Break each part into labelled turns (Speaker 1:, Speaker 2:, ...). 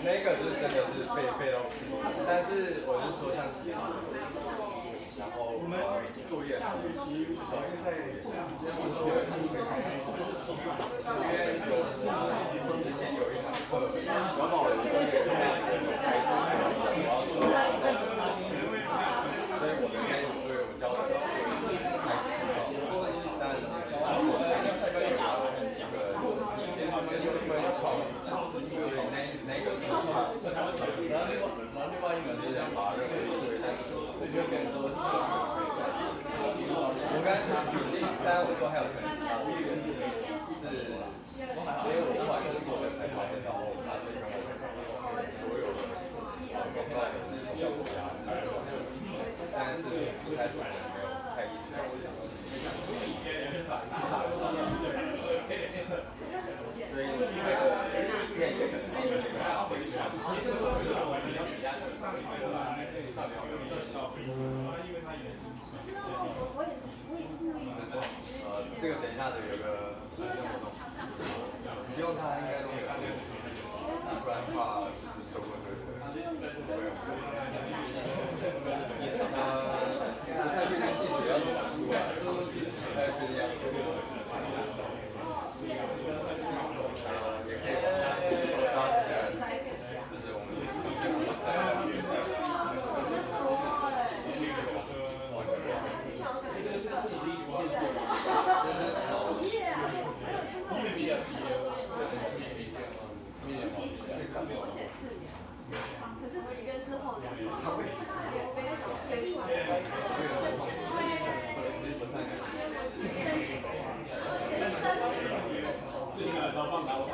Speaker 1: 那个就是真的是背到死，但是我是说像其他的，然后作业啊，因为之前有一堂课，然后我作业所以我的那组作业我交的作业是但是我下个月拿了那个那个是然后另外一门是要把任何作业带走，所以就变成说我刚才是举例，但我说还有可能其他的原因是，因为我后来是做的才发现到，那是跟我所有的广告的效果啊，但是不太可能没有太意识到我讲的。所以那个片也可能帮助你们回去。这个等一下的有个希望他应该都没有不然的话就是收过这个。不太确定细节要怎么出来，不太确定要怎么出来。也可以大家就是我们
Speaker 2: 我写4年，可是几月之后的也非常非常。
Speaker 3: 我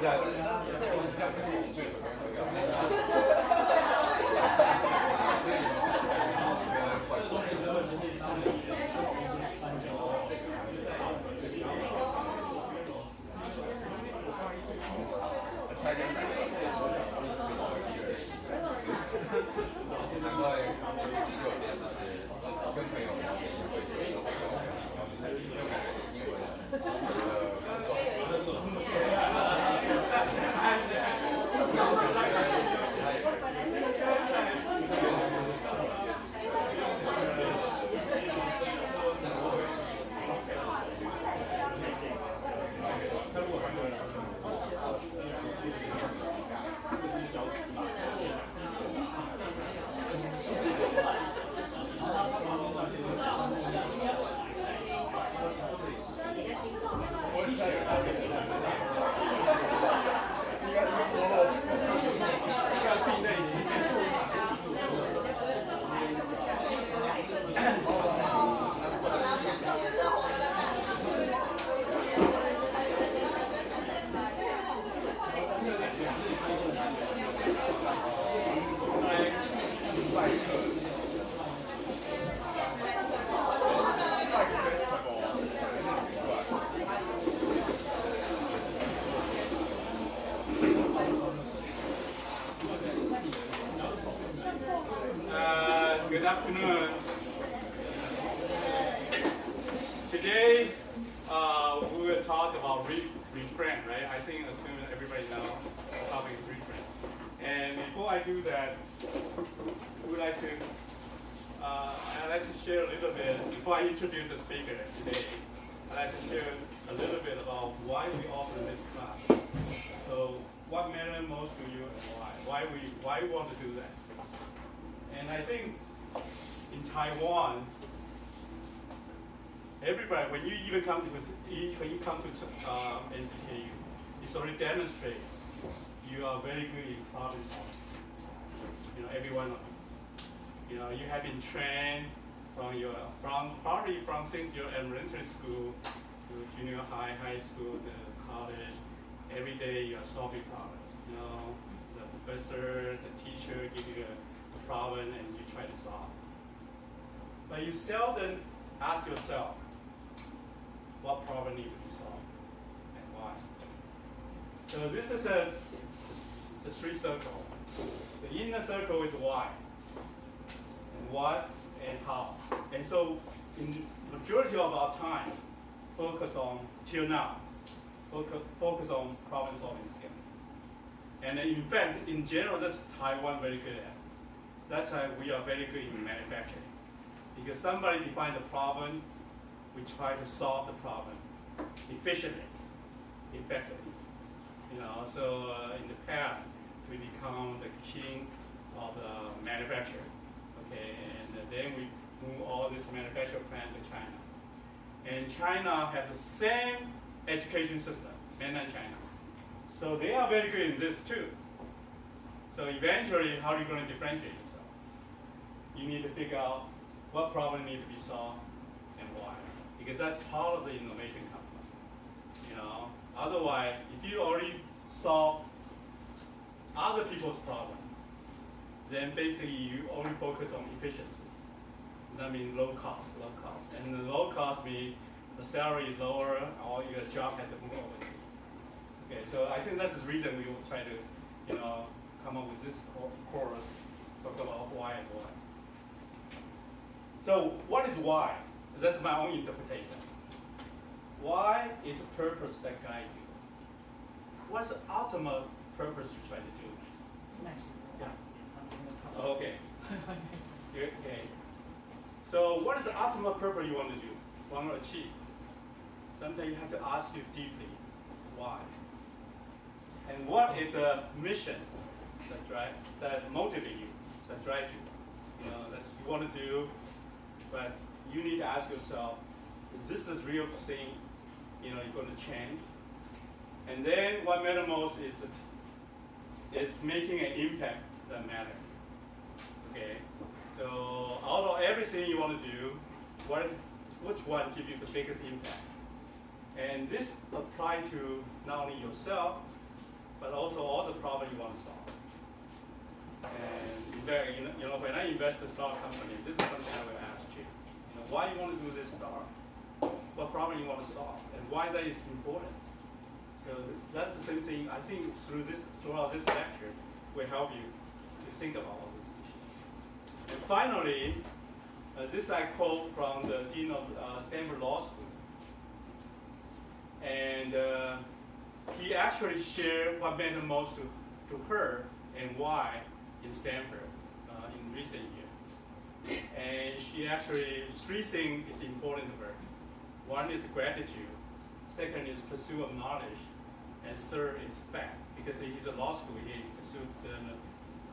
Speaker 1: 下是，我想跟我们最熟难怪跟朋友聊天会觉得会有感觉英文
Speaker 3: Good afternoon. Today, we will talk about reframe, right? I think assuming everybody knows the topic is reframe. And before I do that, I'd like to share a little bit, before I introduce the speaker today, I'd like to share a little bit about why we offer this class. So what matters most to you and why we want to do that. And I think in Taiwan, everybody, when you come to NCKU, it's already demonstrated you are very good in problem solving. Every one of you. You have been trained from since your elementary school to junior high, high school, to college. Every day you are solving problems. The professor, the teacher give you a problem and you try to solve. But you seldom ask yourself what problem needs to be solved and why. So this is the three circles. The inner circle is why, and what, and how. And so in the majority of our time, focus on, till now, focus on problem solving skill. And in fact, in general, that's Taiwan very good at. That's why we are very good in manufacturing. Because somebody defined the problem, we try to solve the problem efficiently, effectively. So in the past, we become the king of the manufacturer. Okay, and then we move all this manufacturing plant to China. And China has the same education system, mainland China. So they are very good in this too. So eventually, how are you going to differentiate yourself? You need to figure out what problem needs to be solved and why. Because that's part of the innovation company. Otherwise, if you already solve other people's problem, then basically you only focus on efficiency. That means low cost. And the low cost means the salary is lower or your job has to move overseas. Okay, so I think that's the reason we will try to, come up with this course, talk about why and what. So what is why? That's my own interpretation. Why is the purpose that guides you? What's the ultimate purpose you try to do?
Speaker 4: Next.
Speaker 3: Yeah. Okay. Okay. So what is the ultimate purpose you want to do, want to achieve? Sometimes you have to ask you deeply, why? And what is a mission that motivates you, that drives you? That's you want to do, but you need to ask yourself, is this a real thing? You're going to change. And then what matters most is making an impact that matters. Okay. So out of everything you want to do, which one gives you the biggest impact? And this applies to not only yourself, but also all the problems you want to solve. And in fact, when I invest in a stock company, this is something I will ask you. Why you want to do this stock? What problem you want to solve, and why that is important. So that's the same thing. I think throughout this lecture, will help you to think about all these issues. And finally, this I quote from the dean of Stanford Law School, and he actually shared what mattered most to her and why in Stanford in recent years. And she actually, 3 things is important to her. 1 is gratitude, 2nd is pursuit of knowledge, and 3rd is fact. Because he's a law school, he pursued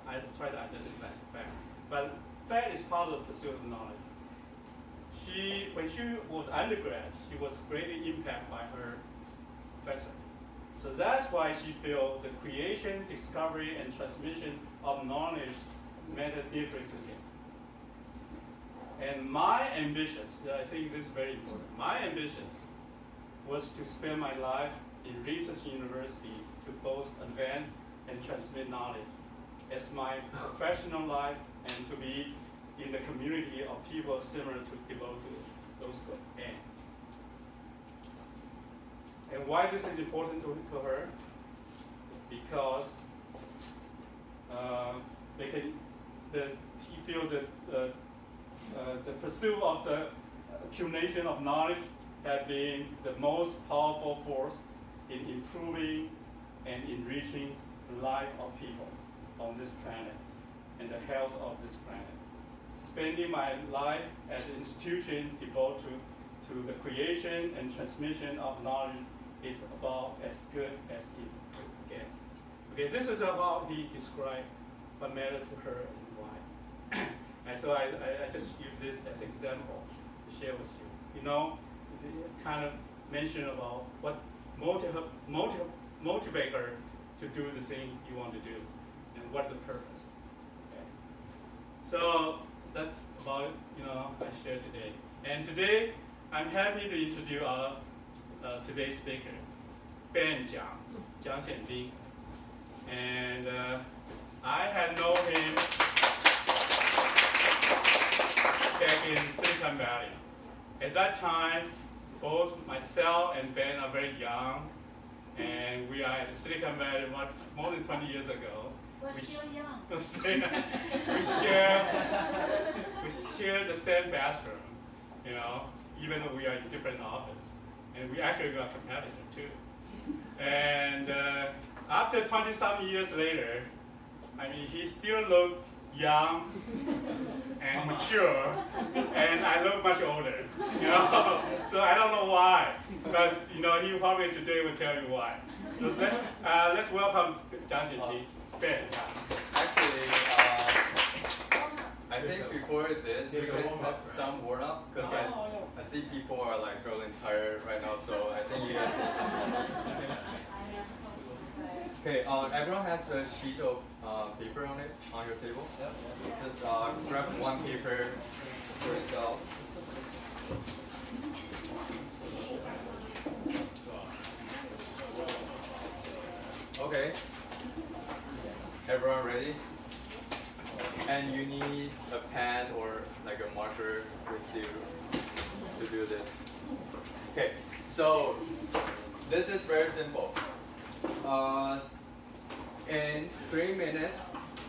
Speaker 3: I try to identify fact. But fact is part of the pursuit of knowledge. When she was undergrad, she was greatly impacted by her professor. So that's why she felt the creation, discovery, and transmission of knowledge mattered deeply to him. And my ambitions, I think this is very important, my ambitions was to spend my life in research university to both advance and transmit knowledge as my professional life, and to be in the community of people similar to devote to those goals. And why this is important to her? Because he feels that the pursuit of the accumulation of knowledge has been the most powerful force in improving and enriching the life of people on this planet and the health of this planet. Spending my life at an institution devoted to the creation and transmission of knowledge is about as good as it gets. Okay, this is how he described what mattered to her and why. And so I just use this as an example to share with you. Kind of mention about what motivate her to do the thing you want to do, and what's the purpose. Okay. So that's about I share today. And today I'm happy to introduce our today's speaker, Ben Jiang Xianbing. And I had known him back in Silicon Valley. At that time, both myself and Ben are very young, and we are at Silicon Valley more than 20 years ago.
Speaker 4: We're still young.
Speaker 3: we share the same bathroom, even though we are in different office. And we actually got competitors too. And after 20-some years later, he still looked young and mature, and I look much older. So I don't know why, but he probably today will tell you why. So let's welcome Jiang Xianbing. Ben.
Speaker 1: Actually, I think before this, we should have some warm up, because I see people are feeling tired right now, so I think you guys need some. Okay, everyone has a sheet of paper on your table. Yep. Just grab one paper for yourself. Okay. Everyone ready? And you need a pen or a marker with you to do this. Okay, so this is very simple. In 3 minutes,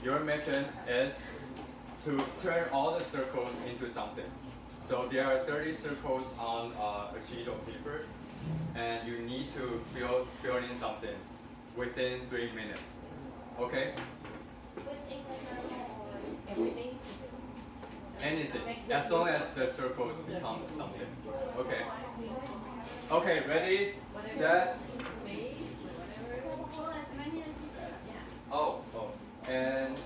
Speaker 1: your mission is to turn all the circles into something. So there are 30 circles on a sheet of paper, and you need to fill in something within 3 minutes. Okay?
Speaker 4: Everything?
Speaker 3: Anything, as long as the circles become something. Okay. Okay, ready, set. Oh, and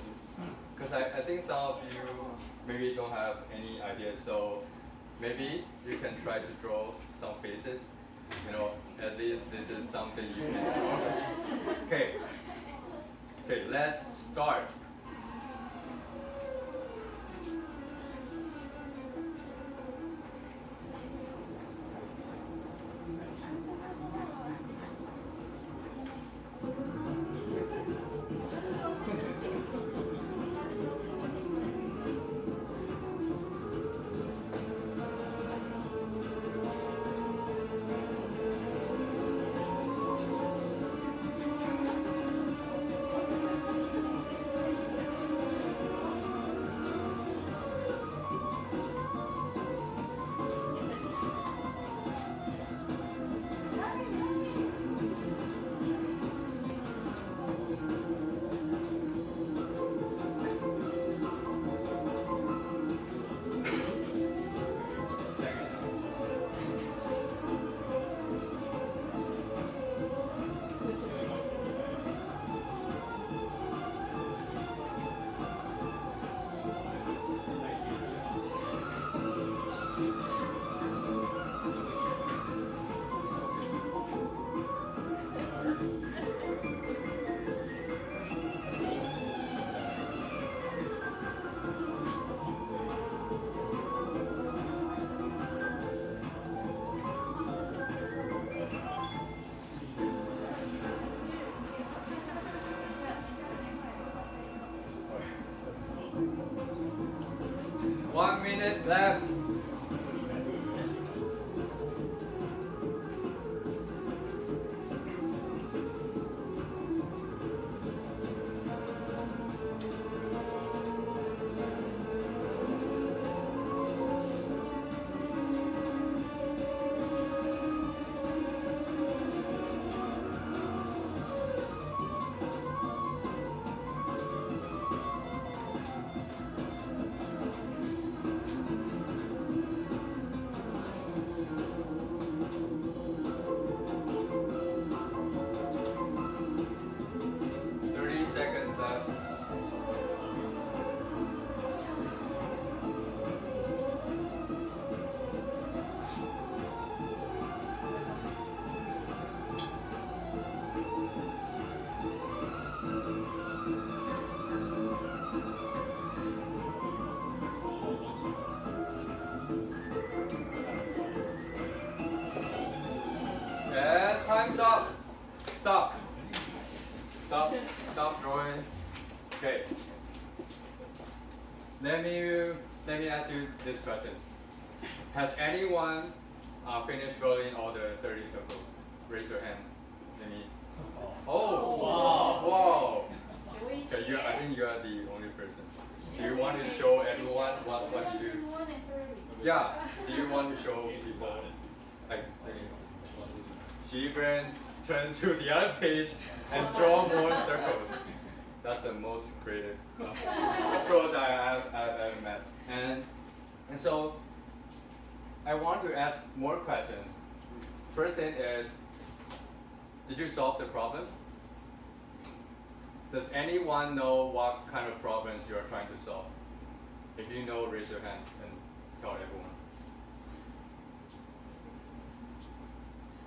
Speaker 3: because I think some of you maybe don't have any ideas, so maybe you can try to draw some faces. At least this is something you can draw. Okay. Okay, let's start.
Speaker 1: 1 minute left. Seconds left. And time's up. Stop. Stop. Stop drawing. Okay. Let me ask you this question. Has anyone finished drawing all the 30 circles? Raise your hand. Let me. Oh, wow, wow. Okay, I think you are the only person. Do you want to show everyone what you do? Yeah. Do you want to show people? Like, she even turned to the other page and draw more circles. That's the most creative approach I've ever met. And so I want to ask more questions. First thing is, did you solve the problem? Does anyone know what kind of problems you are trying to solve? If you know, raise your hand and tell everyone.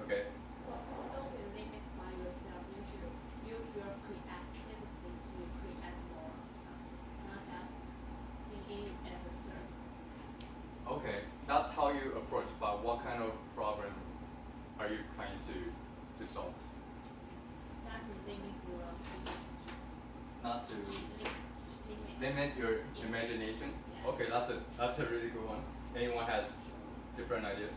Speaker 1: Okay.
Speaker 4: Don't be limited by yourself. You should use your creativity to create more something, not just see it as a circle.
Speaker 1: Okay, that's how you approach. But what kind of problem are you trying to solve?
Speaker 4: Not to limit your creativity.
Speaker 1: Not to limit your imagination.
Speaker 4: Yeah.
Speaker 1: Okay, that's a really good one. Anyone has different ideas?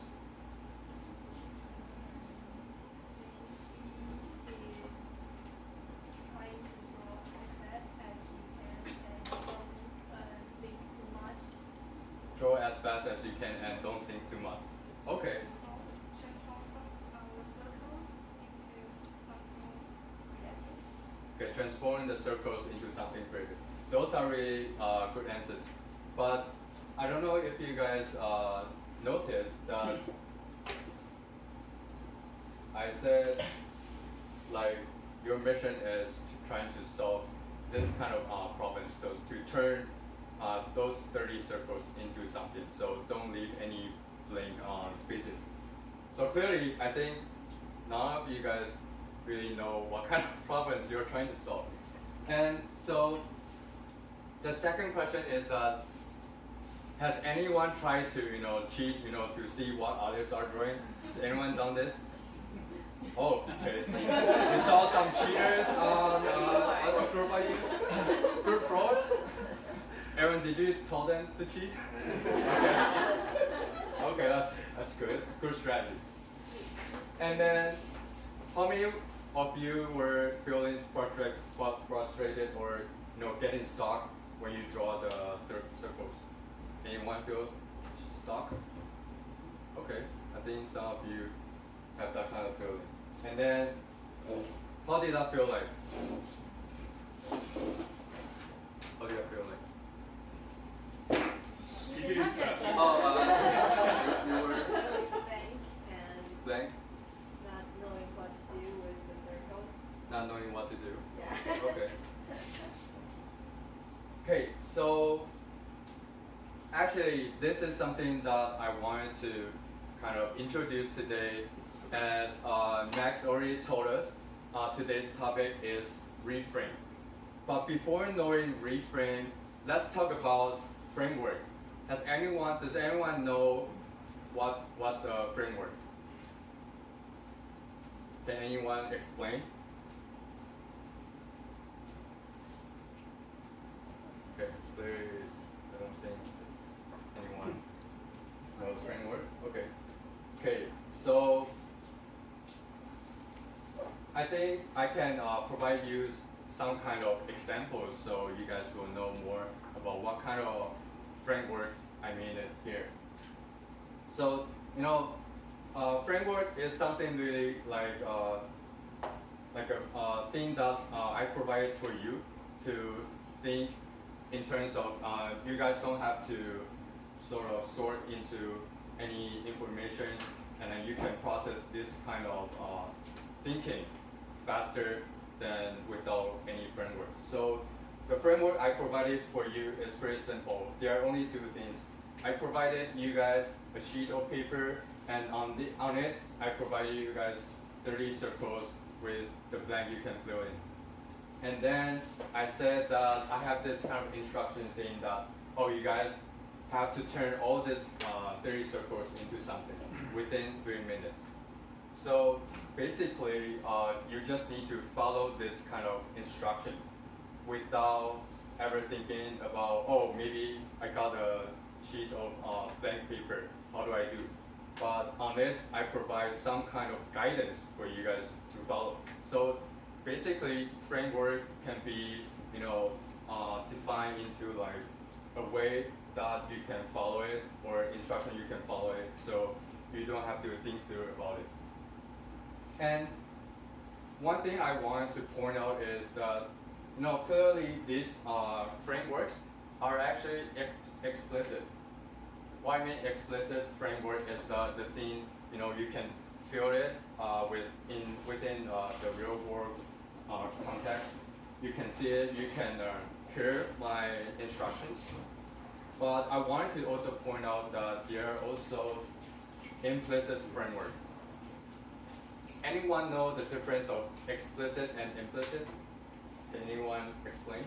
Speaker 1: Draw as fast as you can and don't think too much. Okay.
Speaker 2: Transform our circles into something creative.
Speaker 1: Okay, transforming the circles into something creative. Those are really good answers. But I don't know if you guys noticed that I said like your mission is trying to solve this kind of problems, to turn those 30 circles into something. So don't leave any blank spaces. So clearly, I think none of you guys really know what kind of problems you're trying to solve. And so the second question is, has anyone tried to cheat to see what others are drawing? Has anyone done this? Oh, okay. You saw some cheaters on group fraud? Aaron, did you tell them to cheat? Okay. Okay, that's good. Good strategy. And then, how many of you were feeling frustrated or getting stuck when you draw the circles? Anyone feel stuck? Okay, I think some of you have that kind of feeling. And then, how did that feel like? How did that feel like?
Speaker 2: You
Speaker 1: you were
Speaker 2: blank and
Speaker 1: blank,
Speaker 2: not knowing what to do with the circles.
Speaker 1: not knowing what to do.
Speaker 2: Yeah.
Speaker 1: Okay. Okay, so actually this is something that I wanted to kind of introduce today. As Max already told us, today's topic is reframe. But before knowing reframe, let's talk about framework. Does anyone know what's a framework? Can anyone explain? Okay, I don't think anyone Okay, so I think I can provide you some kind of examples so you guys will know more about what kind of framework I mean it here. So, framework is something really like a thing that I provide for you to think in terms of you guys don't have to sort of sort into any information, and then you can process this kind of thinking faster than without any framework. So the framework I provided for you is very simple. There are only two things. I provided you guys a sheet of paper, and on it I provided you guys 30 circles with the blank you can fill in. And then I said that I have this kind of instruction saying that, oh, you guys have to turn all this 30 circles into something within 3 minutes. So basically, you just need to follow this kind of instruction without ever thinking about, oh, maybe I got a sheet of blank paper, how do I do? But on it, I provide some kind of guidance for you guys to follow. So basically, framework can be, defined into like a way that you can follow it, or instruction you can follow it, so you don't have to think through about it. And one thing I wanted to point out is that, clearly these frameworks are actually explicit. What I mean explicit framework is the thing, you can feel it within the real world context. You can see it, you can hear my instructions. But I wanted to also point out that there are also implicit framework. Does anyone know the difference of explicit and implicit? Can anyone explain?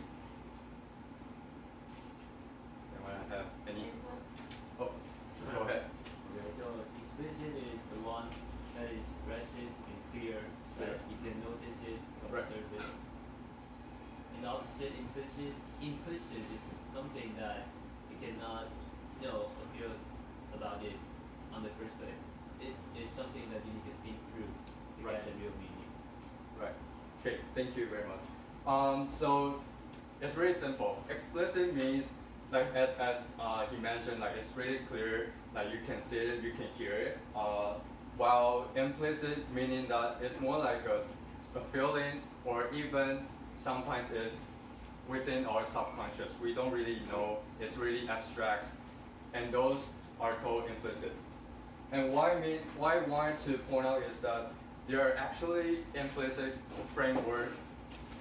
Speaker 1: Does anyone have any? Oh, go ahead.
Speaker 5: Okay, so explicit is the one that is expressive and clear, that you can notice it from the surface. And opposite, implicit is something that you cannot know or feel about it on the first place. It is something that you need to think through to get the real meaning.
Speaker 1: Right. Okay, thank you very much. So it's very simple. Explicit means, like as he mentioned, like it's really clear, like you can see it, you can hear it. While implicit meaning that it's more like a feeling, or even sometimes it's within our subconscious. We don't really know, it's really abstract, and those are called implicit. And what I wanted to point out is that there are actually implicit framework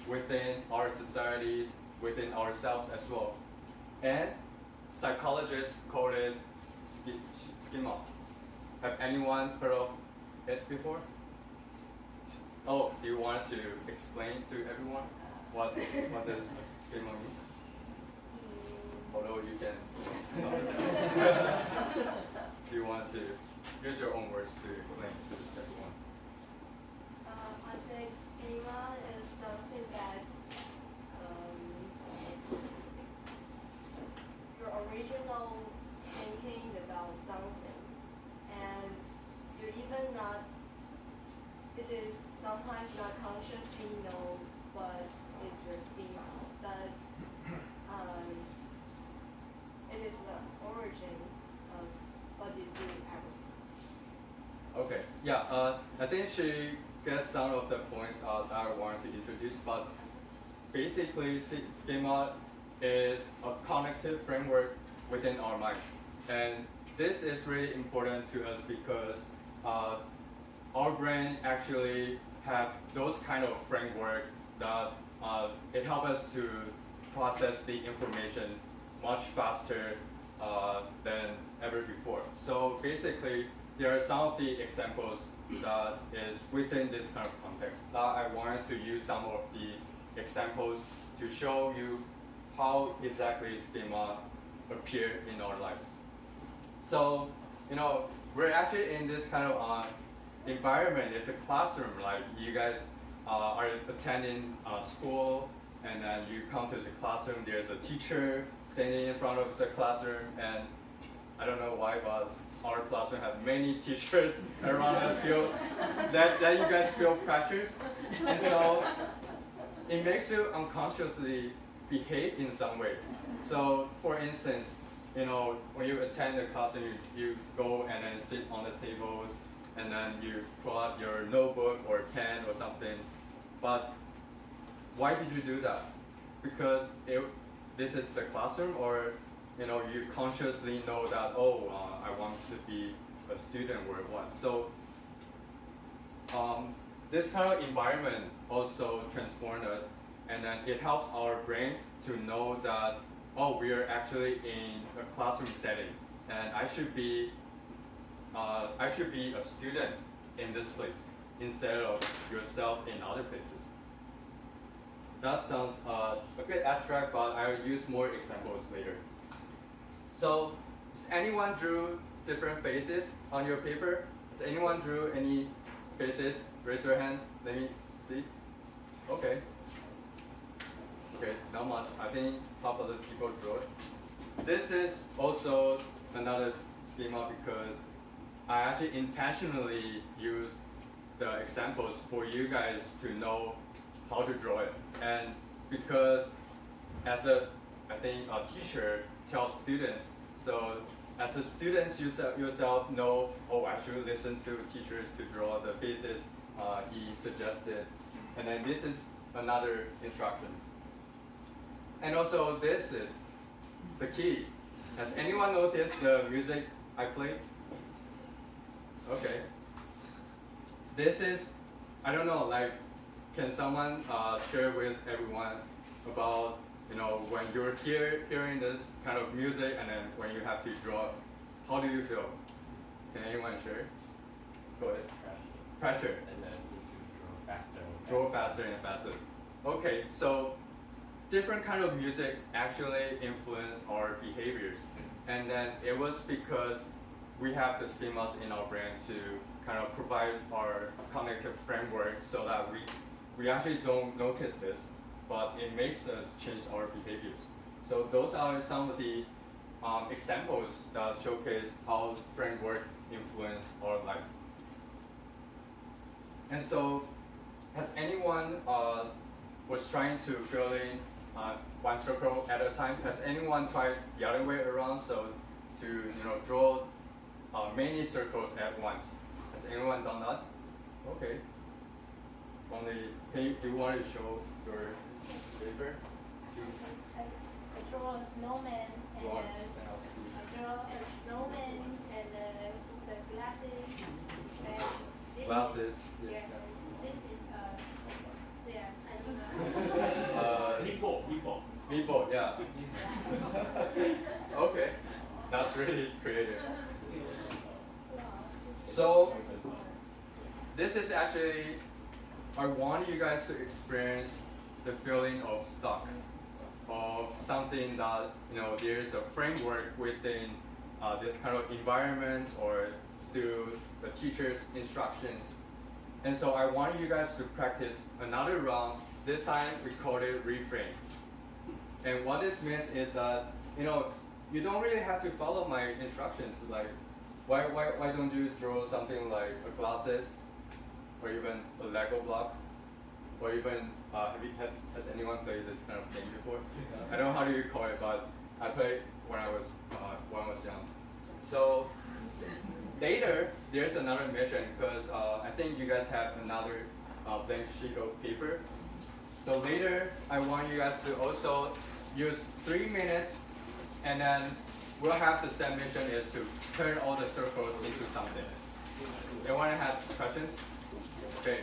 Speaker 1: within our societies, within ourselves as well. And psychologists call it schema. Have anyone heard of it before? Oh, do you want to explain to everyone what does schema mean? Although you can. Do you want to use your own words to explain to everyone?
Speaker 2: I think schema is something that your original thinking about something, and you even not, it is sometimes not consciously know what is your schema, but it is the origin of what you do everything.
Speaker 1: Okay, yeah, I think she gets some of the points that I wanted to introduce, but basically schema is a cognitive framework within our mind. And this is really important to us because our brain actually have those kind of framework that it helps us to process the information much faster than ever before. So basically, there are some of the examples that is within this kind of context. I wanted to use some of the examples to show you how exactly schema appear in our life. So, we're actually in this kind of environment. It's a classroom, like you guys are attending school, and then you come to the classroom, there's a teacher standing in front of the classroom, and I don't know why, but our classroom have many teachers around that feel that you guys feel pressures, and so it makes you unconsciously behave in some way. So, for instance, when you attend the classroom, you go and then sit on the table, and then you pull out your notebook or pen or something. But why did you do that? Because this is the classroom, or you consciously know that, I want to be a student or what. So this kind of environment also transformed us, and then it helps our brain to know that, we are actually in a classroom setting, and I should be a student in this place instead of yourself in other places. That sounds a bit abstract, but I'll use more examples later. So, does anyone drew different faces on your paper? Does anyone drew any faces? Raise your hand. Let me see. Okay. Okay, not much. I think half of the people drew it. This is also another schema because I actually intentionally use the examples for you guys to know how to draw it. And because as a teacher tells students, so as a student yourself know, I should listen to teachers to draw the faces he suggested. And then this is another instruction. And also this is the key. Has anyone noticed the music I played? Okay. This is, I don't know, can someone share with everyone about, when you're hearing this kind of music and then when you have to draw, how do you feel? Can anyone share? Go ahead. Pressure.
Speaker 6: And then need to draw faster.
Speaker 1: Draw faster and faster. Okay, so different kind of music actually influence our behaviors. And then it was because we have the schemas in our brain to kind of provide our cognitive framework so that we actually don't notice this, but it makes us change our behaviors. So those are some of the examples that showcase how framework influence our life. And so, has anyone was trying to fill in one circle at a time? Has anyone tried the other way around, so to draw many circles at once? Has anyone done that? Okay. Do you want to show your paper?
Speaker 2: I draw a snowman and I draw a snowman and the glasses and this
Speaker 1: Glasses.
Speaker 2: is, yeah, this is
Speaker 1: Meatball, yeah. Okay, that's really creative. So, this is actually, I want you guys to experience the feeling of stuck, of something that, there's a framework within this kind of environment or through the teacher's instructions. And so I want you guys to practice another round. This time we call it reframe. And what this means is that, you don't really have to follow my instructions. Like, why don't you draw something like a glasses, or even a Lego block, or even has anyone played this kind of game before? I don't know how do you call it, but I played when I was young. So later there's another mission because I think you guys have another blank sheet of paper. So later I want you guys to also use 3 minutes, and then we'll have the same mission is to turn all the circles into something. Anyone have questions? Okay.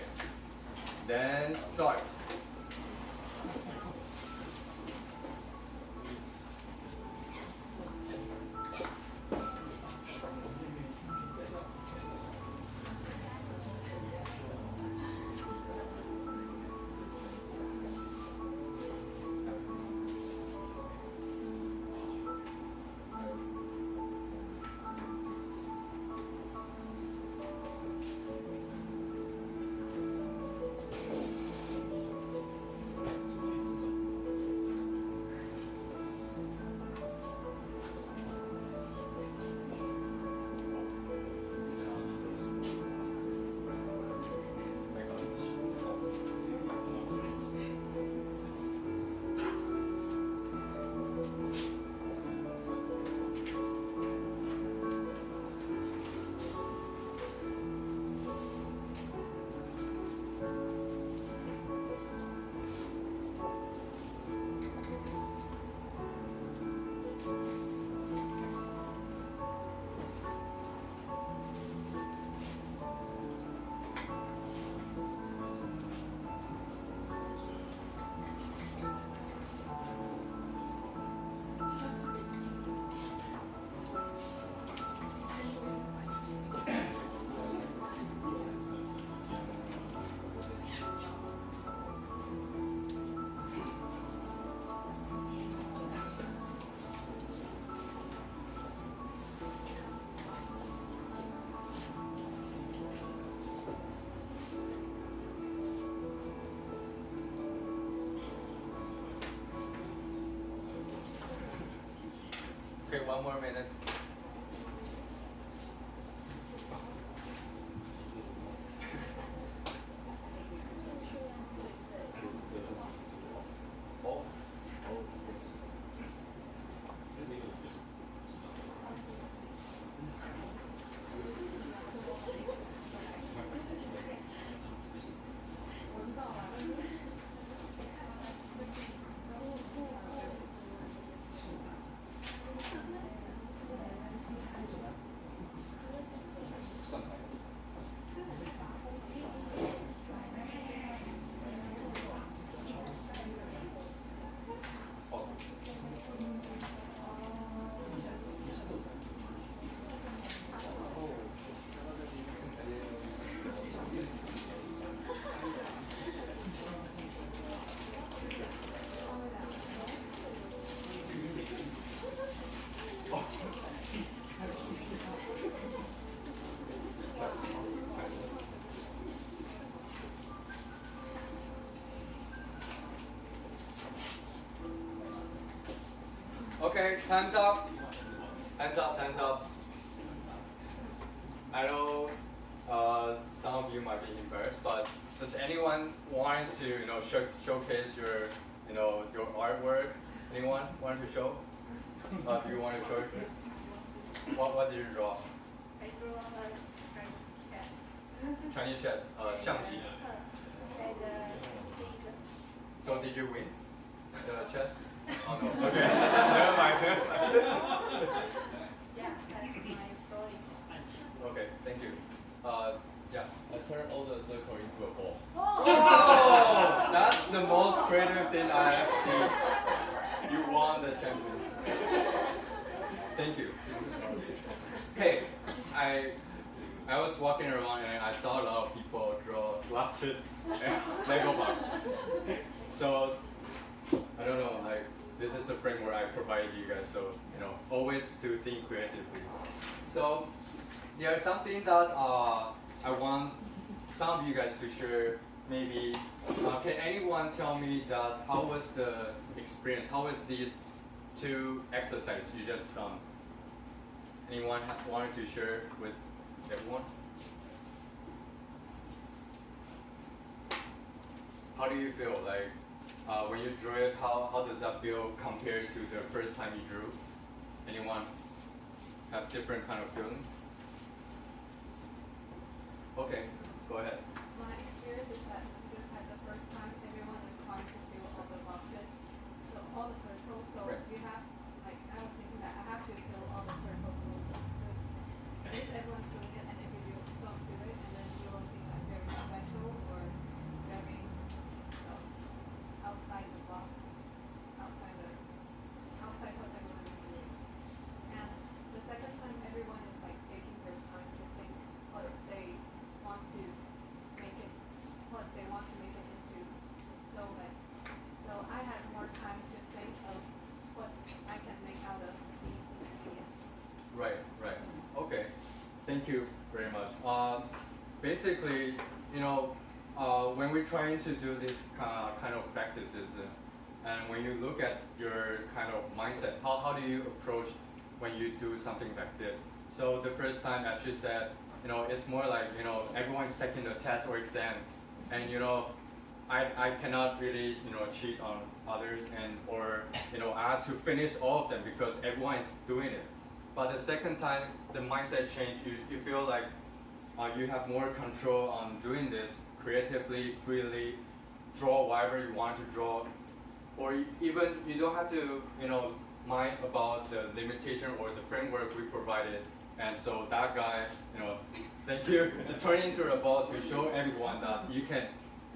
Speaker 1: Then start. one more minute. Oh. Okay, time's up. Hands up, hands up. I know some of you might be embarrassed, but does anyone want to, showcase your, your artwork? Anyone want to show? Do you want to show it? What did you draw?
Speaker 2: I drew a
Speaker 1: Chinese chess, 象棋.
Speaker 2: and season.
Speaker 1: So did you win the chess? Oh no. Okay. Never mind.
Speaker 2: Yeah, that's my drawing.
Speaker 1: Okay, thank you. Yeah.
Speaker 6: I turn all the circle into a ball.
Speaker 1: Oh, that's the most creative thing I have seen. You won the championship. Thank you. Okay, I was walking around and I saw a lot of people draw glasses and Lego blocks. So I don't know, like this is the framework I provided you guys. So always do think creatively. So there's something that I want some of you guys to share. Maybe can anyone tell me that how was the experience? How was these two exercises you just done? Anyone wanted to share with everyone? How do you feel? Like when you drew it, how does that feel compared to the first time you drew? Anyone have different kind of feeling? Okay, go ahead.
Speaker 4: My experience is that just at the first time, everyone is trying to fill all the boxes, so all the circles. So
Speaker 1: Right.
Speaker 4: you have, like, I was thinking that I have to fill all the circles also, because at least everyone's doing it, and if you don't do it, and then you will seem like very special or very outside the box, outside what everyone is doing. And the second time, everyone is like taking their time to think what they want to make it, what they want to make it into. So I had more time to think of what I can make out of these ingredients.
Speaker 1: Right, right. Okay. Thank you very much. Basically, when we're trying to do this kind of practices, and when you look at your kind of mindset, how do you approach when you do something like this? So the first time, as she said, it's more like, everyone's taking the test or exam, and I cannot really, cheat on others, or I have to finish all of them because everyone is doing it. But the second time, the mindset change, you feel like you have more control on doing this creatively, freely, draw whatever you want to draw, or even you don't have to, mind about the limitation or the framework we provided. And so that guy, thank you, to turn into a ball to show everyone that you can,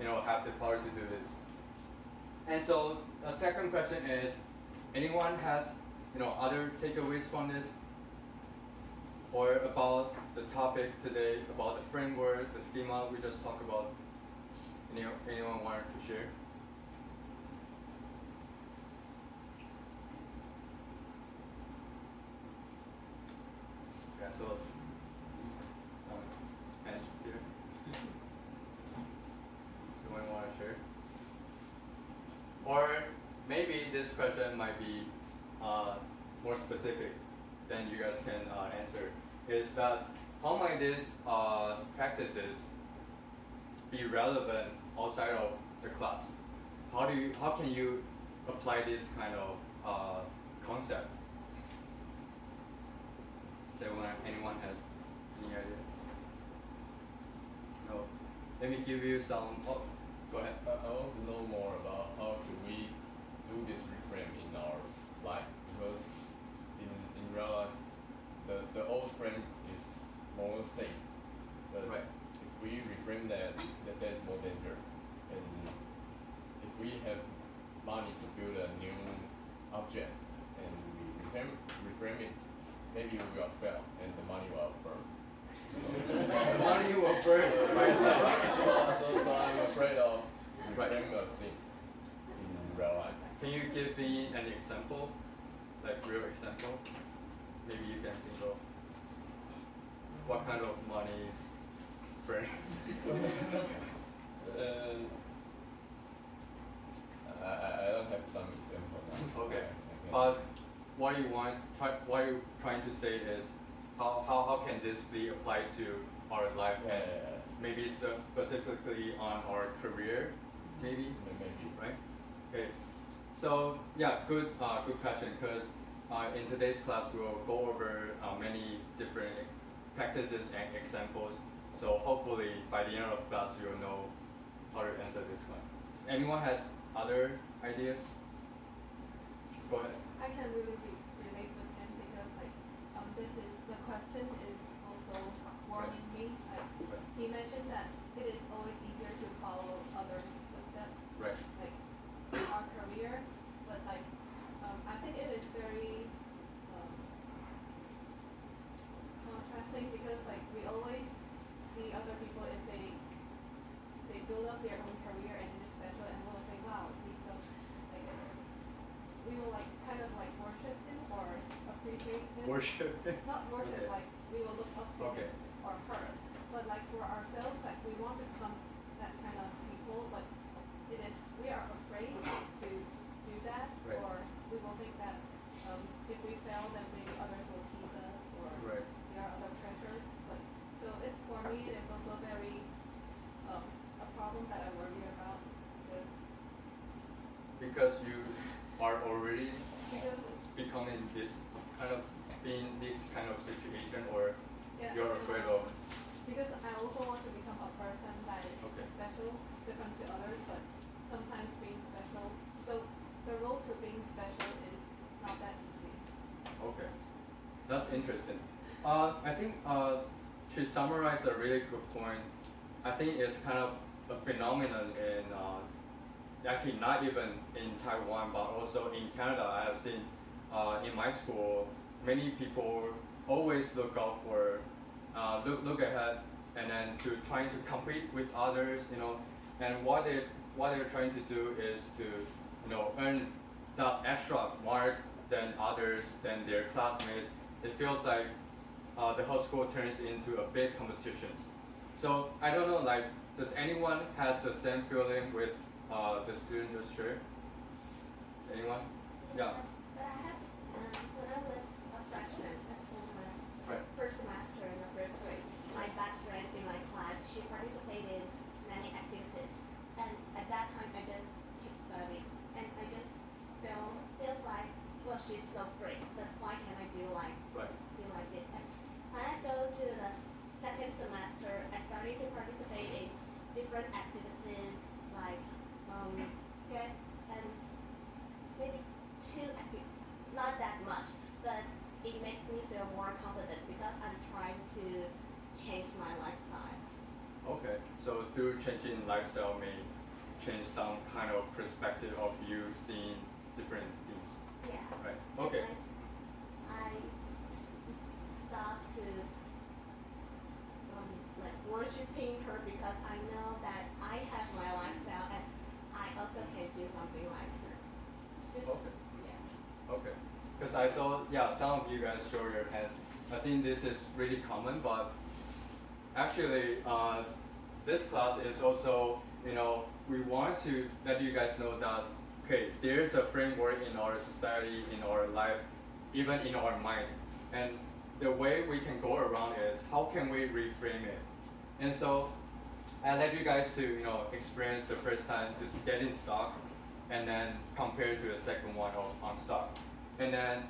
Speaker 1: have the power to do this. And so the second question is, anyone has, other takeaways from this? Or about the topic today, about the framework, the schema we just talked about? Anyone wanted to share? Yeah, so some hands here. Someone want to share? Or maybe this question might be more specific. then you guys can answer, is that how might these practices be relevant outside of the class? How can you apply this kind of concept? So anyone has any idea? No. Let me give you some. Oh, go ahead.
Speaker 6: I want to know more about how can we do this reframe in our life, because in real life the old frame is more safe, but
Speaker 1: Right.
Speaker 6: if we reframe that there's more danger, and if we have money to build a new object and we reframe it, maybe we will fail and the money will burn.
Speaker 1: The money will burn by itself.
Speaker 6: So I'm afraid of
Speaker 1: Right.
Speaker 6: reframing a thing in real life.
Speaker 1: Can you give me an example, like real example? Maybe you can think of what kind of money burn.
Speaker 6: I don't have some example now.
Speaker 1: Okay, but what you trying to say is how can this be applied to our life?
Speaker 6: Yeah.
Speaker 1: Maybe specifically on our career, maybe.
Speaker 6: Maybe.
Speaker 1: Right? Okay. So yeah, good question. Because in today's class we will go over many different practices and examples. So hopefully by the end of class you'll know how to answer this one. Does anyone has other ideas? Go ahead.
Speaker 4: I can really relate with him because this is the question is also warning me.
Speaker 1: Right.
Speaker 4: He mentioned that it is always easier to follow others' footsteps,
Speaker 1: Right.
Speaker 4: like our career, but I think it is very contrasting because we always see other people if they build up their own career and it is special, and we'll say, wow, he's so we will kind of worship him or appreciate him.
Speaker 1: Worship.
Speaker 4: Not worship,
Speaker 1: Okay.
Speaker 4: we will look up to
Speaker 1: Okay.
Speaker 4: him or her. But for ourselves, we want to become that kind of people, but we are afraid to do that,
Speaker 1: Right.
Speaker 4: or we will think that if we fail, then maybe others will tease us, or
Speaker 1: Right.
Speaker 4: there are other pressures. But so for me, it's also very a problem that I worry about
Speaker 1: Because you are already
Speaker 4: because
Speaker 1: becoming being this kind of situation, or
Speaker 4: yeah,
Speaker 1: you're afraid of.
Speaker 4: because I also want to become a person that is
Speaker 1: Okay.
Speaker 4: special, different to others, but sometimes being special. So the road to being special is not that easy.
Speaker 1: Okay, that's interesting. I think to summarize a really good point, I think it's kind of a phenomenon in actually not even in Taiwan, but also in Canada. I have seen in my school many people always look out for look ahead and then to trying to compete with others, and what they're trying to do is to earn that extra mark than others, than their classmates. It feels like the whole school turns into a big competition. So I don't know, does anyone has the same feeling with the student gesture? Does anyone? Yeah.
Speaker 7: But I have, when I was a freshman at my
Speaker 1: Right.
Speaker 7: first semester in the first grade, my best friend in my class, she participated in many activities, and at that time I just keep studying, and I just feels like, well, she's so great, but why can't I do like
Speaker 1: Right.
Speaker 7: this? And when I go to the second semester, I started to participate in different activities like get and maybe two activities, not that much, but it makes me feel more confident because I'm trying to change my lifestyle.
Speaker 1: Okay. So through changing lifestyle may change some kind of perspective of you seeing different things.
Speaker 7: Yeah.
Speaker 1: Right.
Speaker 7: And
Speaker 1: Okay.
Speaker 7: I stopped to worshiping her because I know that I have my lifestyle and I also can do something like her. Just,
Speaker 1: Okay.
Speaker 7: yeah.
Speaker 1: Okay. Because I saw, some of you guys show your hands. I think this is really common, but actually, this class is also, we want to let you guys know that, okay, there's a framework in our society, in our life, even in our mind, And the way we can go around is how can we reframe it? And so I let you guys to experience the first time to get in stock, and then compare to the second one on stock. And then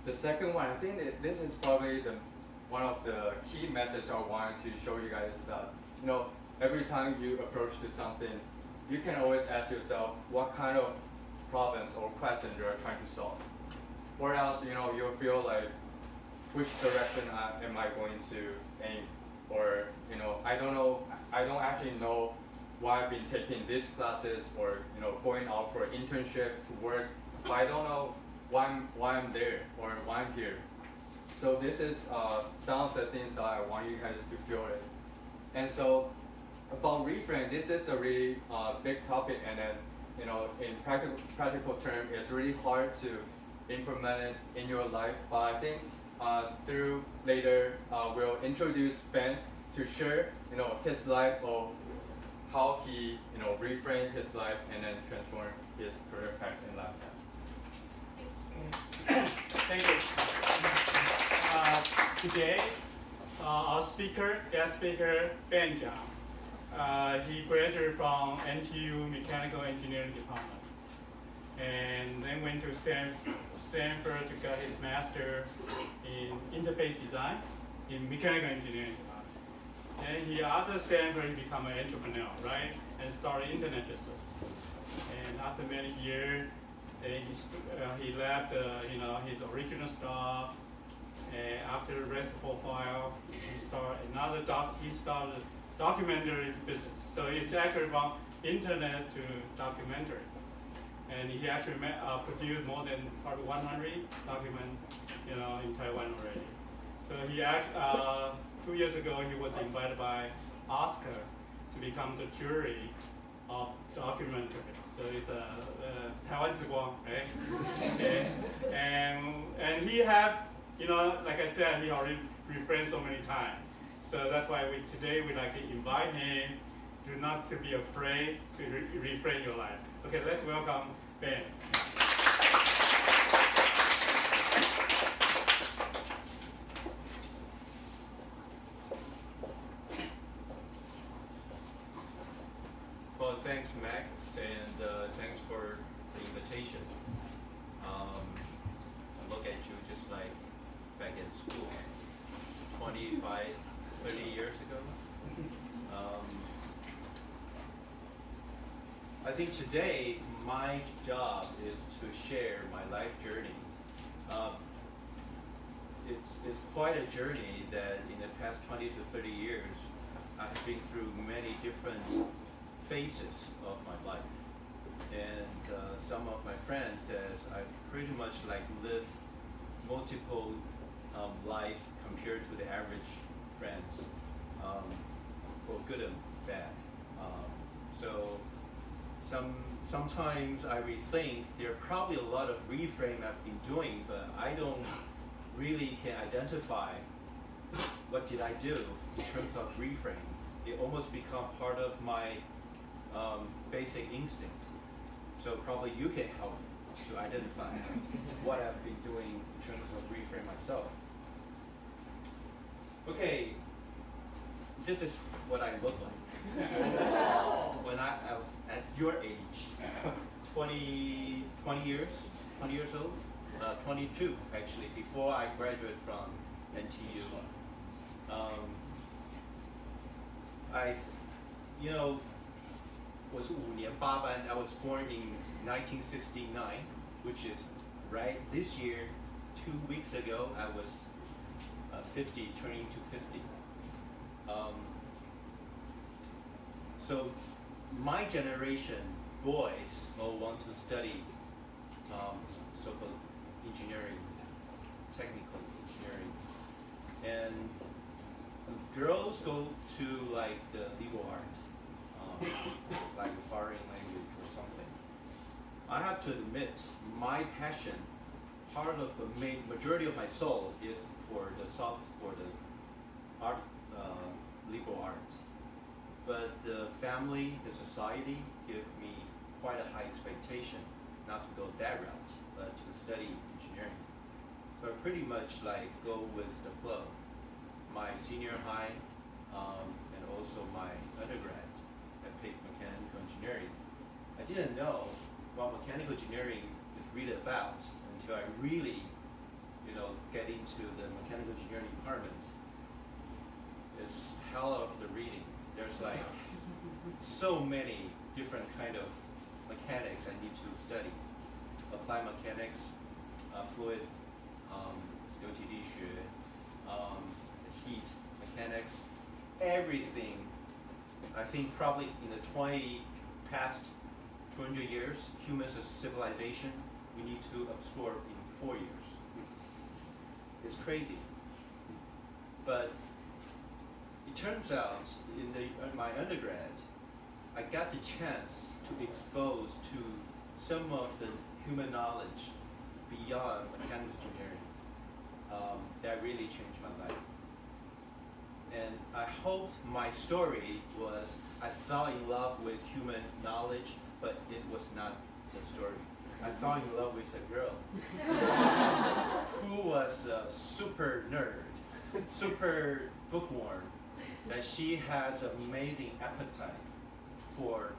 Speaker 1: the second one, I think that this is probably one of the key messages I wanted to show you guys that every time you approach to something, you can always ask yourself what kind of problems or questions you are trying to solve. Or else you'll feel like which direction am I going to aim, or I don't actually know why I've been taking these classes, or going out for internship to work, but I don't know why I'm there or why I'm here. So this is some of the things that I want you guys to feel it. And so about reframe, this is a really big topic, and then in practical terms, it's really hard to implement it in your life. But I think through later we'll introduce Ben to share his life, or how he reframed his life and then transform his career path and life path.
Speaker 3: Thank you. Today, our guest speaker, Ben Jiang. He graduated from NTU Mechanical Engineering Department, and then went to Stanford to get his master in interface design in mechanical engineering department. And he, after Stanford, became an entrepreneur, right? And started internet business. And after many years, he left his original stuff. And after RESTful file, he started documentary business. So it's actually from internet to documentary. And he actually produced more than probably 100 documents, in Taiwan already. So he 2 years ago, he was invited by Oscar to become the jury of documentary. So it's a Taiwan Ziguang, right? and he have, like I said, he already reframed so many times. So that's why today we like to invite him to not to be afraid to reframe your life. Okay, let's welcome Ben.
Speaker 8: Well, thanks, Max, and thanks for the invitation. I look at you just like back in school, 25, 30 years ago. I think today my job is to share my life journey. It's quite a journey that in the past 20 to 30 years, I've been through many different phases of my life. And some of my friends says I've pretty much like lived multiple life compared to the average friends, for good and bad. So sometimes I rethink there are probably a lot of reframe I've been doing, but I don't really can identify what did I do in terms of reframe. It almost become part of my basic instinct. So probably you can help to identify what I've been doing in terms of reframe myself. Okay, this is what I look like when I was at your age, 20 years old, 22 actually, before I graduated from NTU. I was 5年8班. I was born in 1969, which is right this year, 2 weeks ago, I was 50, turning to 50. So my generation, boys all want to study so-called engineering, technical engineering, and girls go to like the legal art, like a foreign language or something. I have to admit, my passion, part of the majority of my soul is for the art, legal art. But the family, the society give me quite a high expectation not to go that route, but to study engineering. So I pretty much like go with the flow. My senior high and also my undergrad, I picked mechanical engineering. I didn't know what mechanical engineering is really about until I really, get into the mechanical engineering department. It's hell of the reading. There's like so many different kind of mechanics I need to study. Applied mechanics, fluid, 流体力学, heat mechanics, everything. I think probably in the past 200 years, human civilization, we need to absorb in 4 years. It's crazy. But it turns out in my undergrad, I got the chance to expose to some of the human knowledge beyond mechanical engineering that really changed my life. And I hope my story was I fell in love with human knowledge, but it was not the story. I fell in love with a girl who was a super nerd, super bookworm, that she has an amazing appetite for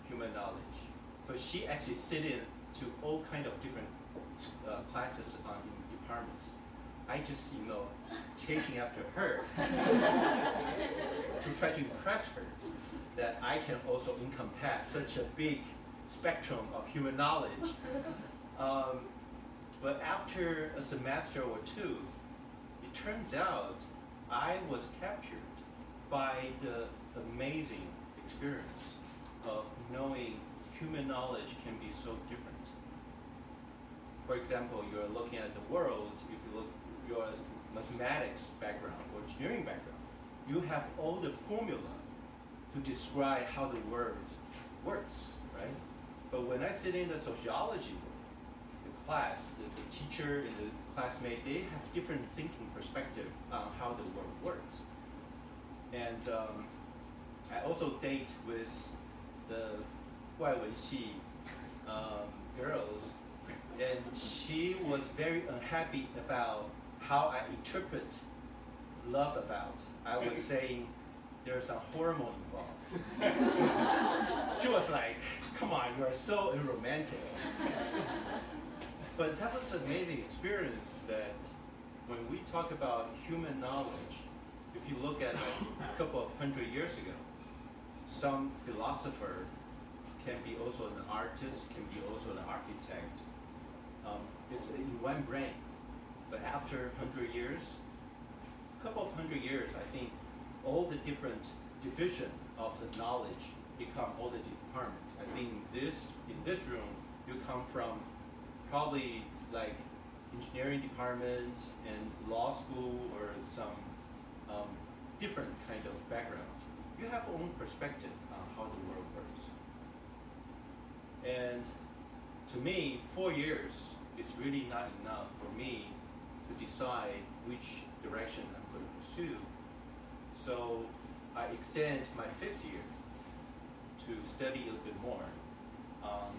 Speaker 8: human knowledge. So she actually sit in to all kind of different classes in departments. I just, chasing after her to try to impress her that I can also encompass such a big spectrum of human knowledge. But after a semester or two, it turns out I was captured by the amazing experience of knowing human knowledge can be so different. For example, you're looking at the world, if you look your mathematics background or engineering background, you have all the formula to describe how the world works, right? But when I sit in the sociology, the class, the teacher and the classmate, they have different thinking perspective on how the world works. And I also date with the 外文系 girls, and she was very unhappy about how I interpret love about. I was saying there's some hormone involved. She was like, come on, you are so unromantic. But that was an amazing experience that when we talk about human knowledge, if you look at a couple of 100 years ago, some philosopher can be also an artist, can be also an architect. It's in one brain. But after 100 years, a couple of 100 years, I think all the different division of the knowledge become all the departments. I think in this room, you come from probably like engineering department and law school or some different kind of background. You have your own perspective on how the world works. And to me, 4 years is really not enough for me to decide which direction I'm going to pursue. So I extend my 5th year to study a little bit more on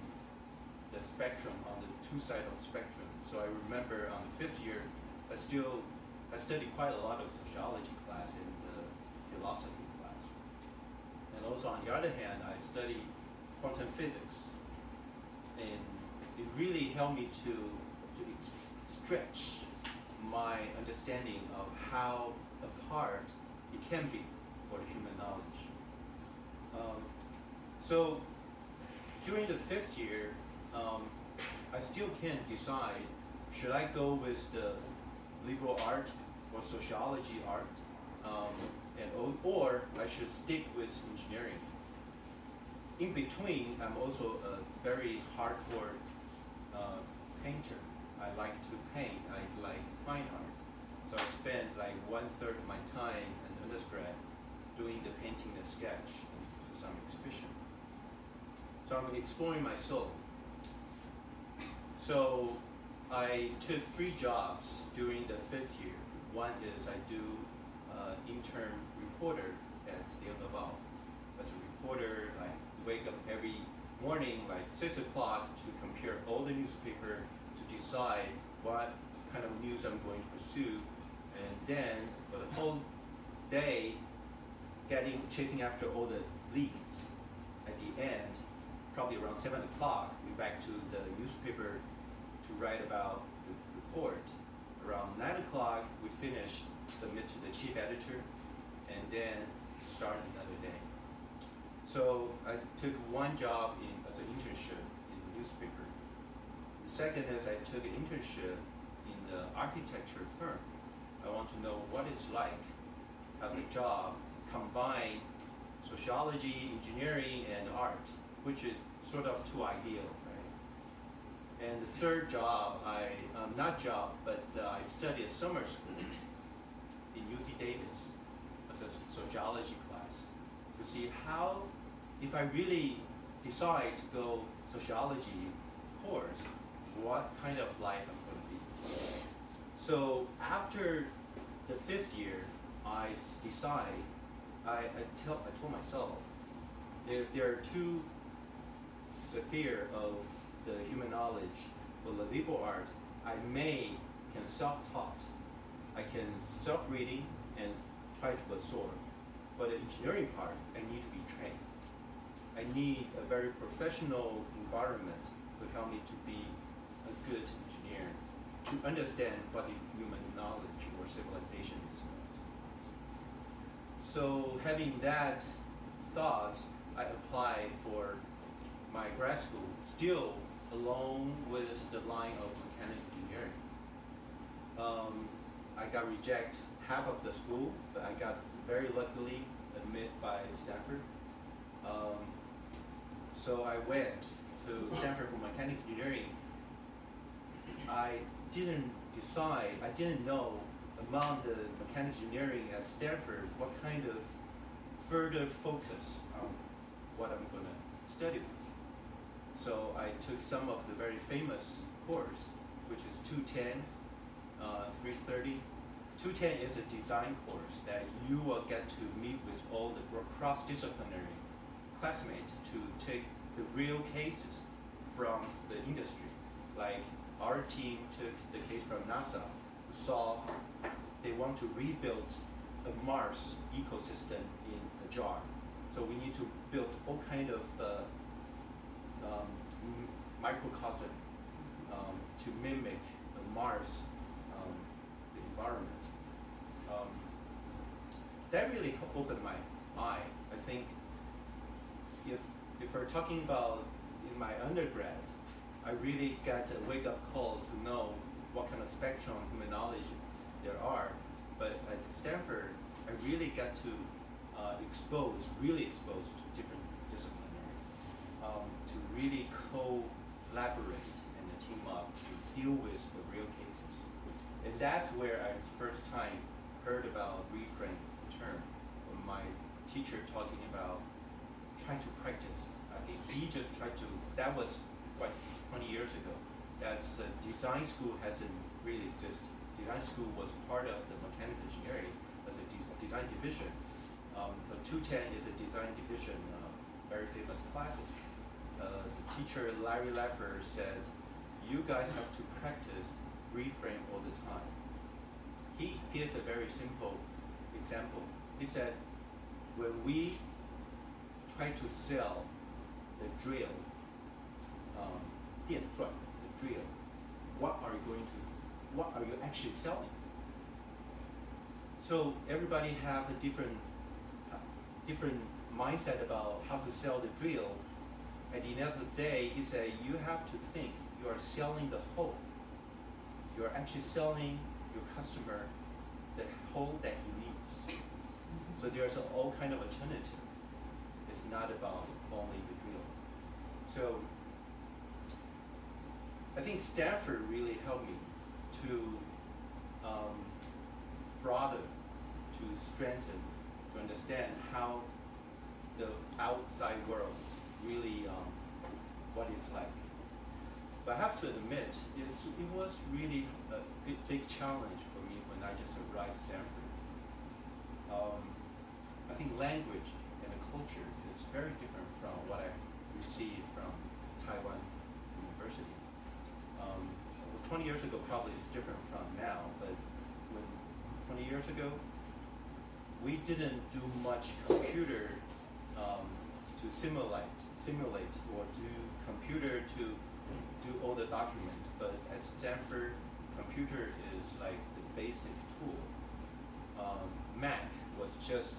Speaker 8: the spectrum, on the two sides of the spectrum. So I remember on the 5th year, I studied quite a lot of sociology class and philosophy class. And also on the other hand, I studied quantum physics. And it really helped me to stretch my understanding of how apart it can be for the human knowledge. So during the 5th year, I still can't decide, should I go with the liberal art or sociology art, or I should stick with engineering. In between, I'm also a very hardcore painter. I like to paint, I like fine art. So I spend like 1/3 of my time in undergrad doing the painting and sketch and do some exhibition. So I'm exploring my soul. So I took 3 jobs during the 5th year. One is I do intern reporter at the Laval. As a reporter, I wake up every morning like 6 o'clock to compare all the newspaper to decide what kind of news I'm going to pursue, and then for the whole day, chasing after all the leads. At the end, probably around 7 o'clock, we back to the newspaper to write about the report. Around 9 o'clock, we finish, submit to the chief editor, and then start another day. So I took one job as an internship in the newspaper. The second is I took an internship in the architecture firm. I want to know what it's like, have a job, combine sociology, engineering, and art, which is sort of too ideal, right? And the third job, I studied a summer school in UC Davis as a sociology class to see how, if I really decide to go sociology course, what kind of life I'm going to be. So after the 5th year, I told myself, if there are two spheres of the human knowledge, for the liberal arts, I can self-taught. I can self-reading and try to absorb. But the engineering part, I need to be trained. I need a very professional environment to help me to be a good engineer, to understand what the human knowledge or civilization is about. So having that thoughts, I applied for my grad school, still along with the line of mechanical engineering. I got rejected half of the school, but I got very luckily admitted by Stanford. So I went to Stanford for mechanical engineering. I didn't know among the mechanical engineering at Stanford what kind of further focus on what I'm going to study with. So I took some of the very famous course, which is 210, 330. 210 is a design course that you will get to meet with all the cross-disciplinary classmates to take the real cases from the industry. Like our team took the case from NASA to solve, they want to rebuild a Mars ecosystem in a jar. So we need to build all kind of microcosm to mimic the Mars the environment. That really opened my eye. I think if we're talking about in my undergrad, I really got a wake-up call to know what kind of spectrum of human knowledge there are. But at Stanford, I really got to really expose to different disciplinary, to really collaborate and team up to deal with the real cases. And that's where I first time heard about reframe term when my teacher talking about trying to practice. I think he just tried to, that was quite 20 years ago. That's design school hasn't really existed. Design school was part of the mechanical engineering as a design division. So 210 is a design division, very famous classes. The teacher Larry Laffer said, you guys have to practice reframe all the time. He gave a very simple example. He said, when we try to sell the drill, the drill, what are you actually selling? So everybody have a different mindset about how to sell the drill. At the end of the day, he said, you have to think you are selling the whole. You are actually selling your customer the whole that he needs. So there's all kind of alternative. It's not about only the drill. So I think Stanford really helped me to broaden, to strengthen, to understand how the outside world really what it's like. But I have to admit, it was really a big challenge for me when I just arrived at Stanford. I think language and the culture is very different from what I received from Taiwan University. 20 years ago probably is different from now, but when 20 years ago, we didn't do much computer to simulate or do computer to do all the documents. But at Stanford, computer is like the basic tool. Mac was just,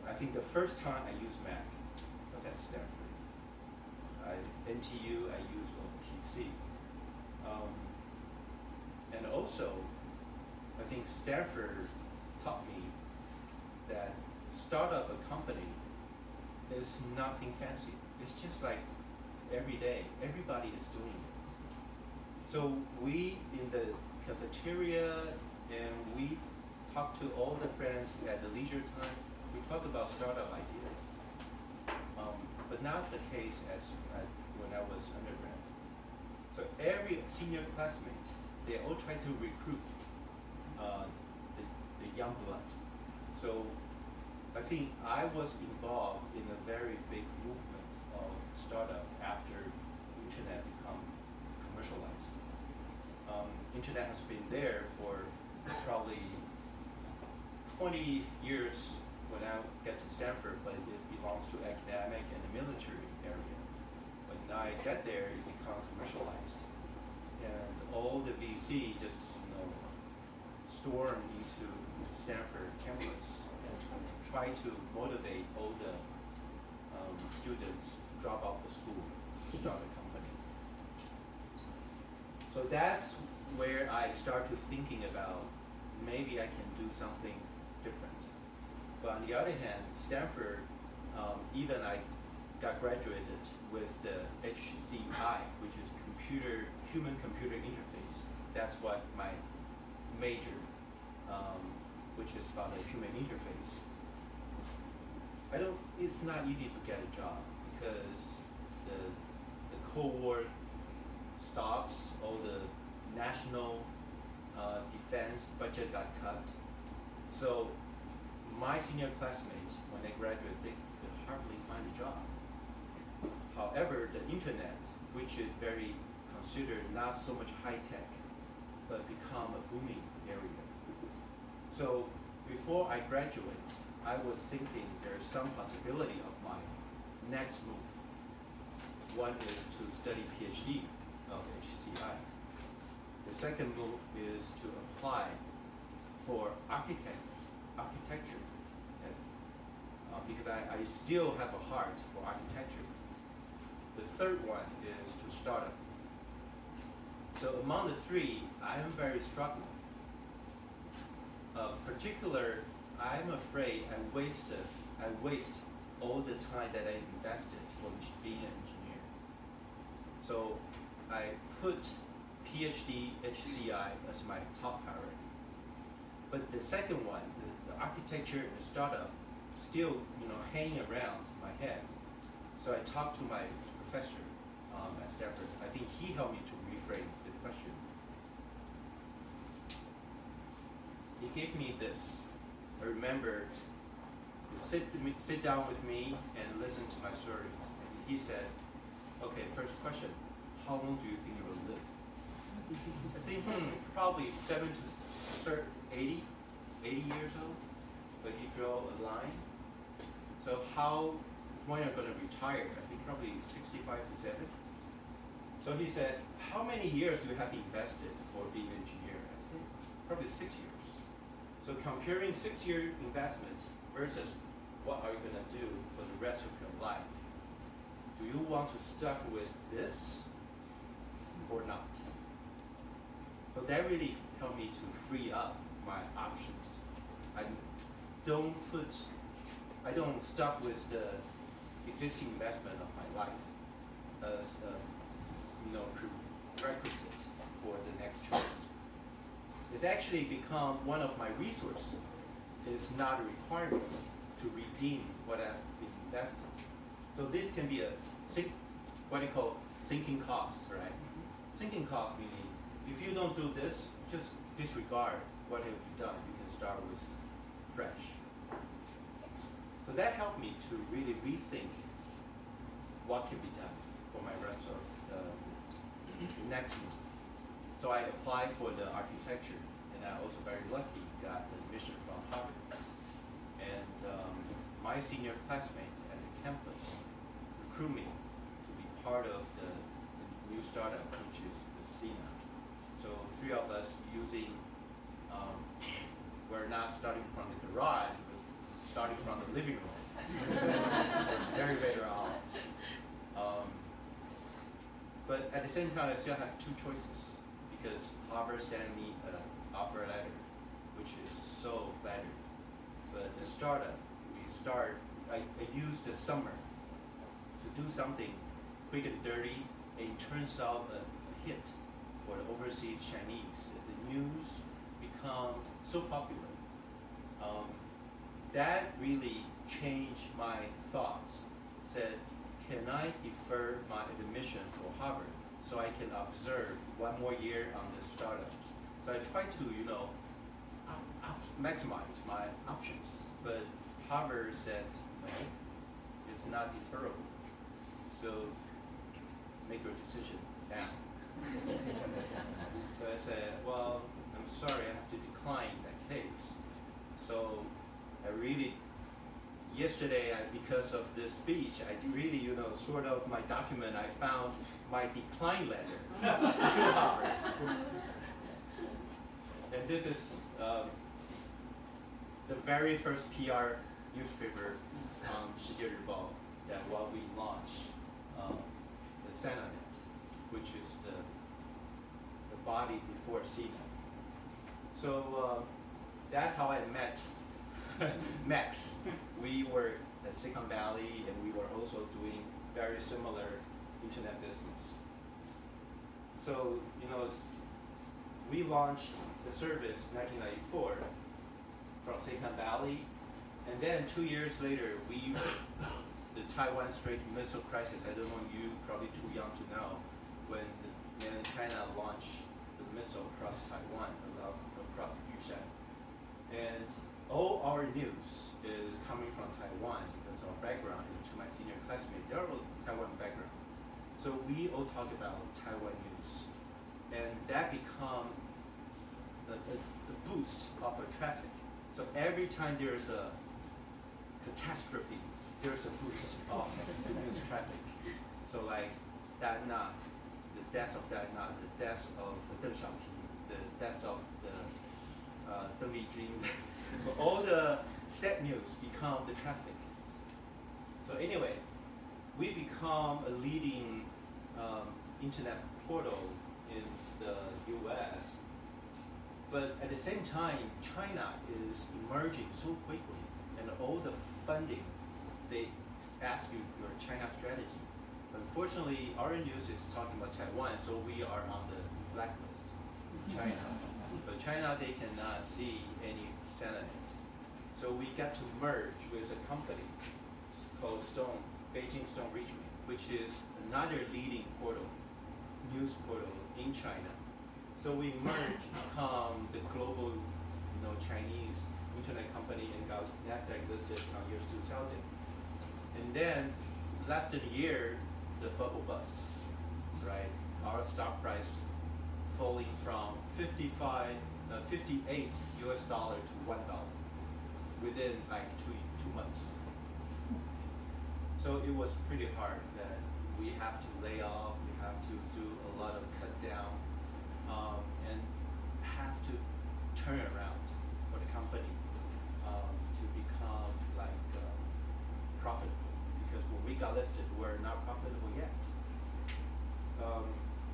Speaker 8: I think the first time I used Mac was at Stanford. NTU, I used on PC. And also, I think Stanford taught me that start up a company is nothing fancy. It's just like every day, everybody is doing it. So we in the cafeteria and we talk to all the friends at the leisure time, we talk about startup ideas. But not the case as when I was undergrad. So every senior classmate, they all try to recruit the young blood. So I think I was involved in a very big movement of startup after internet become commercialized. Internet has been there for probably 20 years when I get to Stanford, but it belongs to academic and the military area. When I get there, it becomes commercialized. And all the VC just, storm into Stanford campus and try to motivate all the students to drop out the school to start a company. So that's where I start to thinking about maybe I can do something different. But on the other hand, Stanford, even I got graduated with the HCI, which is human-computer interface. That's what my major, which is about the human interface. It's not easy to get a job because the Cold War stops, all the national defense budget got cut. So my senior classmates, when they graduate, they could hardly find a job. However, the internet, which is very considered not so much high tech, but become a booming area. So before I graduate, I was thinking there's some possibility of my next move. One is to study PhD of HCI. The second move is to apply for architecture, because I still have a heart for architecture. The third one is to start up. So among the three, I am very struggling. Particular, I'm afraid I waste all the time that I invested for being an engineer. So I put PhD HCI as my top priority. But the second one, the architecture and startup, still hanging around my head. So I talked to my professor at Stanford. I think he helped me to reframe the question. He gave me this. I remember, sit down with me and listen to my story. And he said, okay, first question, how long do you think you will live? I think probably 70 to 80 years old. But he drew a line. So when are you going to retire? I think probably 65 to 70. So he said, how many years do you have invested for being an engineer? I said, probably 6 years. So comparing 6-year investment versus what are you going to do for the rest of your life? Do you want to stuck with this or not? So that really helped me to free up my options. I don't stuck with the existing investment of my life as prerequisite for the next choice. It's actually become one of my resources. It's not a requirement to redeem what I've been investing. So this can be what you call sinking cost, right? Sinking cost meaning if you don't do this, just disregard what have you done. You can start with fresh. So that helped me to really rethink what can be done for my rest of the next move. So I applied for the architecture, and I also very lucky got the admission from Harvard. And my senior classmates at the campus recruit me to be part of the new startup, which is the CINA. So 3 of us using, we're not starting from the garage, we're starting from the living room. Very later on. But at the same time, I still have 2 choices because Harvard sent me an offer letter, which is so flattering. But the startup, I used the summer to do something quick and dirty, and it turns out a hit for the overseas Chinese. The news become so popular. That really changed my thoughts. Said, can I defer my admission for Harvard so I can observe 1 more year on the startups? So I try to, maximize my options. But Harvard said, no, it's not deferrable. So make your decision now. So I said, well, I'm sorry, I have to decline that case. So I really, yesterday, because of this speech, I really, sort of my document, I found my decline letter to Harvard. And this is the very first PR newspaper, 世界日报, that what we launched, the Senanet, which is the body before CINA. So that's how I met Max. We were at Silicon Valley, and we were also doing very similar internet business. So, we launched the service in 1994 from Silicon Valley, and then 2 years later, the Taiwan Strait Missile Crisis, I don't know, you probably too young to know, when mainland China launched the missile across Taiwan, across Yushan. And all our news is coming from Taiwan because our background, and to my senior classmates, they're all Taiwan background. So we all talk about Taiwan news. And that become a boost of traffic. So every time there's a catastrophe, there's a boost of the news traffic. So like that night, the death of that night, the death of Deng Xiaoping, the death of the Deng Lijun, all the sad news become the traffic. So anyway, we become a leading internet portal in the US. But at the same time, China is emerging so quickly, and all the funding, they ask you your China strategy. Unfortunately, our news is talking about Taiwan, so we are on the blacklist. China. So China, they cannot see any Senanet. So we got to merge with a company called Beijing Stone Richmond, which is another leading portal, news portal in China. So we merged, become the global, Chinese internet company, and got Nasdaq listed on year 2000. And then, less than a year, the bubble bust, right? Our stock price falling from 58 US dollar to $1 within like two months. So it was pretty hard that we have to lay off, we have to do a lot of cut down, and have to turn around for the company to become like profitable. Because when we got listed, we're not profitable yet.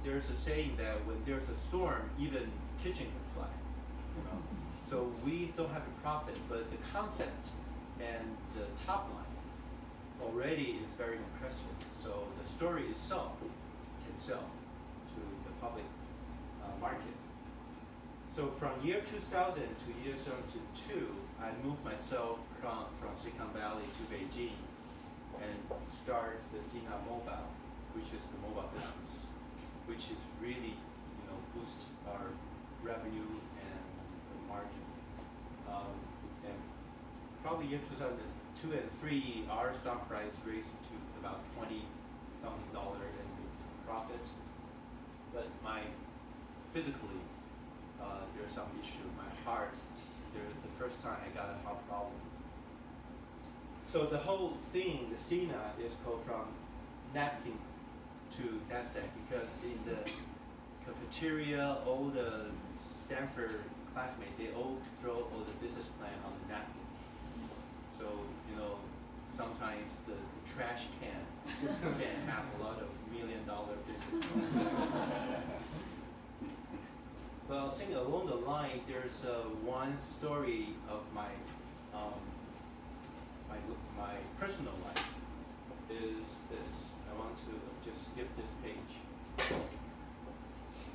Speaker 8: There's a saying that when there's a storm, even kitchen can fly. So we don't have a profit, but the concept and the top line already is very impressive. So the story itself can sell to the public market. So from year 2000 to year 2002, I moved myself from Silicon Valley to Beijing and start the CINA Mobile, which is the mobile business, which is really, boost our revenue and the margin. And probably year 2002 and 3, our stock price raised to about $20-something in profit. But my physically, there's some issue. My heart, the first time I got a heart problem. So the whole thing, the SINA, is called from napkin to NASDAQ because in the cafeteria, all the Stanford classmates, they all draw all the business plan on the napkin. So, you know, sometimes the trash can have a lot of $1 million business plan. Well, I think along the line, there's one story of my my personal life is this. I want to just skip this page.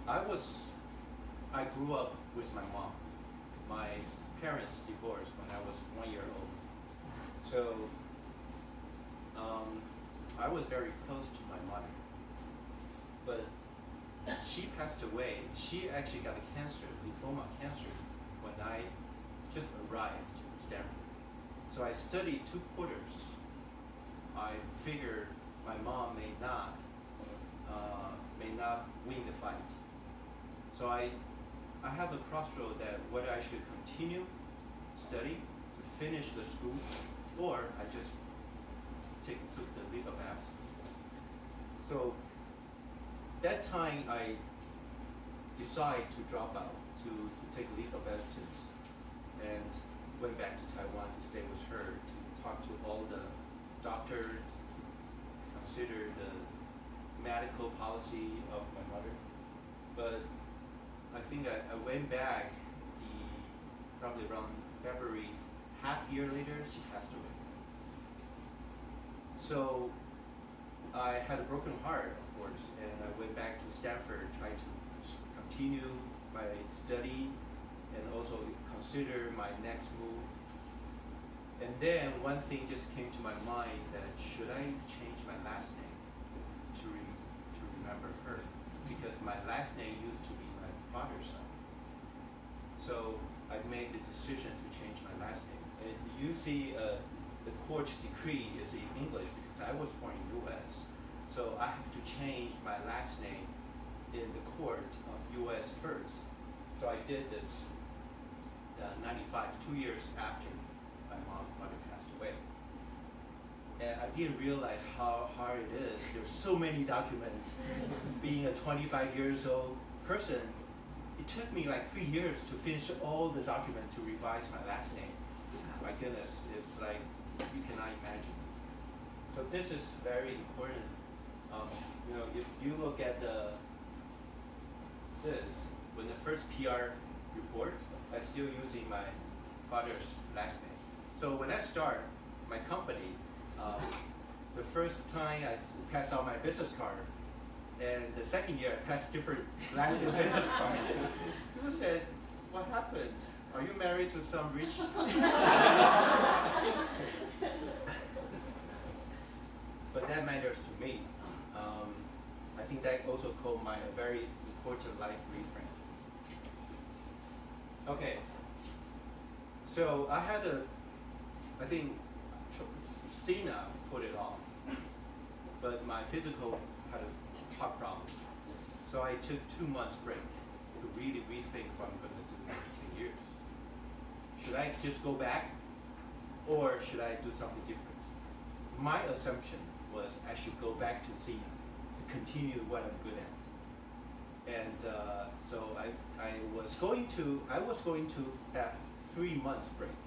Speaker 8: I grew up with my mom. My parents divorced when I was 1 year old. So I was very close to my mother. But she passed away. She actually got a cancer, lymphoma cancer, when I just arrived in Stanford. So I studied 2 quarters. I figured my mom may not win the fight. So I have a crossroad that whether I should continue study to finish the school, or I just took the leave of absence. So that time I decided to drop out, to take leave of absence, and went back to Taiwan to stay with her, to talk to all the doctors, to consider the medical policy of my mother. But I think I went back probably around February, half year later, she passed away. So I had a broken heart, of course, and I went back to Stanford, trying to continue my study and also consider my next move. And then one thing just came to my mind that should I change my last name to remember her? Because my last name used to be my father's name. So I made the decision to change my last name. And you see the court decree is in English because I was born in US. So I have to change my last name in the court of US first. So I did this 95, 2 years after my mother passed away. And I didn't realize how hard it is. There's so many documents. Being a 25 years old person, it took me like 3 years to finish all the documents to revise my last name. My goodness, it's like you cannot imagine. So this is very important. You know, if you look at this, when the first PR report, I'm still using my father's last name. So when I start my company, the first time I passed out my business card, and the second year I passed different last name business card. People said, "What happened? Are you married to some rich?" But that matters to me. I think that also called my very important life reframe. Okay. So I had I think Sina put it off, but my physical had a heart problem. So I took 2 months break to really rethink what I'm going to do in the next 10 years. Should I just go back, or should I do something different? My assumption was I should go back to Sina to continue what I'm good at. And so I was going to have 3 months break,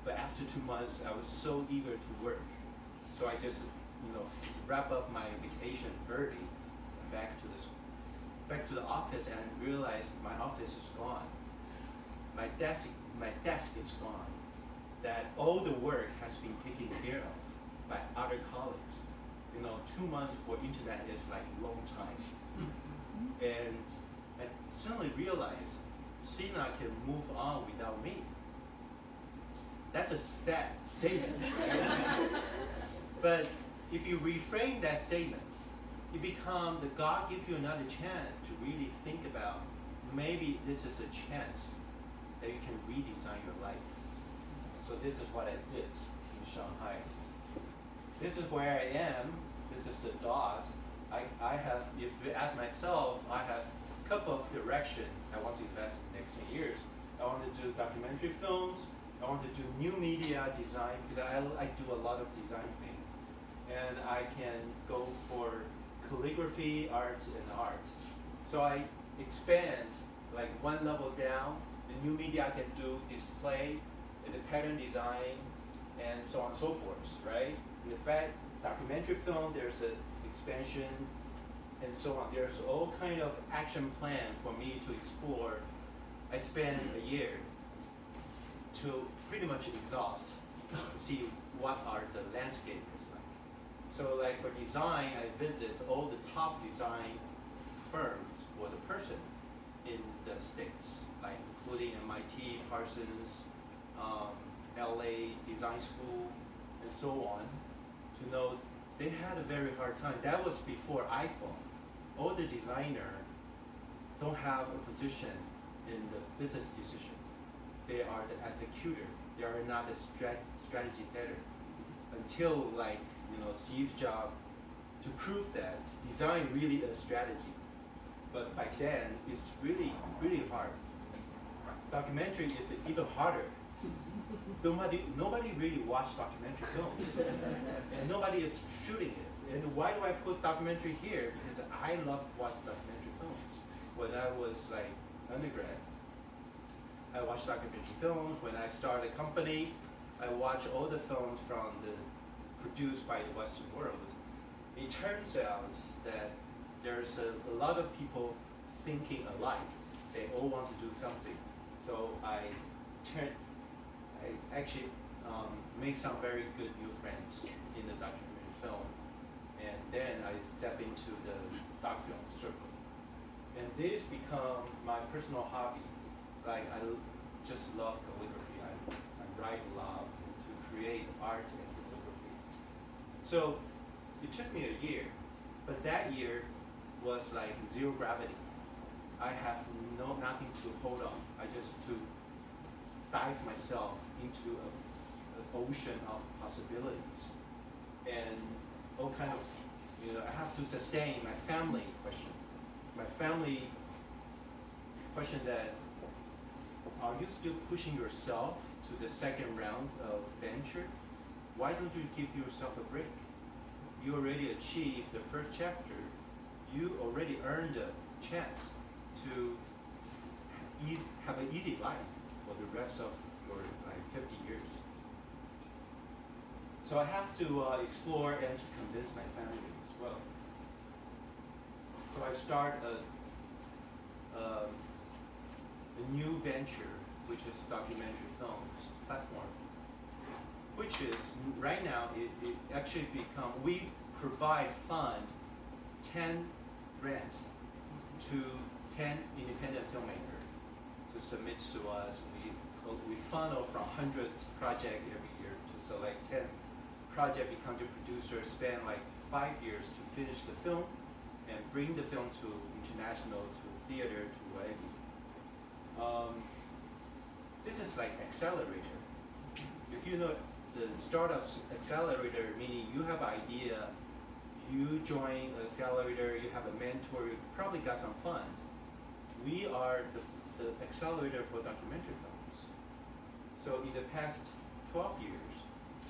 Speaker 8: but after 2 months I was so eager to work, so I just wrap up my vacation early, back to the office, and realized my office is gone. My desk is gone. That all the work has been taken care of by other colleagues. 2 months for internet is like a long time. And I suddenly realized Sina can move on without me. That's a sad statement, right? But if you reframe that statement, it becomes that God gives you another chance to really think about maybe this is a chance that you can redesign your life. So this is what I did in Shanghai. This is where I am. This is the dot. I have, if you ask myself, I have couple of direction I want to invest in the next 10 years. I want to do documentary films. I want to do new media design because I do a lot of design things. And I can go for calligraphy, arts, and art. So I expand like one level down. The new media I can do display, the pattern design, and so on and so forth, right? In the documentary film, there's an expansion and so on. There's all kind of action plan for me to explore. I spend a year to pretty much exhaust to see what are the landscape is like. So like for design, I visit all the top design firms or the person in the States, like including MIT, Parsons, LA Design School, and so on, to know they had a very hard time. That was before iPhone. All the designer don't have a position in the business decision. They are the executor. They are not the strategy setter. Until like, Steve Jobs, to prove that design really is strategy. But back then, it's really, really hard. Documentary is even harder. Nobody really watched documentary films, and nobody is shooting it. And why do I put documentary here? Because I love watching documentary films. When I was like undergrad, I watched documentary films. When I started a company, I watched all the films produced by the Western world. It turns out that there's a lot of people thinking alike. They all want to do something. So I actually make some very good new friends in the documentary film. And then I step into the doc film circle. And this become my personal hobby. Like I just love calligraphy. I write a lot to create art and calligraphy. So it took me a year, but that year was like zero gravity. I have nothing to hold on. I just to dive myself into an ocean of possibilities, and all kind of, I have to sustain my family question. My family question that, are you still pushing yourself to the second round of venture? Why don't you give yourself a break? You already achieved the first chapter. You already earned a chance to have an easy life for the rest of your 50 years. So I have to explore and to convince my family as well. So I start a new venture, which is documentary films platform, which is right now it actually we provide fund 10 grant to 10 independent filmmakers to submit to us. We funnel from hundreds project every year to select 10 project, become the producer, spend like 5 years to finish the film and bring the film to international, to theater, to whatever. This is like accelerator. If you know the startups accelerator, meaning you have idea, you join an accelerator, you have a mentor, you probably got some fund. We are the accelerator for documentary films. So in the past 12 years,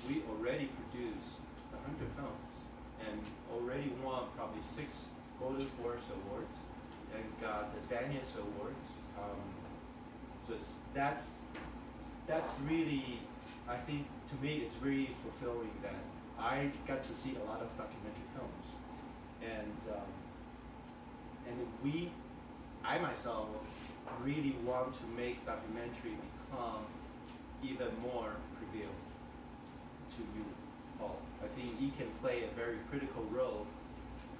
Speaker 8: we already produced 100 films and already won probably 6 Golden Horse Awards and got the Daniels Awards. So that's really, I think to me it's really fulfilling that I got to see a lot of documentary films, and I myself really want to make documentary become even more prevalent to you all. I think it can play a very critical role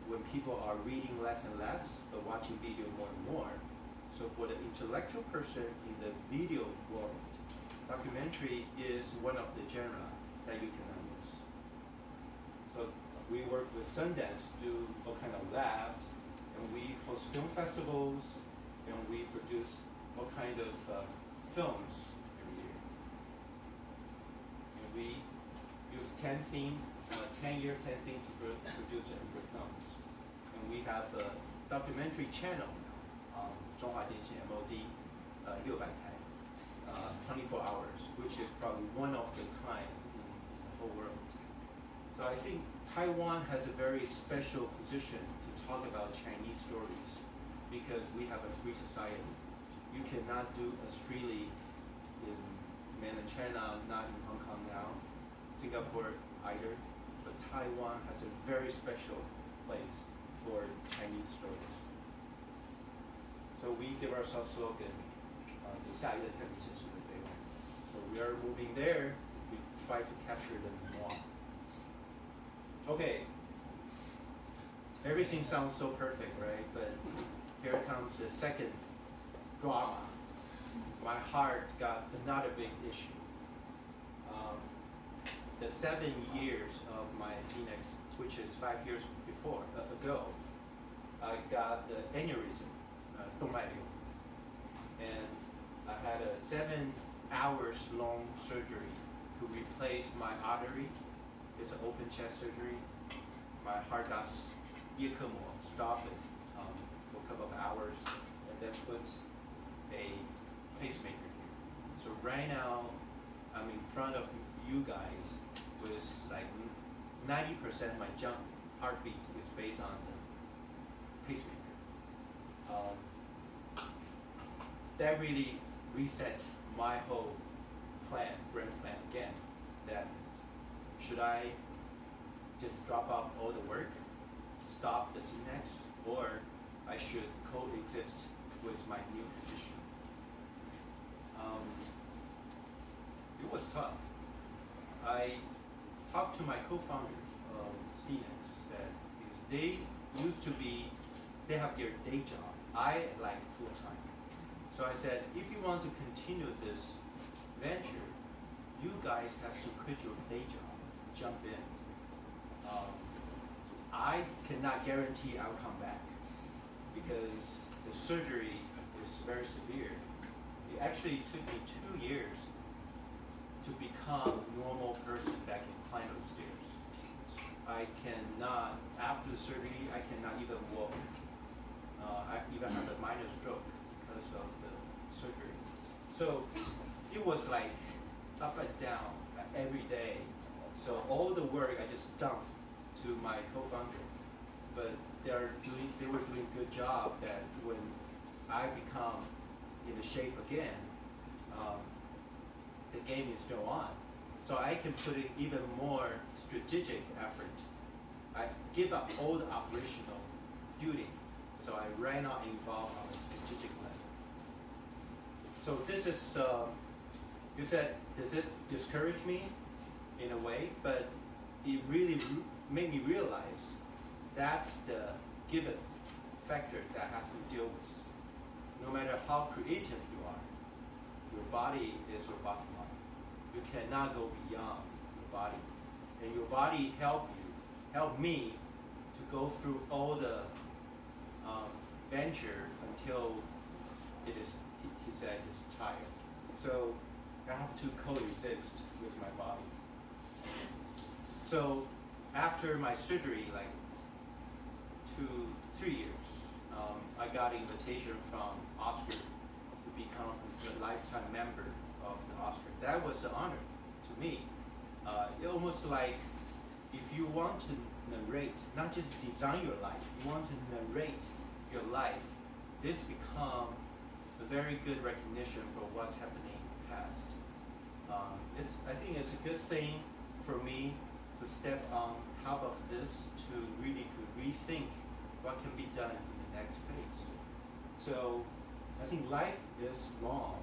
Speaker 8: when people are reading less and less, but watching video more and more. So for the intellectual person in the video world, documentary is one of the genre that you cannot miss. So we work with Sundance, do all kind of labs, and we host film festivals, and we produce all kind of films every year. And we use 10 themes, 10-year 10 themes to produce 100 films. And we have a documentary channel now 中华电信 MOD 600台 24 hours, which is probably one of the kind in the whole world. So I think Taiwan has a very special position to talk about Chinese stories because we have a free society. You cannot do as freely in mainland China, not in Hong Kong now, Singapore either, but Taiwan has a very special place for Chinese stories. So we give ourselves slogan, 你下一个看你是什么北湾. So we are moving there, we try to capture them more. Okay, everything sounds so perfect, right? But here comes the second drama. My heart got another big issue. The 7 years of my CNEX, which is 5 years ago, I got the aneurysm, 动脉瘤, and I had a 7 hours long surgery to replace my artery. It's an open chest surgery. My heart got 叶克膜, stopped it for a couple of hours, and then put a pacemaker here. So right now, I'm in front of you guys with like 90% of my heartbeat is based on the pacemaker. That really reset my whole brain plan again. That should I just drop out all the work, stop the CNEX, or I should coexist with my new position? It was tough. I talked to my co-founders of CNEX that because they have their day job. I like full-time. So I said, if you want to continue this venture, you guys have to quit your day job, jump in. I cannot guarantee I'll come back because the surgery is very severe. It actually took me 2 years to become a normal person that can climb the stairs. After the surgery, I cannot even walk. I even had a minor stroke because of the surgery. So it was like up and down every day. So all the work I just dumped to my co-founder, but they were doing a good job that when I become in the shape again, the game is still on. So I can put in even more strategic effort. I give up all the operational duty, so I right now involved on the strategic level. So this is, you said, does it discourage me in a way? But it really made me realize that's the given factor that I have to deal with. No matter how creative you are, your body is your bottom line. You cannot go beyond your body. And your body help me to go through all the venture until it is, he said, is tired. So I have to coexist with my body. So after my surgery, like 2-3 years, I got an invitation from Oscar to become a lifetime member of the Oscar. That was an honor to me. It almost like if you want to narrate, not just design your life, you want to narrate your life, this become a very good recognition for what's happening in the past. I think it's a good thing for me to step on top of this to really rethink what can be done in the next phase. So I think life is long,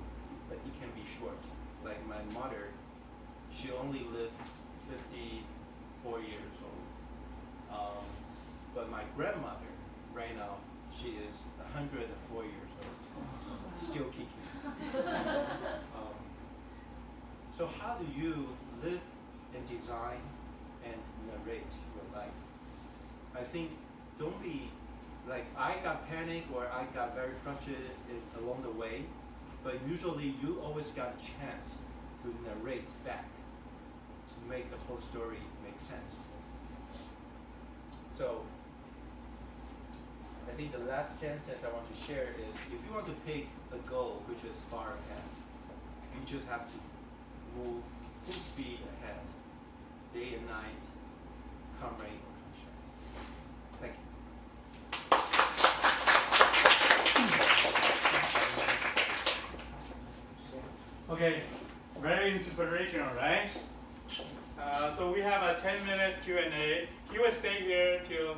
Speaker 8: but it can be short. Like my mother, she only lived 54 years old. But my grandmother, right now, she is 104 years old, still kicking. So how do you live and design and narrate your life? I think don't be like I got panicked or I got very frustrated along the way, but usually you always got a chance to narrate back to make the whole story make sense. So I think the last sentence I want to share is if you want to pick a goal which is far ahead, you just have to move full speed ahead, day and night, come rain or come shine. Thank you.
Speaker 3: Okay, very inspirational, right? So we have a 10 minutes Q&A. You will stay here till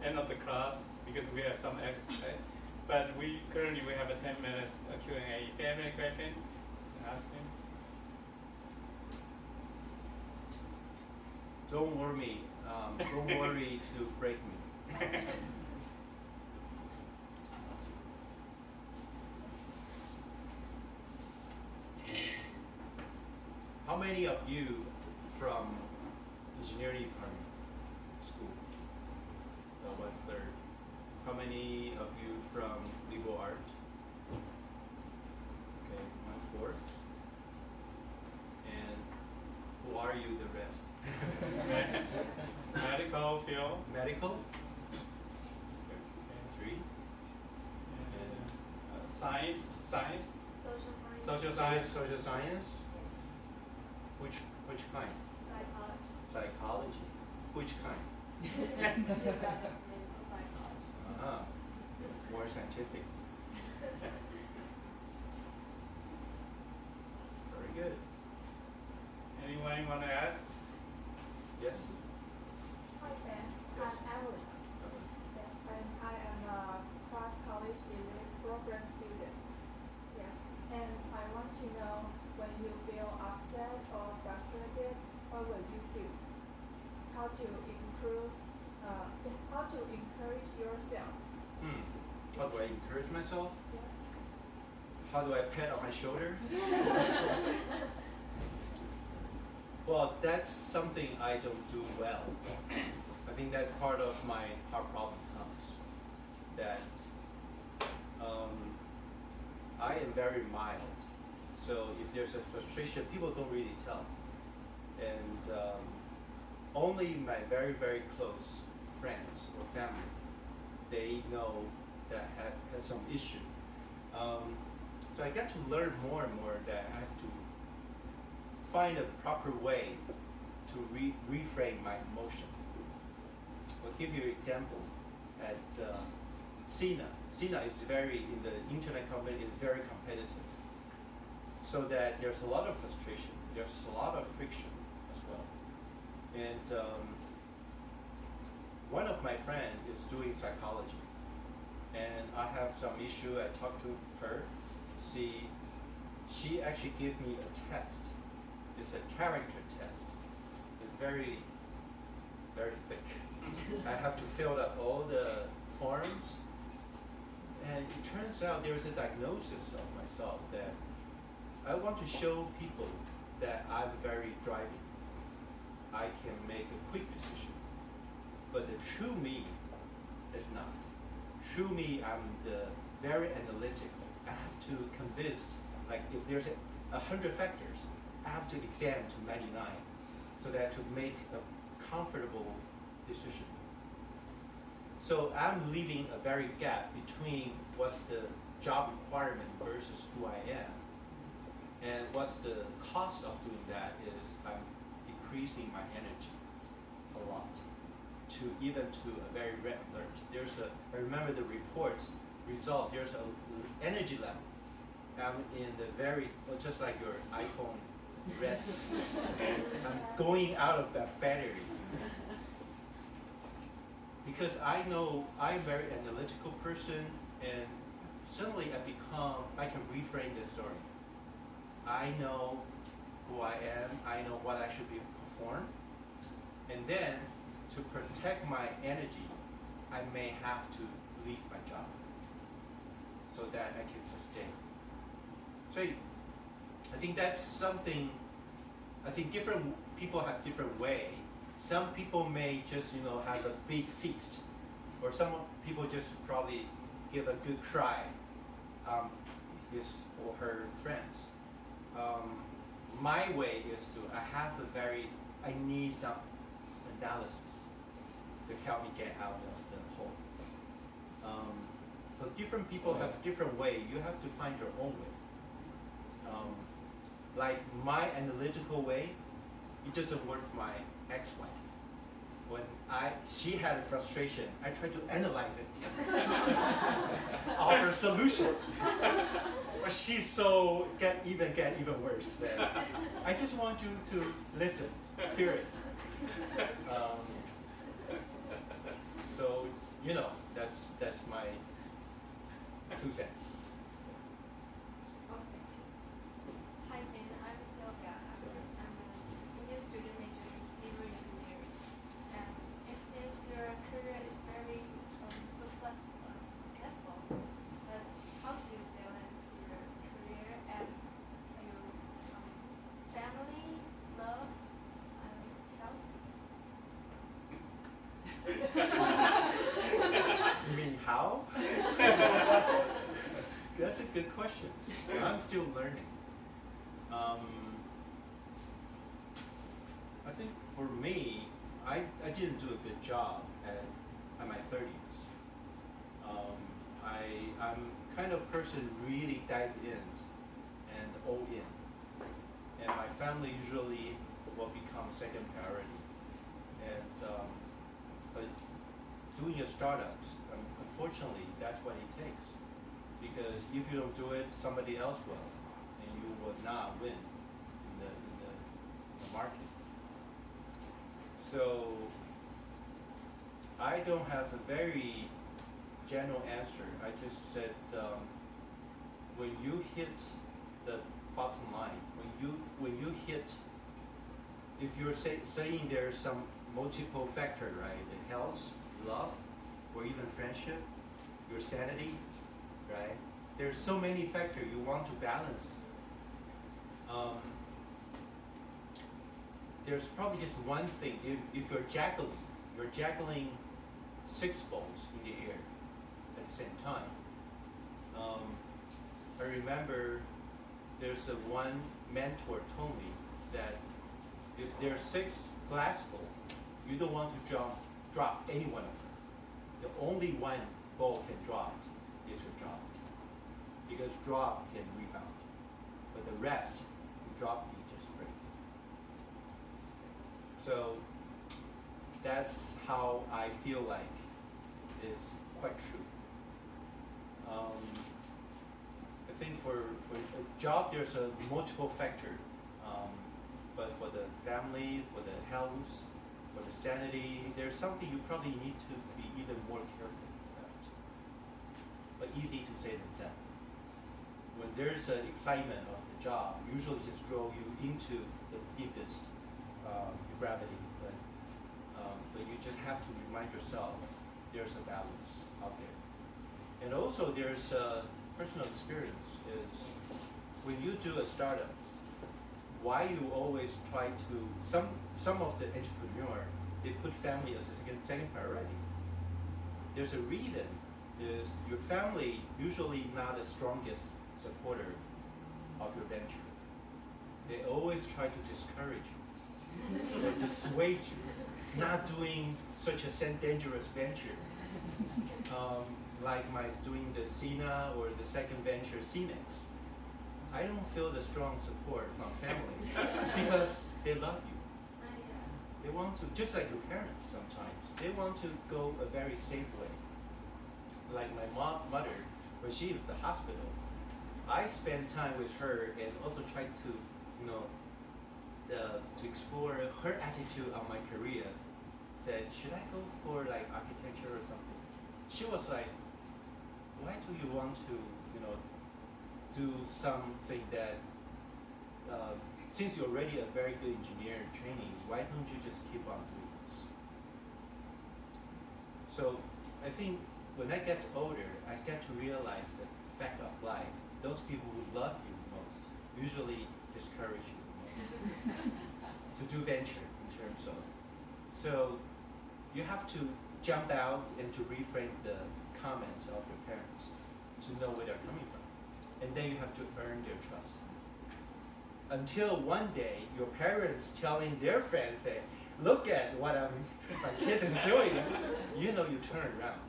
Speaker 3: end of the class because we have some exercise. But currently we have a 10 minutes Q&A. If you have any questions, ask me.
Speaker 8: Don't worry, don't worry to break me. How many of you from engineering department school? 1/3. How many of you from liberal art? Okay, 1/4. And who are you the rest?
Speaker 3: Medical field.
Speaker 8: Medical? 3.
Speaker 3: And science.
Speaker 2: Social science.
Speaker 3: Social science.
Speaker 8: Social science? Which kind?
Speaker 2: Psychology.
Speaker 8: Psychology. Which kind?
Speaker 2: Mental psychology.
Speaker 8: Uh-huh. More scientific. Very good.
Speaker 3: Anyone want to ask?
Speaker 8: Yes?
Speaker 9: Hi, Ben. I'm Emily. Yes, and I am a cross-college English program student. Yes, and I want to know when you feel upset or frustrated, what will you do? How to improve, how to encourage yourself?
Speaker 8: How do I encourage myself?
Speaker 9: Yes.
Speaker 8: How do I pat on my shoulder? Well, that's something I don't do well. I think that's part of my heart problem comes. That I am very mild. So if there's a frustration, people don't really tell. And only my very, very close friends or family, they know that I had some issue. So I got to learn more and more that I have to find a proper way to reframe my emotion. I'll give you an example. At Sina is in the internet company is very competitive. So that there's a lot of frustration, there's a lot of friction as well. And one of my friends is doing psychology. And I have some issue, I talked to her. She actually gave me a test. It's a character test. It's very, very thick. I have to fill out all the forms. And it turns out there's a diagnosis of myself that I want to show people that I'm very driving. I can make a quick decision. But the true me is not. True me, I'm very analytical. I have to convince, like if there's 100 factors, I have to examine to 99 so that to make a comfortable decision. So I'm leaving a very gap between what's the job requirement versus who I am. And what's the cost of doing that is I'm decreasing my energy a lot to a very red alert. I remember the reports result, there's an energy level. I'm in the just like your iPhone red. I'm going out of that battery. Because I know I'm a very analytical person, and suddenly I can reframe the story. I know who I am, I know what I should be perform, and then to protect my energy, I may have to leave my job so that I can sustain. So I think that's something, I think different people have different way. Some people may just, have a big feast, or some people just probably give a good cry, his or her friends. My way is I need some analysis to help me get out of the hole. So different people have different way. You have to find your own way. Like my analytical way, it doesn't work for my ex-wife. When she had a frustration, I tried to analyze it, offer a solution. But she's so get even worse. That I just want you to listen. Period. So that's my 2 cents.
Speaker 4: Okay. Hi, Ben. I'm Sylvia. I'm a senior student major in civil engineering. And it seems your career is very successful. But how do you balance your career and your family, love, and health?
Speaker 8: You mean how? That's a good question. I'm still learning. I think for me, I didn't do a good job at my 30s. I'm kind of person really dived in and all in. And my family usually will become second priority. And but doing a startups, unfortunately, that's what it takes. Because if you don't do it, somebody else will, and you will not win in the market. So I don't have a very general answer. I just said when you hit the bottom line, when you hit, if you're saying there's some multiple factor, right? The health, love, or even friendship, your sanity, right? There's so many factors you want to balance. There's probably just one thing. If you're juggling 6 balls in the air at the same time. I remember there's one mentor told me that if there are 6 glass balls, you don't want to drop any one of them. The only one ball can drop is your job. Because drop can rebound. But the rest, you drop, you just break. So that's how I feel like it's quite true. I think for a job, there's a multiple factor. But for the family, for the health, for the sanity, there's something you probably need to be even more careful about. But easy to say than done. When there's an excitement of the job, usually just draw you into the deepest gravity. But you just have to remind yourself there's a balance out there. And also there's personal experience is when you do a startup, why you always try to, some of the entrepreneur, they put family as a second priority. There's a reason, is your family usually not the strongest supporter of your venture. They always try to discourage you, or dissuade you, not doing such a dangerous venture. Like my doing the Sina or the second venture, Cinex. I don't feel the strong support from family because they love you. They want to, just like your parents sometimes, they want to go a very safe way. Like my mother, when she was at the hospital, I spent time with her and also tried to, to explore her attitude on my career. Said, should I go for like architecture or something? She was like, why do you want to, do something that, since you're already a very good engineer training, why don't you just keep on doing this? So I think when I get older, I get to realize the fact of life. Those people who love you most usually discourage you the most to do venture in terms of. So you have to jump out and to reframe the comments of your parents to know where they're coming from. And then you have to earn their trust. Until one day, your parents telling their friends, say, look at what my kids is doing, you turn around,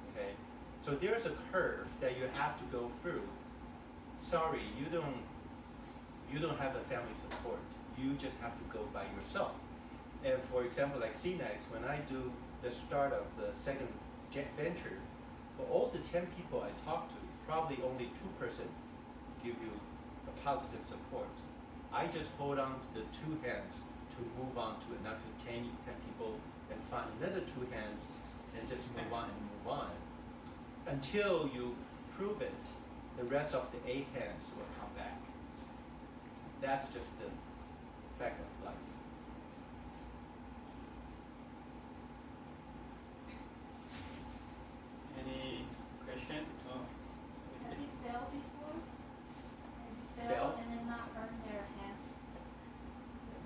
Speaker 8: okay? So there's a curve that you have to go through. Sorry, you don't have a family support. You just have to go by yourself. And for example, like CNEX, when I do the start of the second venture, for all the 10 people I talk to, probably only 2% give you a positive support. I just hold on to the 2 hands to move on to another 10 people and find another 2 hands and just move on and move on. Until you prove it, the rest of the 8 hands will come back. That's just the fact of life.
Speaker 3: Any question? Oh.
Speaker 10: Have you failed before? Have you
Speaker 8: Failed?
Speaker 10: failed and then not earned their hands,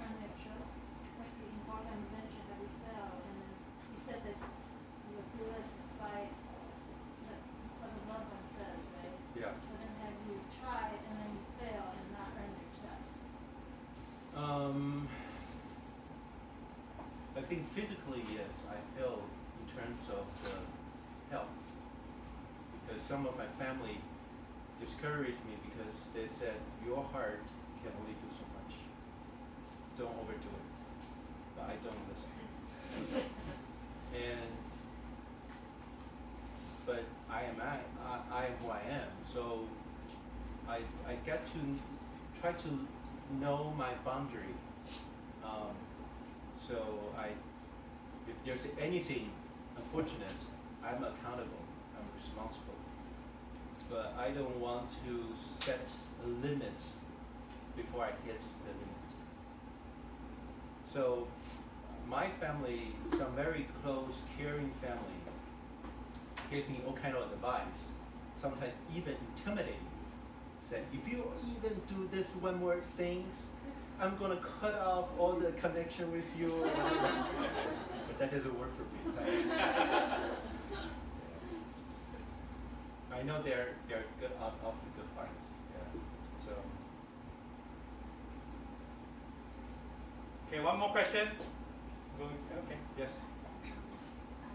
Speaker 10: earn their trust? Like the important venture that we failed, and then you said that you would do it despite what the loved one says, right?
Speaker 8: Yeah.
Speaker 10: But then have you tried and then you fail and not earn their trust?
Speaker 8: I think physically, yes, I feel in terms of the health. Because some of my family discouraged me because they said, your heart can only do so much. Don't overdo it. But I don't listen. But I am who I am. So I get to try to know my boundary. So if there's anything unfortunate, I'm accountable, I'm responsible. But I don't want to set a limit before I hit the limit. So my family, some very close, caring family, gave me all kind of advice, sometimes even intimidating. Said, if you even do this one more thing, I'm gonna cut off all the connection with you. But that doesn't work for me. I know they're good off the good part. Yeah. So.
Speaker 3: Okay, one more question. Okay.
Speaker 8: Yes.
Speaker 11: I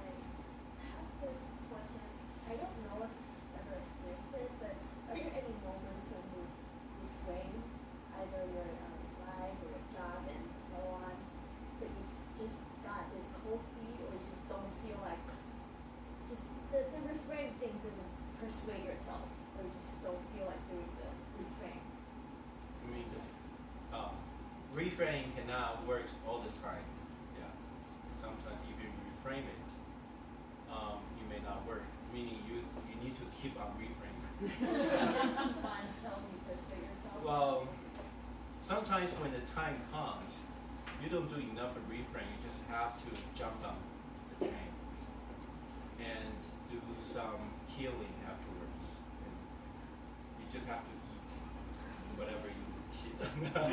Speaker 11: have this question. I don't know if you've ever experienced it, but are there any moments when you reframe either your life or your job and so on, but you just got this cold feet or you just don't feel like, just the reframe thing doesn't persuade yourself, or you just don't feel like doing the reframe?
Speaker 8: I mean, the reframe cannot work all the time. Yeah. Sometimes if you reframe it, you may not work. Meaning you need to keep on reframing.
Speaker 11: So you just keep on telling you persuade yourself?
Speaker 8: Well, sometimes when the time comes, you don't do enough of reframe. You just have to jump on the train and do some healing afterwards. And you just have to eat whatever you shit on.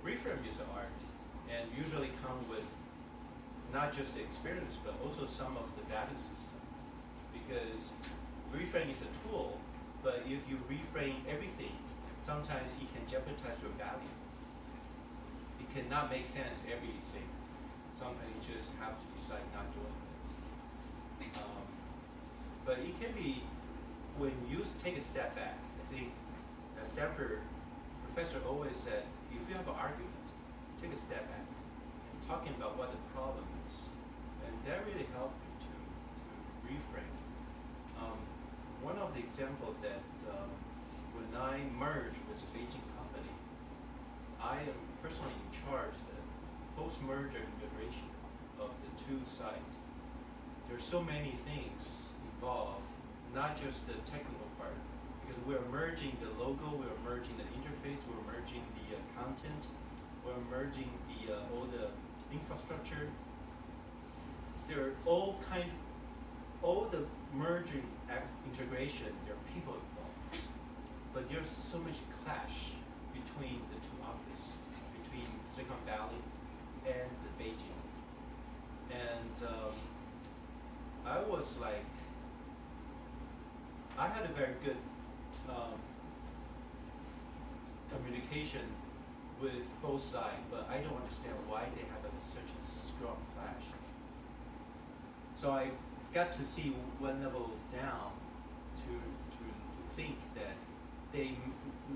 Speaker 8: Reframe is an art, and usually come with not just the experience, but also some of the value system. Because reframe is a tool, but if you reframe everything, sometimes it can jeopardize your value. It cannot make sense everything. Sometimes you just have to decide not doing it. But it can be, when you take a step back, I think as Stanford professor always said, if you have an argument, take a step back and talking about what the problem is. And that really helped me to reframe. One of the examples that when I merged with a Beijing company, I am personally in charge of the post-merger integration of the two sites. There's so many things involved, not just the technical part, because we're merging the logo, we're merging the interface, we're merging the content, we're merging all the infrastructure. There are all the merging integration, there are people involved. But there's so much clash between the two offices, between Silicon Valley and the Beijing. And I was like, I had a very good communication with both sides, but I don't understand why they have such a strong clash. So I got to see one level down to think that they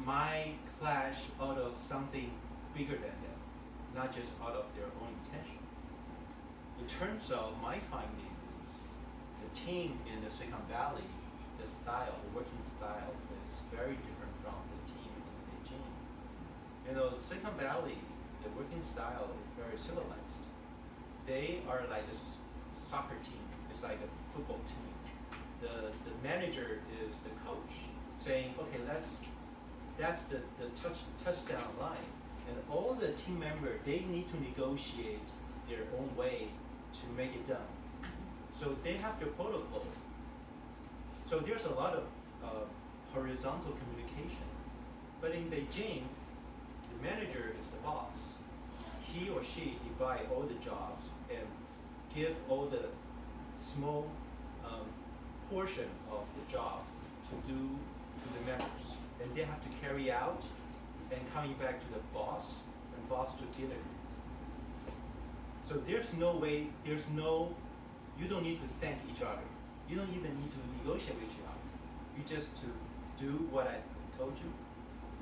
Speaker 8: might clash out of something bigger than them, not just out of their own intention. It turns out my finding is the team in the Silicon Valley, the style, the working style is very different from the team in Beijing. You know, Silicon Valley, the working style is very civilized. They are like this soccer team. It's like a football team. The manager is the coach saying, okay, that's the touchdown line. And all the team members, they need to negotiate their own way to make it done. So they have their protocol. So there's a lot of horizontal communication. But in Beijing, the manager is the boss. He or she divide all the jobs and give all the small portion of the job to do to the members. And they have to carry out and coming back to the boss and boss to deliver. So there's no way, you don't need to thank each other. You don't even need to negotiate with each other. You just to do what I told you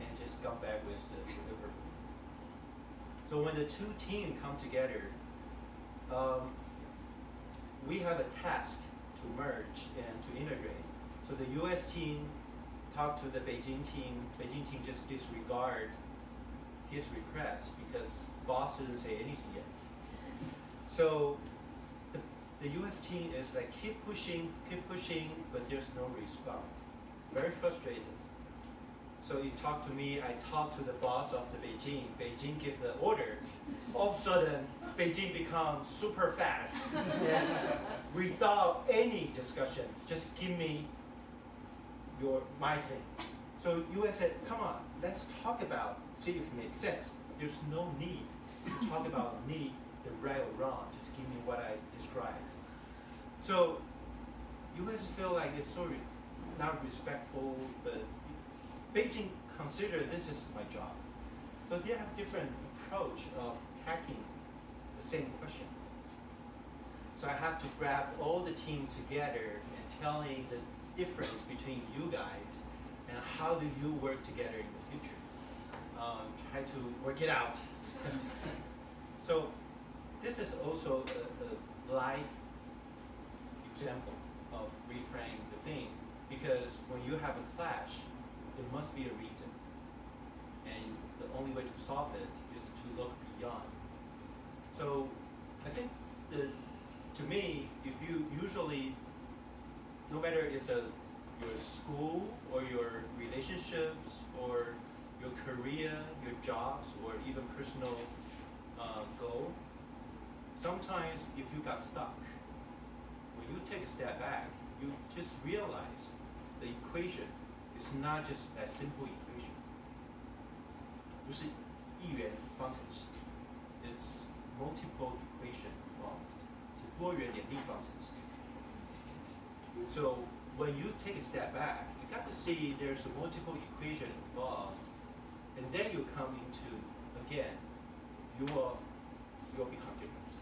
Speaker 8: and just come back with the deliverable. So when the two teams come together, we have a task to merge and to integrate. So the US team talked to the Beijing team just disregard his request because boss didn't say anything yet. So the US team is like keep pushing, but there's no response. Very frustrated. So he talked to me, I talked to the boss of the Beijing. Beijing give the order. All of a sudden, Beijing becomes super fast. And without any discussion, just give me my thing. So US said, come on, let's talk about, see if it makes sense. There's no need to talk about the right or wrong, just give me what I described. So US feel like it's sort of not respectful, but Beijing consider this is my job. So they have different approach of tackling the same question. So I have to grab all the team together and telling the difference between you guys and how do you work together in the future. Try to work it out. So this is also a live example of reframe the thing, because when you have a clash, there must be a reason. And the only way to solve it is to look beyond. So I think to me, if you usually, no matter it's your school or your relationships or your career, your jobs, or even personal goal, sometimes if you got stuck, when you take a step back, you just realize the equation is not just a simple equation. 不是一元方程式 It's multiple equation involved. 是多元联立方程式 So when you take a step back, you got to see there's a multiple equation involved, and then you come into, again, you will become different.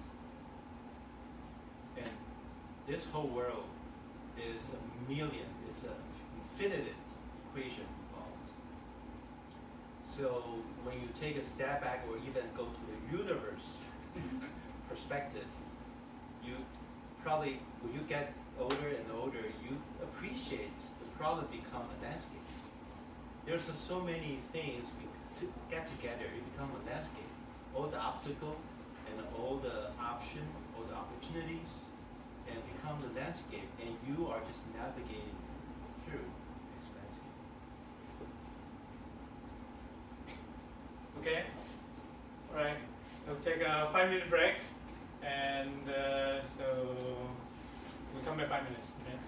Speaker 8: And this whole world is it's an infinite equation involved. So when you take a step back or even go to the universe perspective, you probably, when you get older and older, you appreciate the problem become a landscape. There's so many things we get together, it become a landscape. All the obstacles and all the options, all the opportunities, and become the landscape, and you are just navigating through this landscape.
Speaker 3: Okay? All right. We'll take a 5-minute break, and so we'll come back 5 minutes. Okay?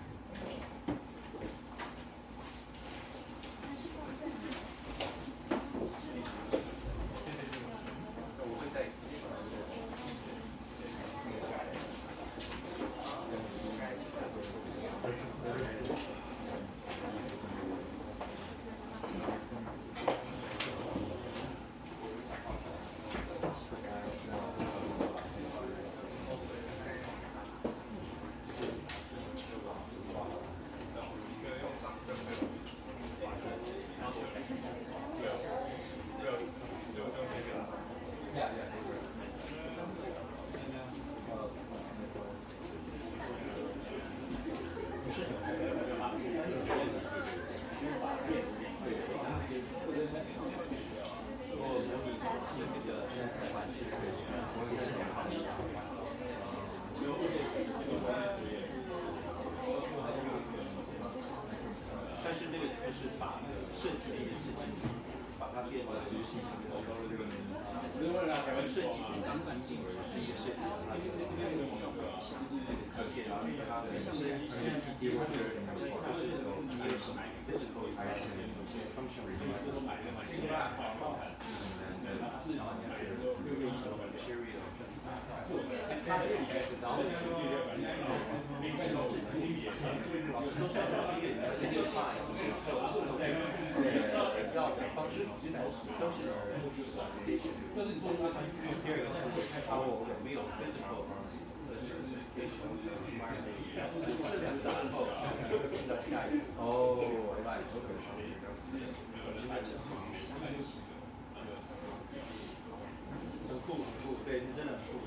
Speaker 8: 很酷，对，真的很酷，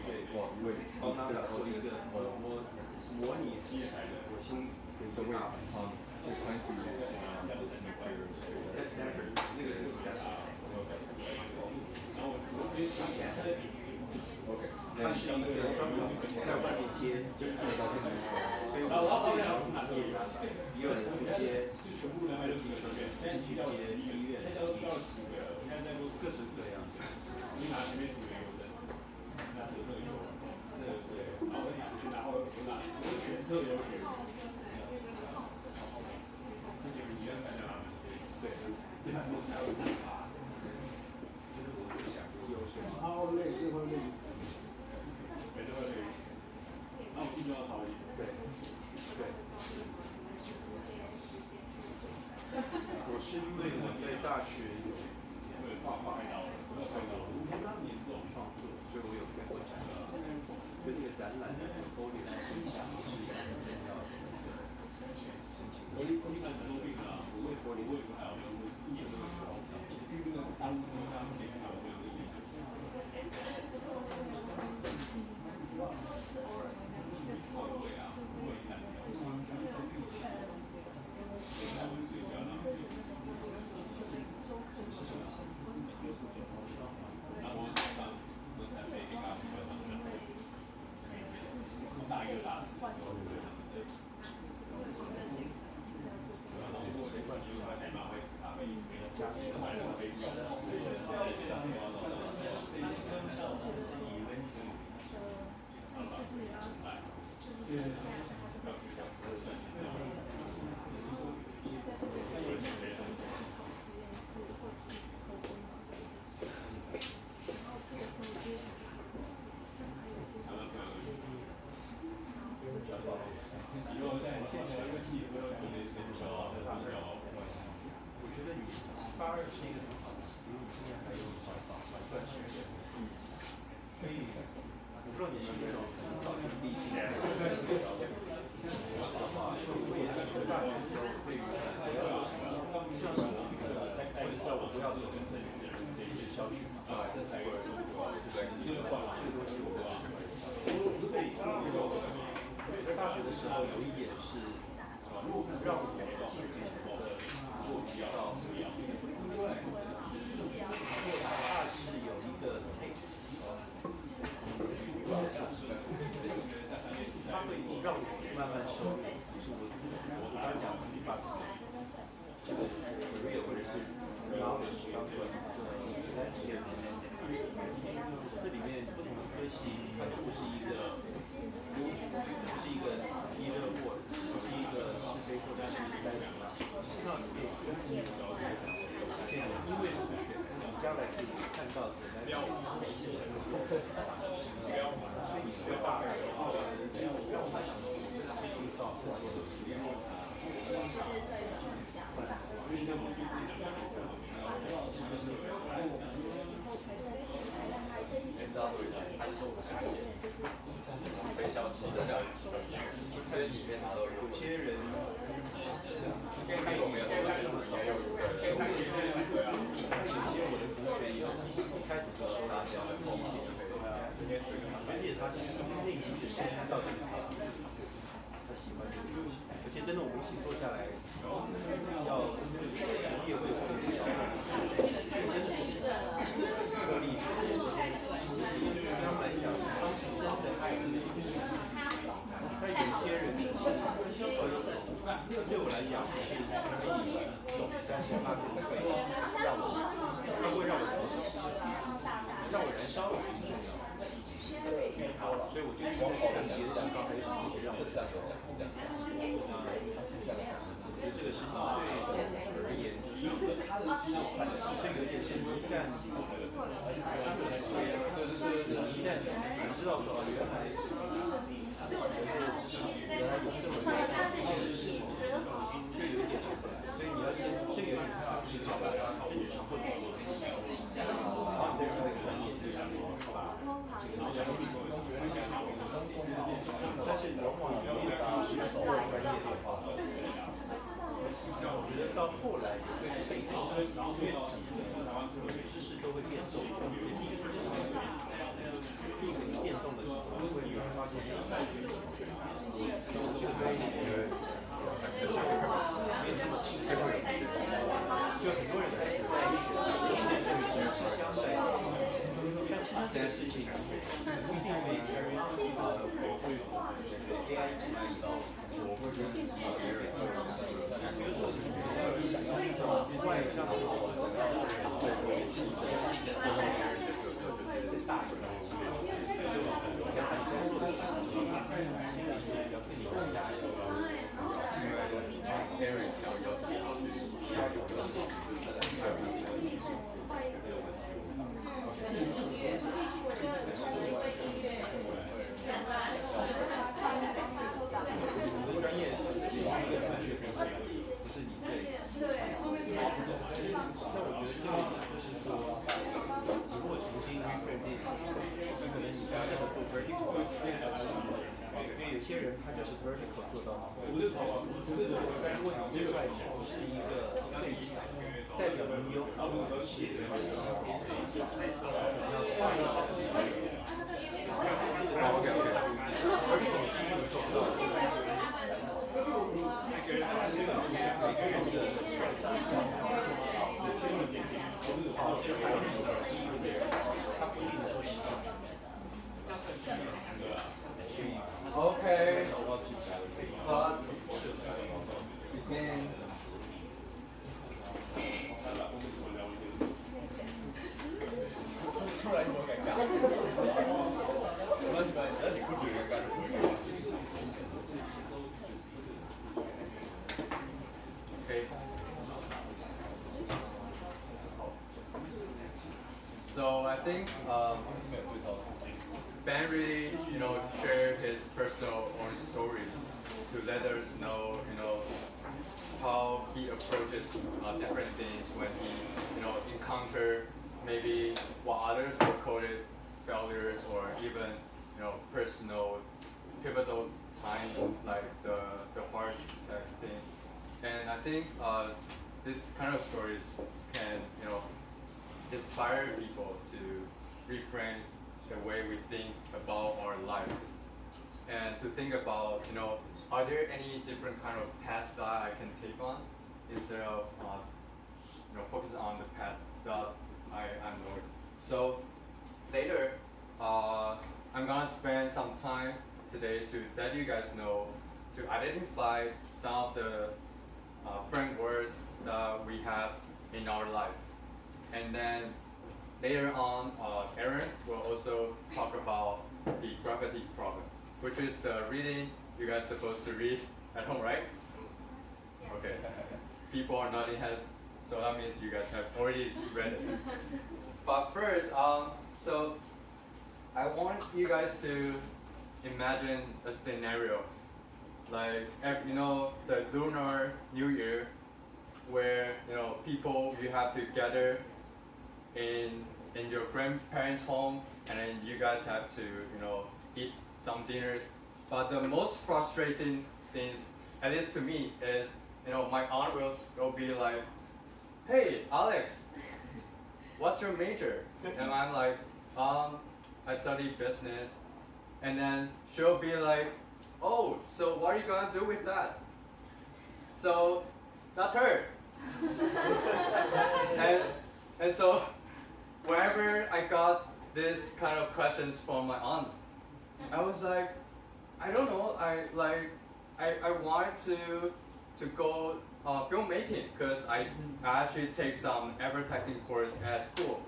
Speaker 8: 对，帮他打做一个模拟机台的，我心就会在 Stanford 那个是它是一个专门在外面接真正的那个，所以我们这个小组是接也有人去接全部的机车，去接医院的各式各样的。你拿前面10个油灯，那是特油，对，然后全特油水，超累，就会累死，每都会累死。那我进就要超力，对，对。我是因为我在大学有创作，所以我有跟过展览，所以这个展览的勾连分享是一个很重要的。我觉得你82是一个很好的，因为你现在还有段时间，所以我不知道你是不是早生地气，我也是大学的时候对于我要做什么，像是我或者叫我不要做跟政治的人的一些消去法，这是我这个东西我所以在大学的时候有一点是让我去选择做比较它是有一个 taste， 它会让我慢慢熟练，就是我刚才讲的把这个 career 或者是 knowledge 当做一个 landscape， 这里面不同的科系它都不是一个either or， 不是一个是非或者是单纯的，希望你可以分析因为入选你将来可以看到的来解释一些所以你会大概让我们想说真的接触到很多的实验
Speaker 1: 他就说我下线，被消气的料理吃东西，所以里面拿到有
Speaker 8: 些人
Speaker 1: 看过没有？也有一个
Speaker 8: 有些我的同学也一开始就说他要在后面，而且他内心是先看到这个他喜欢这个游戏，而且真的我们一起坐下来要也会有很多小孩，真的是个例事件，对他们来讲，当时真的爱这个游戏。但有些人是对我来讲是可以懂，但是他不会让我，他会让我燃烧，让我燃烧很重要。好，所以我觉得从后面也是刚开始一直让我
Speaker 6: 这样讲。
Speaker 8: 我觉得这个事情对我而言就是一个他的基础，所以有点是一旦你一旦你知道说原来知识原来有这么一个事情，就有点，所以你要先这个有点是叫把它真正强迫自己，把你对这个专业就想说把但是往往你要一旦是走专业的话，我觉得到后来会被知识都会变动。第一个你变动的时候，你会发现这个没有这么轻松。就很多人开始在选这个知识相对，但其实这件事情不一定每个人我会AI 进来以后，我会觉得别人比如说想要外让我对我自己的别人的时候，就是大人像很多的要跟你更加的，Aaron 想要自己好去需要有这种我的专业是一个文学分析，不是你最。那我觉得这个就是说，如果重新 reframe 可能你要这么做 vertical， 因为有些人他就是 vertical 做到但如果你这个外头是一个对比，代表你有好的写的
Speaker 1: Okay, class begin.
Speaker 6: 突然有点尴尬。我喜欢，而且不觉得尴尬。
Speaker 1: Okay. So I think Ben really, shared his personal own stories to let us know, how he approaches different things when he, encounter maybe what others would call it failures or even, personal pivotal times like the heart attack thing. And I think this kind of stories can, inspire people to reframe the way we think about our life and to think about, are there any different kind of paths that I can take on instead of, focus on the path that I'm going. So later, I'm gonna spend some time today to let you guys know to identify some of the frameworks that we have in our life. And then later on, Aaron will also talk about the gravity problem, which is the reading you guys are supposed to read at home, right?
Speaker 2: Yeah.
Speaker 1: Okay. People are nodding heads, so that means you guys have already read it. But first, so I want you guys to imagine a scenario, like the Lunar New Year, where people you have to gather in your grandparents' home, and then you guys have to eat some dinners. But the most frustrating things, at least to me, is my aunt will be like, "Hey Alex, what's your major?" And I'm like, I study business. And then she'll be like, "Oh, so what are you gonna do with that?" So that's her. and so whenever I got this kind of questions from my aunt, I was like, I don't know. I wanted to go filmmaking because I actually take some advertising course at school.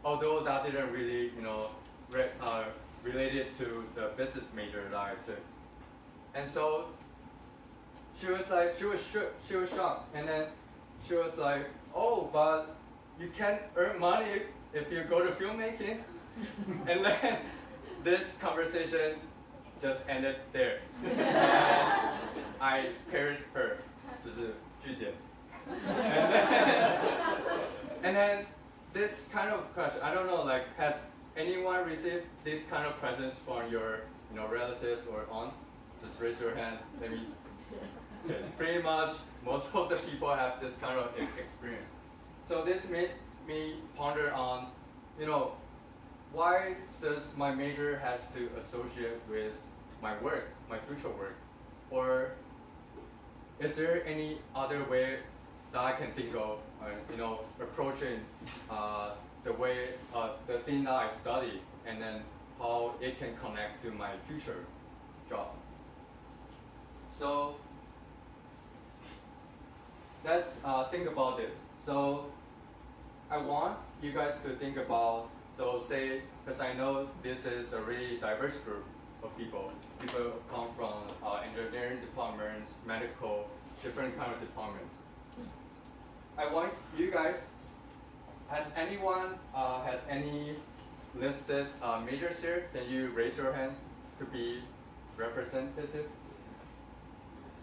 Speaker 1: Although that didn't really related to the business major that I took. And so she was shocked, and then she was like, oh, but you can't earn money if you go to filmmaking. And then this conversation just ended there. And I paired her, 就是句点. And then this kind of question, I don't know, like, has anyone received this kind of presents from your, relatives or aunt? Just raise your hand. Let me. Okay. Pretty much, most of the people have this kind of experience. So this made me ponder on, why does my major has to associate with my work, my future work, or is there any other way that I can think of, approaching the way, the thing that I study, and then how it can connect to my future job. So let's think about this. So I want you guys to think about, so say, because I know this is a really diverse group of people. People come from engineering departments, medical, different kind of departments. I want you guys, has anyone has any listed majors here? Can you raise your hand to be representative?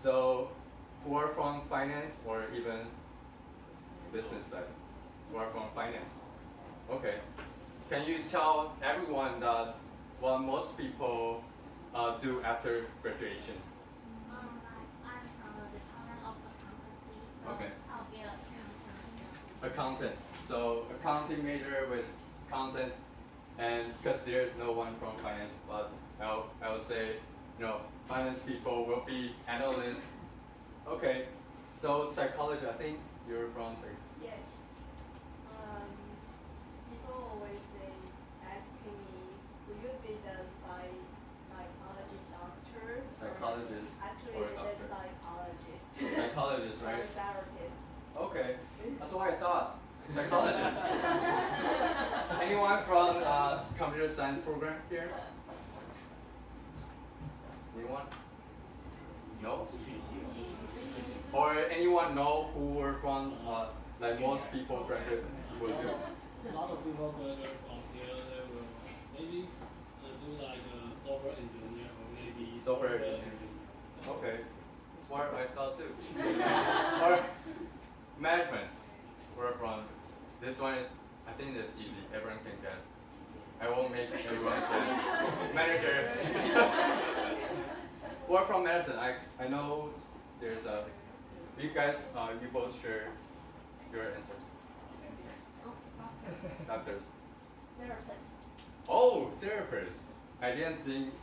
Speaker 1: So who are from finance or even business side? Who are from finance? Okay. Can you tell everyone that what most people do after graduation?
Speaker 7: I'm from the Department of Accountancy, so
Speaker 1: Okay.
Speaker 7: I'll be an accountant.
Speaker 1: Accountant. So accounting major with accountants, and because there's no one from finance, but I would say, finance people will be analysts. Okay. So psychology. I think you're from.
Speaker 2: Yes. People always asking me, will you be the psychology doctor?
Speaker 1: Psychologist
Speaker 2: Actually,
Speaker 1: or
Speaker 2: the
Speaker 1: doctor?
Speaker 2: psychologist.
Speaker 1: Psychologist, right?
Speaker 2: Or therapist.
Speaker 1: Okay, that's what I thought. Psychologist. Anyone from computer science program here? Anyone? No? Or anyone know who were from, like most people graduate will do?
Speaker 12: A lot of people graduate from here, they will maybe do like a software engineer or maybe
Speaker 1: Software engineer. Okay, that's what I thought too. Or management. We're from this one. I think it's easy. Everyone can guess. I won't make everyone guess. Manager. We're from medicine. I know there's a. You guys, you both share your answers. Doctors.
Speaker 7: Therapist.
Speaker 1: Oh, therapist. I didn't think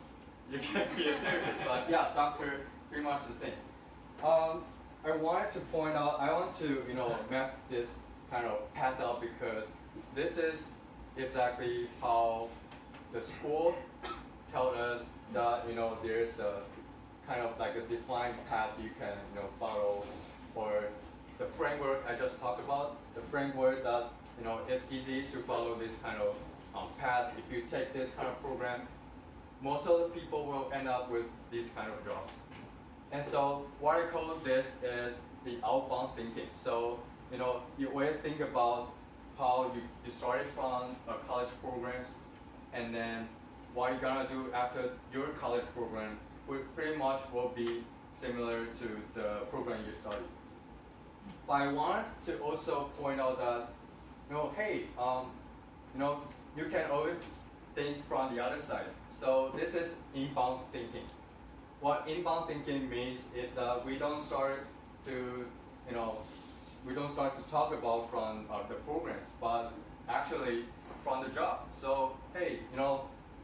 Speaker 1: you can be a therapist, but yeah, doctor, pretty much the same. I wanted to point out, I want to, map this kind of path out because this is exactly how the school tells us that, there's a kind of like a defined path you can, follow, or the framework I just talked about, the framework that, it's easy to follow this kind of path. If you take this kind of program, most of the people will end up with these kind of jobs. And so what I call this is the outbound thinking. So, you always think about how you started from college programs, and then what you're gonna do after your college program pretty much will be similar to the program you studied. But I want to also point out that, hey, you can always think from the other side. So this is inbound thinking. What inbound thinking means is that we don't start to, talk about from the programs, but actually from the job. So hey,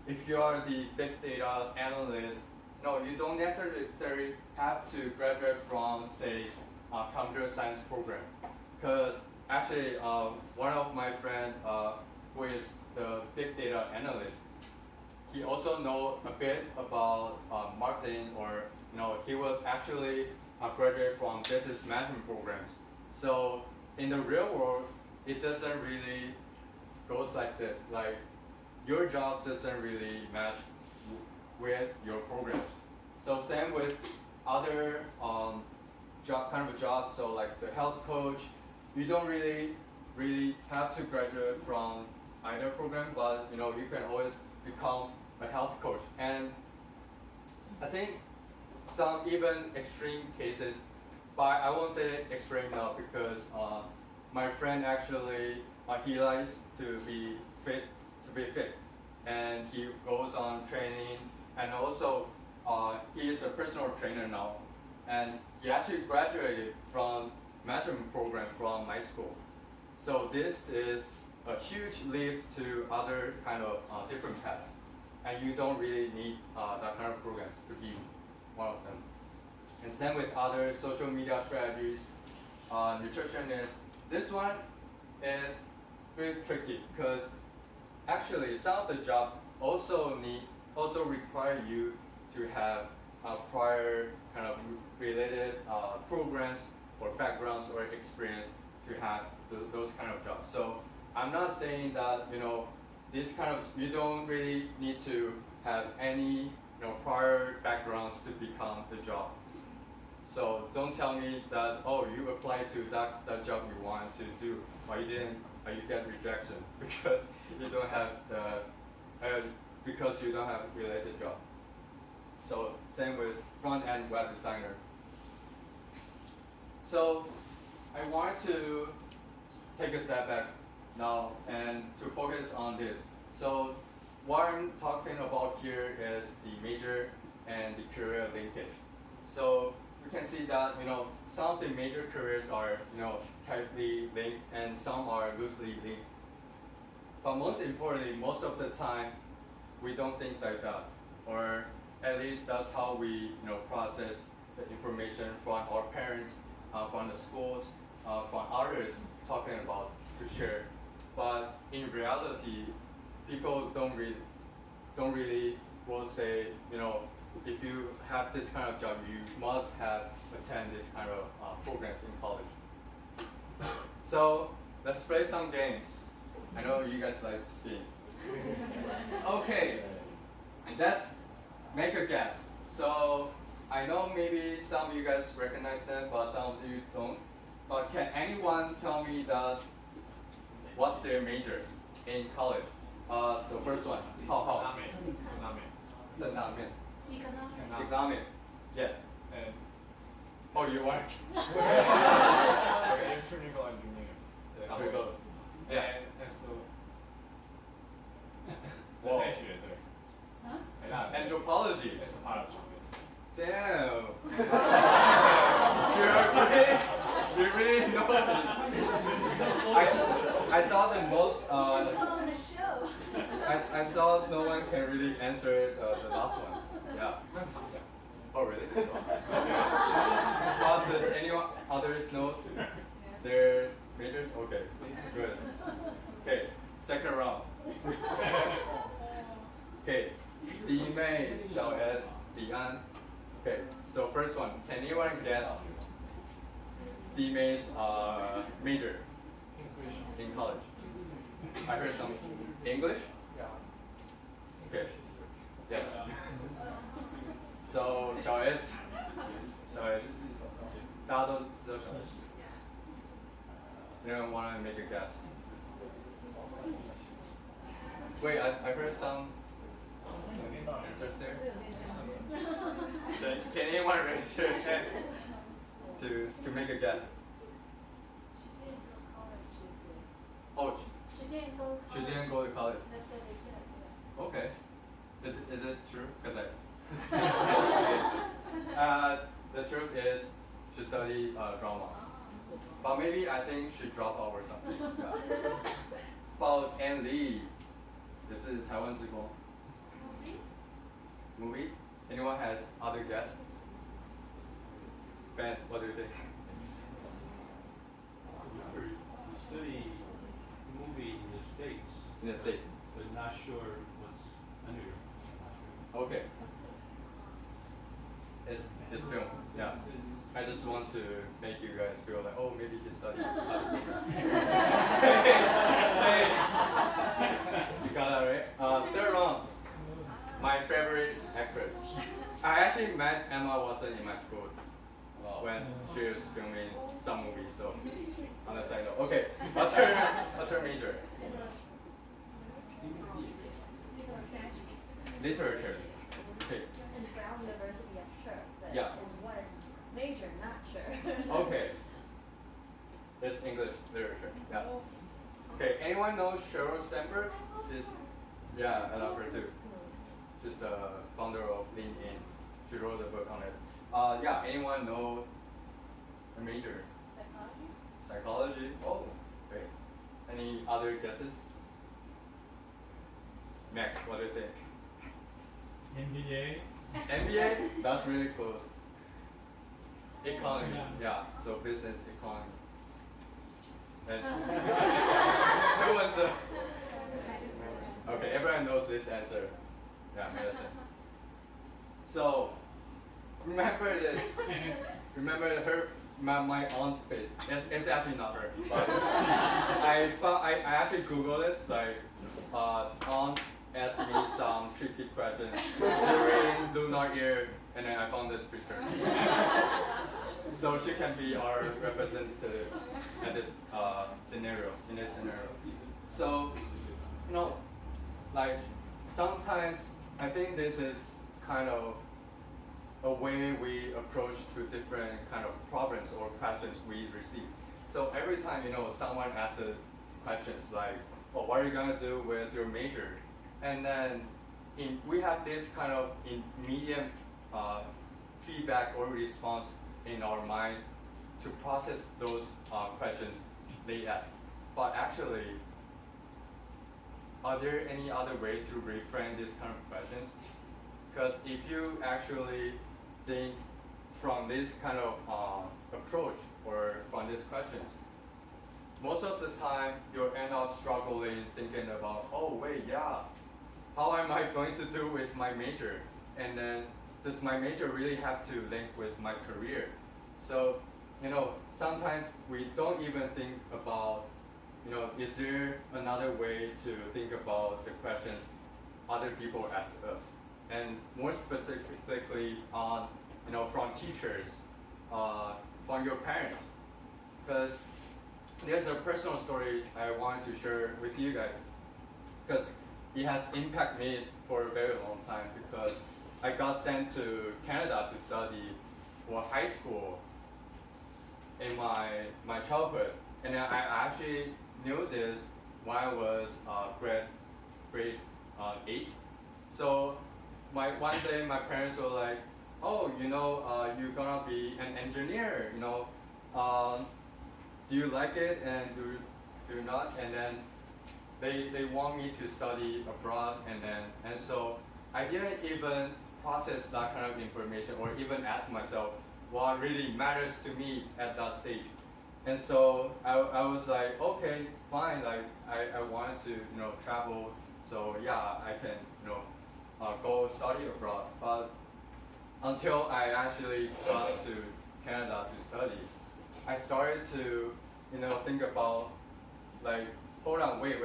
Speaker 1: if you are the big data analyst, you don't necessarily have to graduate from, say, a computer science program, because actually one of my friends who is the big data analyst, he also know a bit about marketing, or he was actually a graduate from business management programs. So in the real world, it doesn't really goes like this. Like your job doesn't really match with your programs. So same with other kind of jobs. So like the health coach, you don't really have to graduate from either program, but you can always become a health coach. And I think some even extreme cases, but I won't say extreme now because my friend actually he likes to be fit, and he goes on training, and also he is a personal trainer now, and he actually graduated from management program from my school. So this is a huge leap to other kind of different paths, and you don't really need that kind of programs to be one of them. And same with other social media strategies, nutritionist. This one is very tricky because actually some of the jobs also require you to have prior kind of related programs or backgrounds or experience to have those kind of jobs. So I'm not saying that this kind of you don't really need to have any prior backgrounds to become the job. So don't tell me that you applied to that job you wanted to do, but you didn't, or you get rejection because you don't have because you don't have related job. So same with front end web designer. So I wanted to take a step back now and to focus on this. So what I'm talking about here is the major and the career linkage. So we can see that some of the major careers are tightly linked and some are loosely linked. But most importantly, most of the time we don't think like that, or at least that's how we process the information from our parents, from the schools, from others talking about to share. But in reality, people don't really will say, if you have this kind of job, you must have attend this kind of programs in college. So let's play some games. I know you guys like games. Okay, let's make a guess. So I know maybe some of you guys recognize them, but some of you don't. But can anyone tell me what's their major in college? So first one, how? Economic. Yes.
Speaker 6: And
Speaker 1: Oh, you want?
Speaker 6: electrical engineering.
Speaker 1: Electrical. Yeah.
Speaker 6: And so
Speaker 1: Whoa.
Speaker 6: 大学对。
Speaker 1: Anthropology.
Speaker 6: Anthropology.
Speaker 1: Damn. you really know this. I thought that most I thought no one can really answer the last one. Yeah. Oh really? Does anyone others know their majors? Okay. Good. Okay. Second round. Okay. 弟妹, Xiao S, Dian. Okay, so first one. Can anyone guess D-May's major in college? I heard some English? Okay. Yes. So, Xiao S. 大家都知道小 S. Anyone want to make a guess? Wait, I heard some answers there. Can anyone raise their hand to make a guess? She didn't go to college.
Speaker 10: That's what they said. Yeah.
Speaker 1: Okay. Is it true? Because the truth is she studied drama. But maybe I think she dropped out or something. Yeah. About Ann Lee. This is Taiwan Zhigong. Movie? Anyone has other guess? Ben, what do you think?
Speaker 13: You study movie in the States,
Speaker 1: In the state.
Speaker 13: but not sure what's under. Not
Speaker 1: Okay. It's film. Yeah. I just want to make you guys feel like, oh, maybe he studied. Hey. You got that right? actually met Emma Watson in my school when she was filming some movies. So on the side note, okay, what's her major? Literature. Okay.
Speaker 11: In Brown University, I'm sure, but
Speaker 1: Yeah.
Speaker 11: in what major, not sure.
Speaker 1: Okay. It's English literature. Yeah. Okay. Anyone know Sheryl Sandberg? Yeah, I love her too. She's the founder of LinkedIn. She wrote a book on it. Yeah. Anyone know her major?
Speaker 11: Psychology?
Speaker 1: Psychology. Oh, great. Any other guesses? Max, what do you think?
Speaker 3: MBA.
Speaker 1: MBA? That's really close. Economy. Yeah. So business economy. And who wants to? Okay, everyone knows this answer. Yeah, medicine. So remember this. Remember her, my aunt's face. It's actually not her. But I actually Googled this. Like, aunt asked me some tricky questions during lunar year, and then I found this picture. So she can be our representative at this scenario, in this scenario. So, like sometimes I think this is kind of a way we approach to different kind of problems or questions we receive. So every time someone asks questions like, "Oh, what are you gonna do with your major?" And then we have this kind of immediate feedback or response in our mind to process those questions they ask. But actually, are there any other way to reframe these kind of questions? Because if you actually think from this kind of approach or from these questions, most of the time you'll end up struggling thinking about, oh wait, yeah, how am I going to do with my major? And then does my major really have to link with my career? So, sometimes we don't even think about, is there another way to think about the questions other people ask us? And more specifically on, from teachers, from your parents. Because there's a personal story I wanted to share with you guys. Because it has impacted me for a very long time, because I got sent to Canada to study for high school in my childhood. And then I actually knew this when I was grade 8. So one day my parents were like, oh, you're gonna be an engineer, do you like it and do you not? And then they want me to study abroad, and so I didn't even process that kind of information or even ask myself what really matters to me at that stage. And so I was like, okay, fine, like I wanted to travel, so yeah, I can go study abroad. But until I actually got to Canada to study, I started to think about, like, hold on, wait.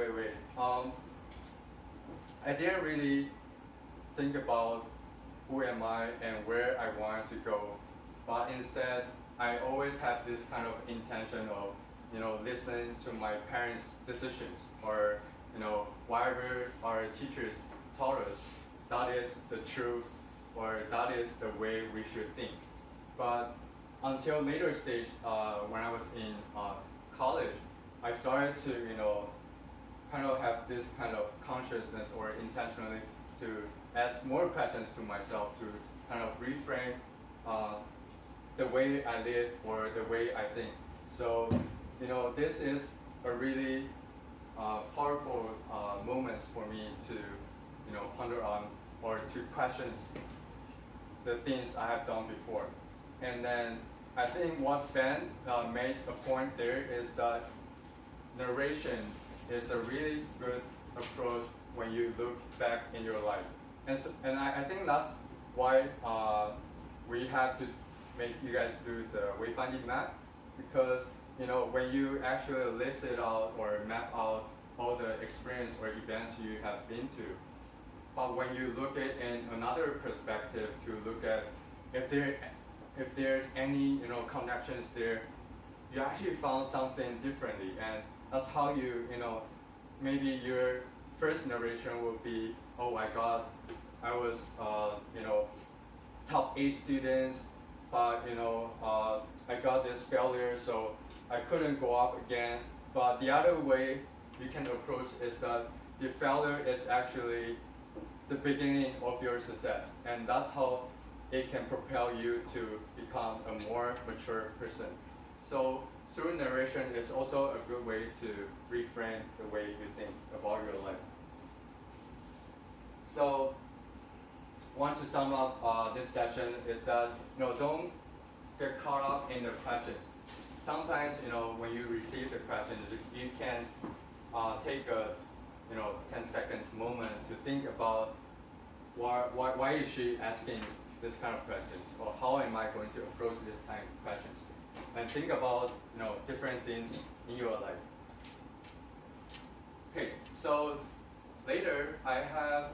Speaker 1: I didn't really think about who am I and where I wanted to go, but instead I always have this kind of intention of listening to my parents' decisions, or whatever our teachers taught us, that is the truth, or that is the way we should think. But until later stage, when I was in college, I started to kind of have this kind of consciousness or intentionally to ask more questions to myself, to kind of reframe the way I live or the way I think. So this is a really powerful moments for me to ponder on or to question the things I have done before. And then I think what Ben made a point there is that narration is a really good approach when you look back in your life. And I think that's why we have to make you guys do the wayfinding map, because when you actually list it out or map out all the experience or events you have been to, but when you look at in another perspective to look at if there's any connections there, you actually found something differently, and that's how you maybe your first narration will be, oh my God, I was top 8 students, but I got this failure, so I couldn't go up again. But the other way you can approach is that the failure is actually the beginning of your success, and that's how it can propel you to become a more mature person. So through narration is also a good way to reframe the way you think about your life. So want to sum up this session is that don't get caught up in the questions. Sometimes when you receive the questions, you can take a 10 seconds moment to think about why is she asking this kind of questions, or how am I going to approach this kind of questions, and think about different things in your life. Okay, so later I have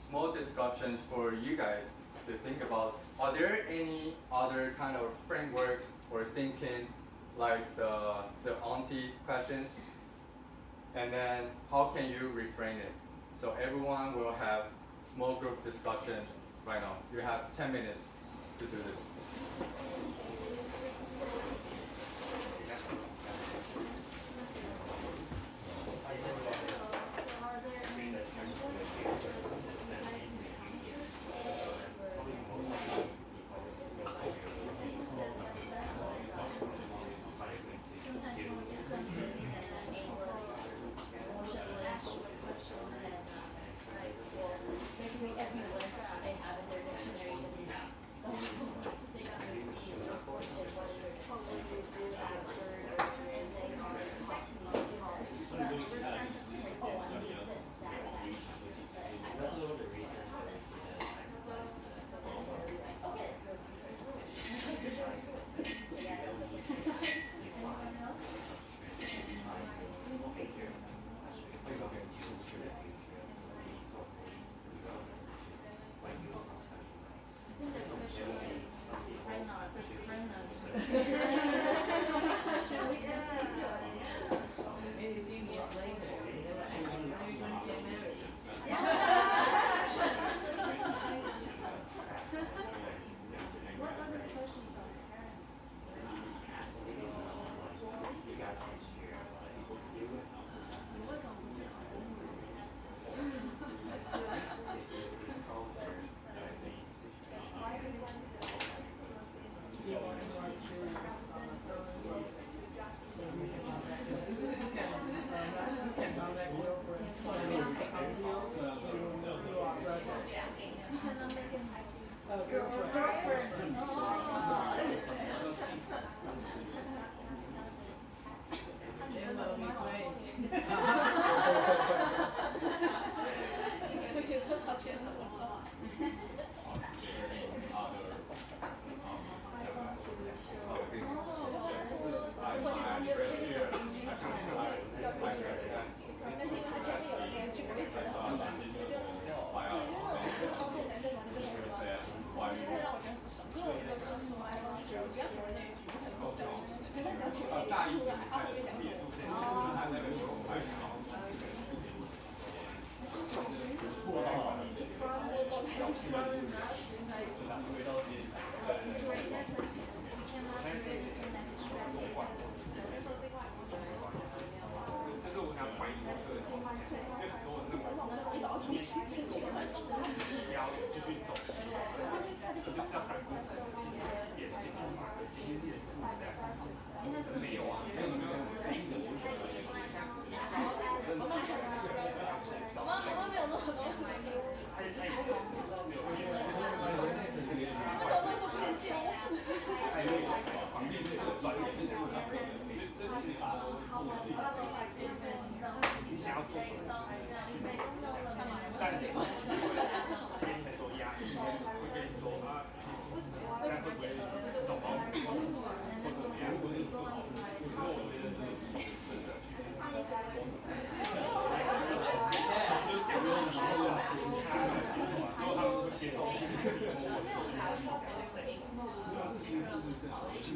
Speaker 1: small discussions for you guys to think about. Are there any other kind of frameworks or thinking like the auntie questions? And then how can you reframe it? So everyone will have small group discussion right now. You have 10 minutes to do this.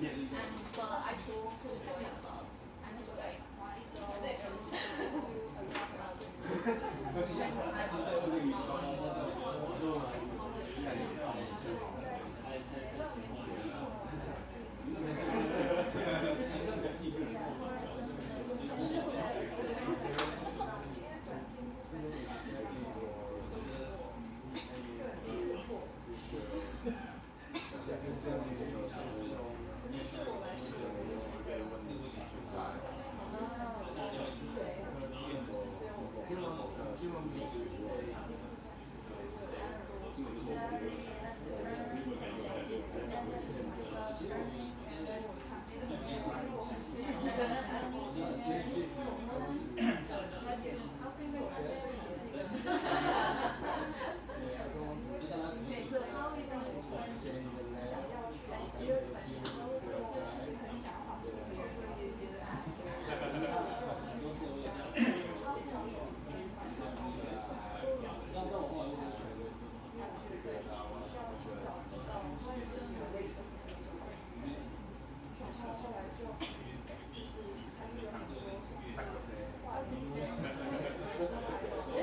Speaker 10: but I chose to join a club. And like,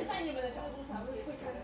Speaker 10: 在你们的角度传会会三个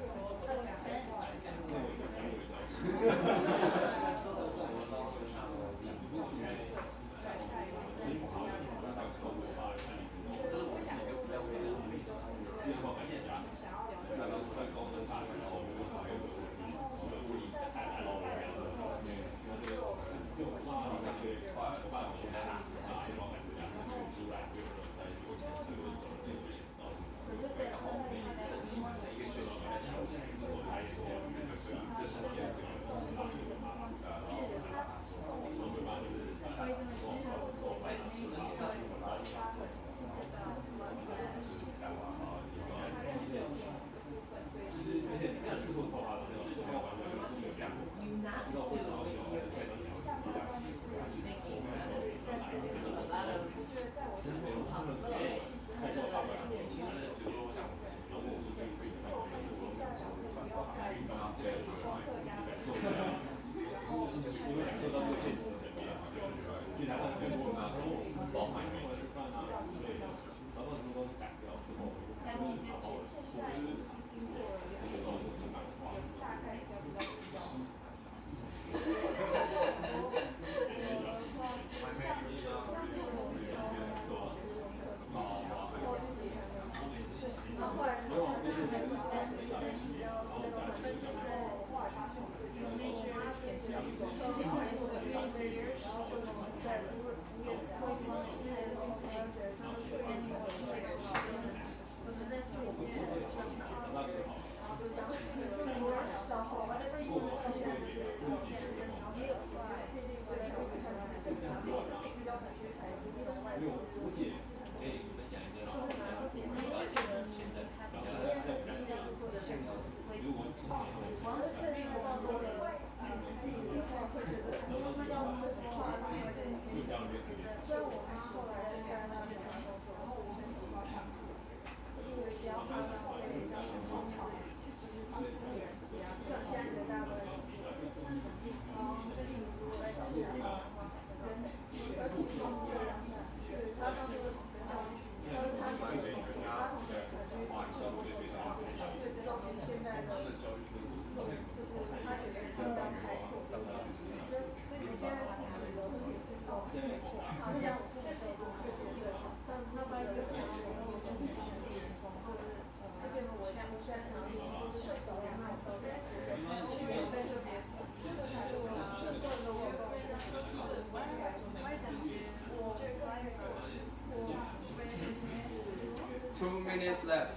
Speaker 1: 2 minutes left.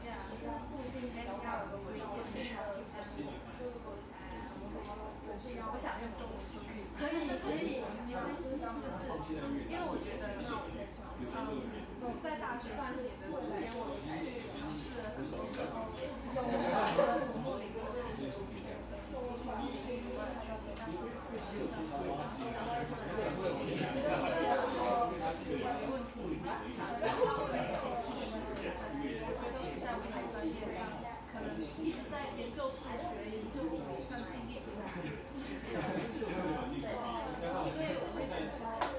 Speaker 4: 我想用中文说可以。
Speaker 10: 可以，没关系，就是因为我觉得，
Speaker 4: 在大学4年的时间，我去尝试了很多时候，可能一直在研究数学，研究理算经验。所以我现在。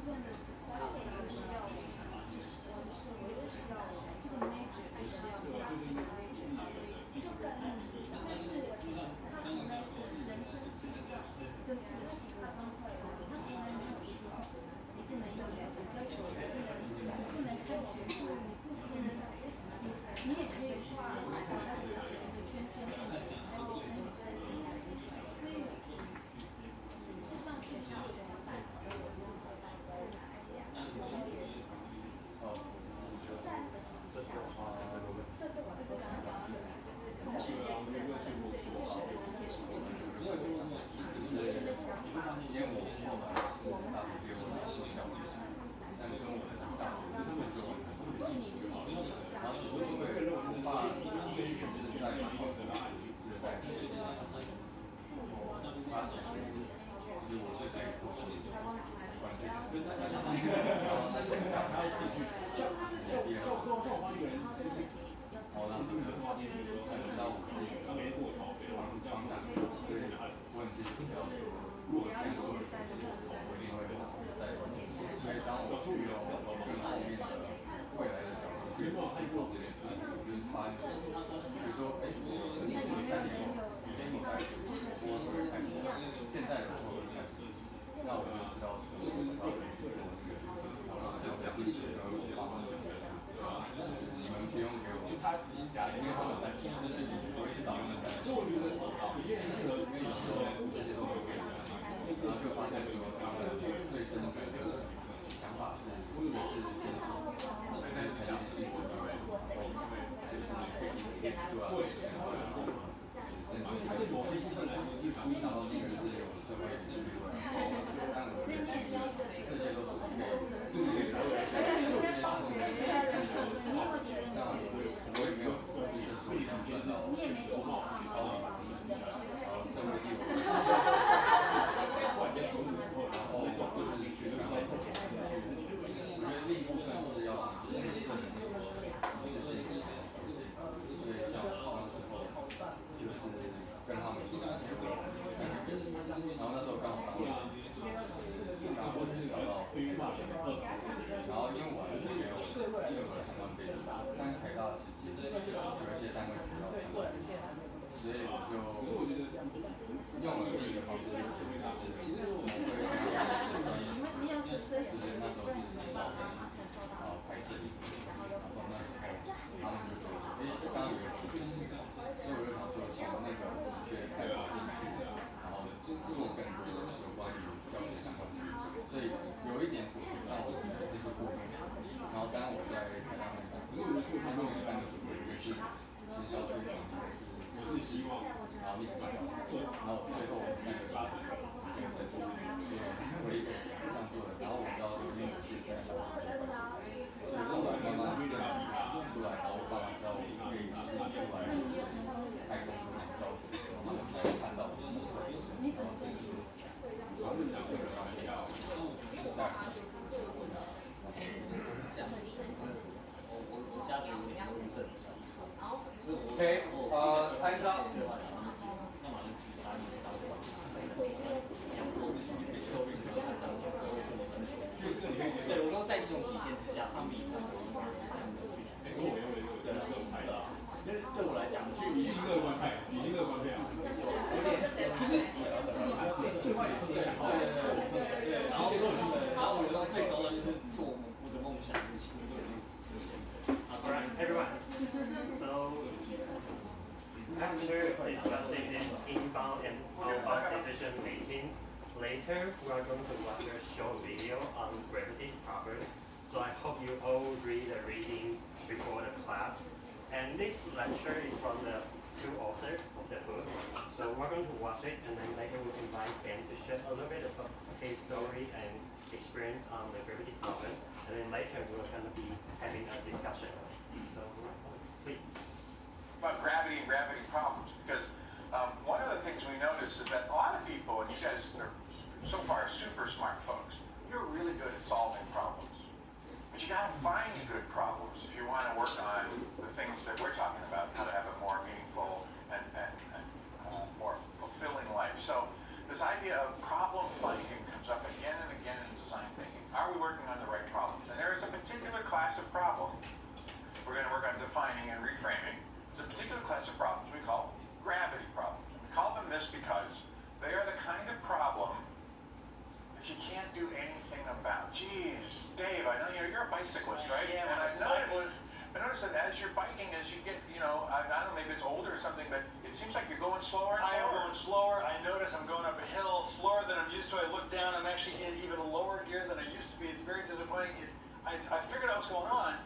Speaker 10: 渐的 society 就是要这个 major 必须要这个 major 就更但是他从来就是人生是跟自己他刚会，他从来没有说你不能用你的 social， 你不能看全部，你也可以画自己的一个圈圈，然后跟你在这里，所以是上学校办的。
Speaker 1: Okay, time's up.
Speaker 5: 对，我说在这种体现之下，相比上对我来讲，
Speaker 12: 理性乐观派，理性乐观派啊，最坏也不能想好。
Speaker 5: 然后我觉得最高的就是做我的梦想的事情，就已经实现了。
Speaker 14: Alright, everyone. So after discussing this inbound and outbound decision making, later we are going to watch a short video on gravity property. So I hope you all read the reading before the class. And this lecture is from the two authors of the book. So we're going to watch it, and then later we invite them to share a little bit of his story and experience on the gravity problem. And then later we're going to be having a discussion. So please.
Speaker 15: About gravity and gravity problems, because one of the things we notice is that a lot of people, and you guys are so far super smart folks, you're really good at solving problems. But you gotta find good problems if you want to work on the things that we're talking about, how to have a more meaningful and more fulfilling life. So this idea of problem finding comes up again and again in design thinking. Are we you're a bicyclist, right?
Speaker 16: Yeah,
Speaker 15: And
Speaker 16: I'm a cyclist.
Speaker 15: I noticed that as you're biking, as you get, I don't know, maybe it's older or something, but it seems like you're going slower and
Speaker 16: I am
Speaker 15: slower.
Speaker 16: going slower. I notice I'm going up a hill slower than I'm used to. I look down. I'm actually in even a lower gear than I used to be. It's very disappointing. I figured out what's going on.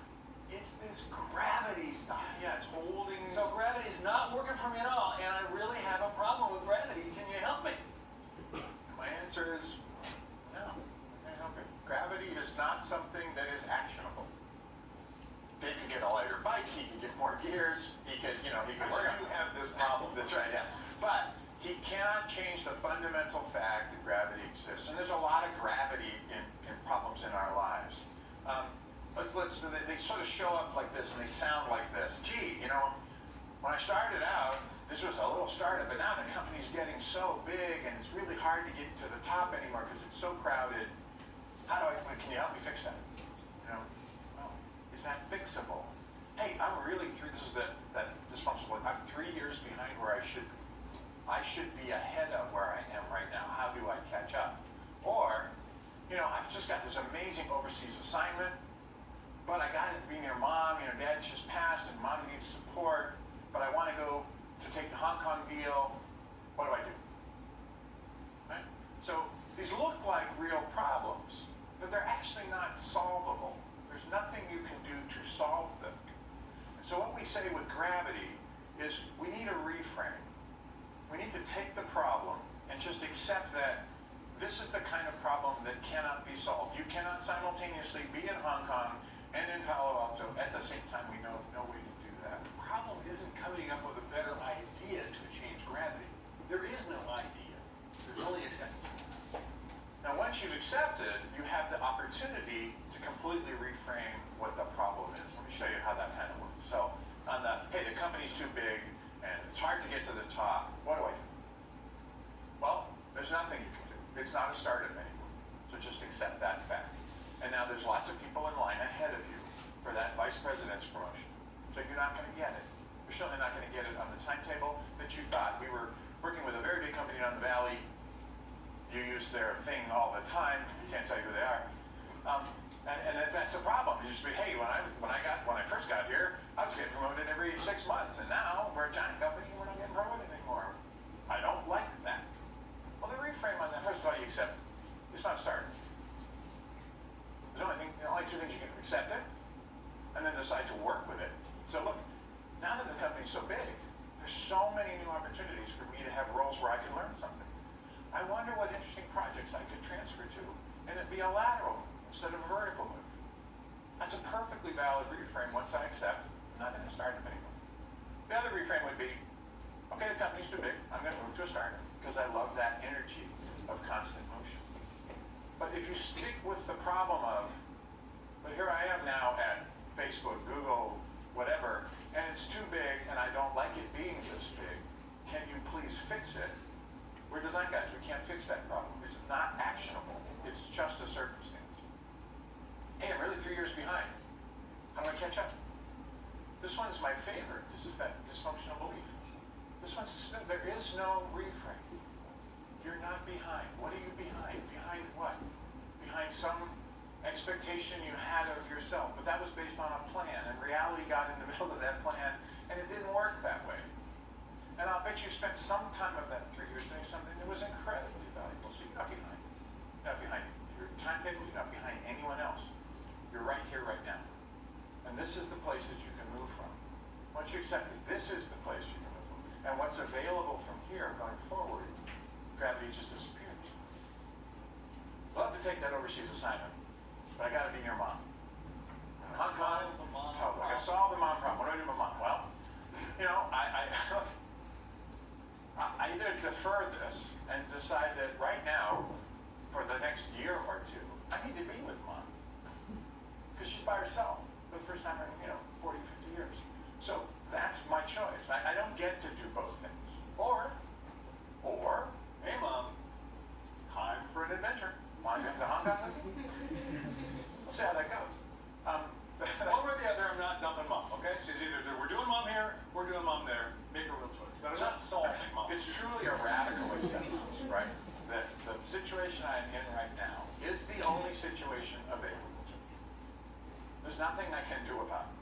Speaker 16: It's this gravity stuff.
Speaker 15: Yeah, it's holding.
Speaker 16: So gravity is not working for me at all, and I really have a problem with gravity. Can you help me?
Speaker 15: My answer is no. I can't help it. Gravity is not something that is actionable. He can get a lighter bike, he can get more gears, he can work on.
Speaker 16: You have this problem.
Speaker 15: That's right, yeah. But he cannot change the fundamental fact that gravity exists. And there's a lot of gravity in problems in our lives. They sort of show up like this and they sound like this. Gee, when I started out, this was a little startup, but now the company's getting so big and it's really hard to get to the top anymore because it's so crowded. Can you help me fix that? Is that fixable? Hey, I'm really this is that dysfunctional. I'm 3 years behind where I should be. I should be ahead of where I am right now. How do I catch up? Or, I've just got this amazing overseas assignment, but I got to be near mom. Dad just passed and mom needs support, but I want to go to take the Hong Kong deal. What do I do? Right? So these look like real problems, but they're actually not solvable. There's nothing you can do to solve them. And so what we say with gravity is we need a reframe. We need to take the problem and just accept that this is the kind of problem that cannot be solved. You cannot simultaneously be in Hong Kong and in Palo Alto at the same time. We know no way to do that.
Speaker 16: The problem isn't coming up with a better idea to change gravity. There is no idea. There's only acceptance.
Speaker 15: Now, once you've accepted, you have the opportunity to completely reframe what the problem is. Let me show you how that kind of works. So, hey, the company's too big and it's hard to get to the top. What do I do? Well, there's nothing you can do. It's not a startup anymore. So just accept that fact. And now there's lots of people in line ahead of you for that vice president's promotion. So you're not going to get it. You're certainly not going to get it on the timetable that you thought. We were working with a very big company down the valley. You use their thing all the time. Can't tell you who they are. And that's a problem. It used to be, hey, when I first got here, I was getting promoted every 6 months, and now we're a giant company and we're not getting promoted anymore. I don't like that. Well, the reframe on that, first of all, you accept it. It's not starting. There's only two things you can accept it, and then decide to work with it. So look, now that the company's so big, there's so many new opportunities for me to have roles where I can learn something. I wonder what interesting projects I could transfer to, and it'd be a lateral instead of a vertical move. That's a perfectly valid reframe once I accept I'm not going to start them anymore. The other reframe would be, okay, the company's too big, I'm going to move to a startup because I love that energy of constant motion. But if you stick with the problem of, but here I am now at Facebook, Google, whatever, and it's too big and I don't like it being this big, can you please fix it? We're design guys, we can't fix that problem. It's not actionable. It's just a circumstance. Hey, I'm really 3 years behind. How do I catch up? This one's my favorite. This is that dysfunctional belief. There is no reframe. You're not behind. What are you behind? Behind what? Behind some expectation you had of yourself, but that was based on a plan, and reality got in the middle of that plan, and it didn't work that way. And I'll bet you spent some time of that 3 years doing something that was incredibly valuable, so you're not behind. You're not behind your timetable, you're not behind anyone else. You're right here, right now. And this is the place that you can move from. Once you accept it, this is the place you can move from. And what's available from here going forward, gravity just disappears. I'd love to take that overseas assignment, but I got to be near mom. Hong Kong, I got to solve the mom problem. What do I do with mom? Well, I either defer this and decide that right now, for the next year or two, I need to be with mom. Because she's by herself for the first time in 40, 50 years. So that's my choice. I don't get to do both things. Or, hey mom, time for an adventure. Want to come to Hong Kong with me? We'll see how that goes.
Speaker 16: One way or the other, I'm not dumping mom, okay? She's either, we're doing mom here, we're doing mom there. Make a real choice. But I'm not solving mom.
Speaker 15: It's truly a radical acceptance, right? That the situation I am in right now is the only situation available to me. There's nothing I can do about it.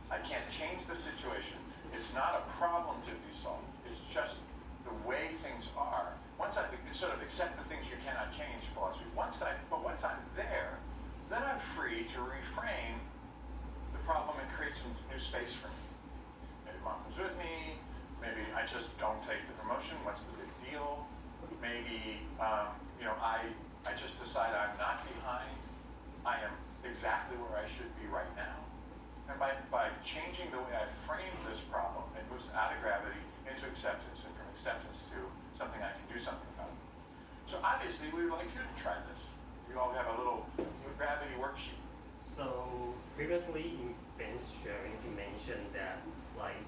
Speaker 15: I can't change the situation. It's not a problem to be solved. It's just the way things are. Once I sort of accept the things you cannot change philosophy, once I'm there, then I'm free to reframe the problem and create some new space for me. Maybe mom comes with me. Maybe I just don't take the promotion. What's the big deal? Maybe I just decide I'm not behind. I am exactly where I should be right now. And by changing the way I frame this problem, it moves out of gravity into acceptance, and from acceptance to something I can do something about. So obviously, we would like you to try this. You all have a little gravity worksheet.
Speaker 14: So previously in Ben's sharing, he mentioned that like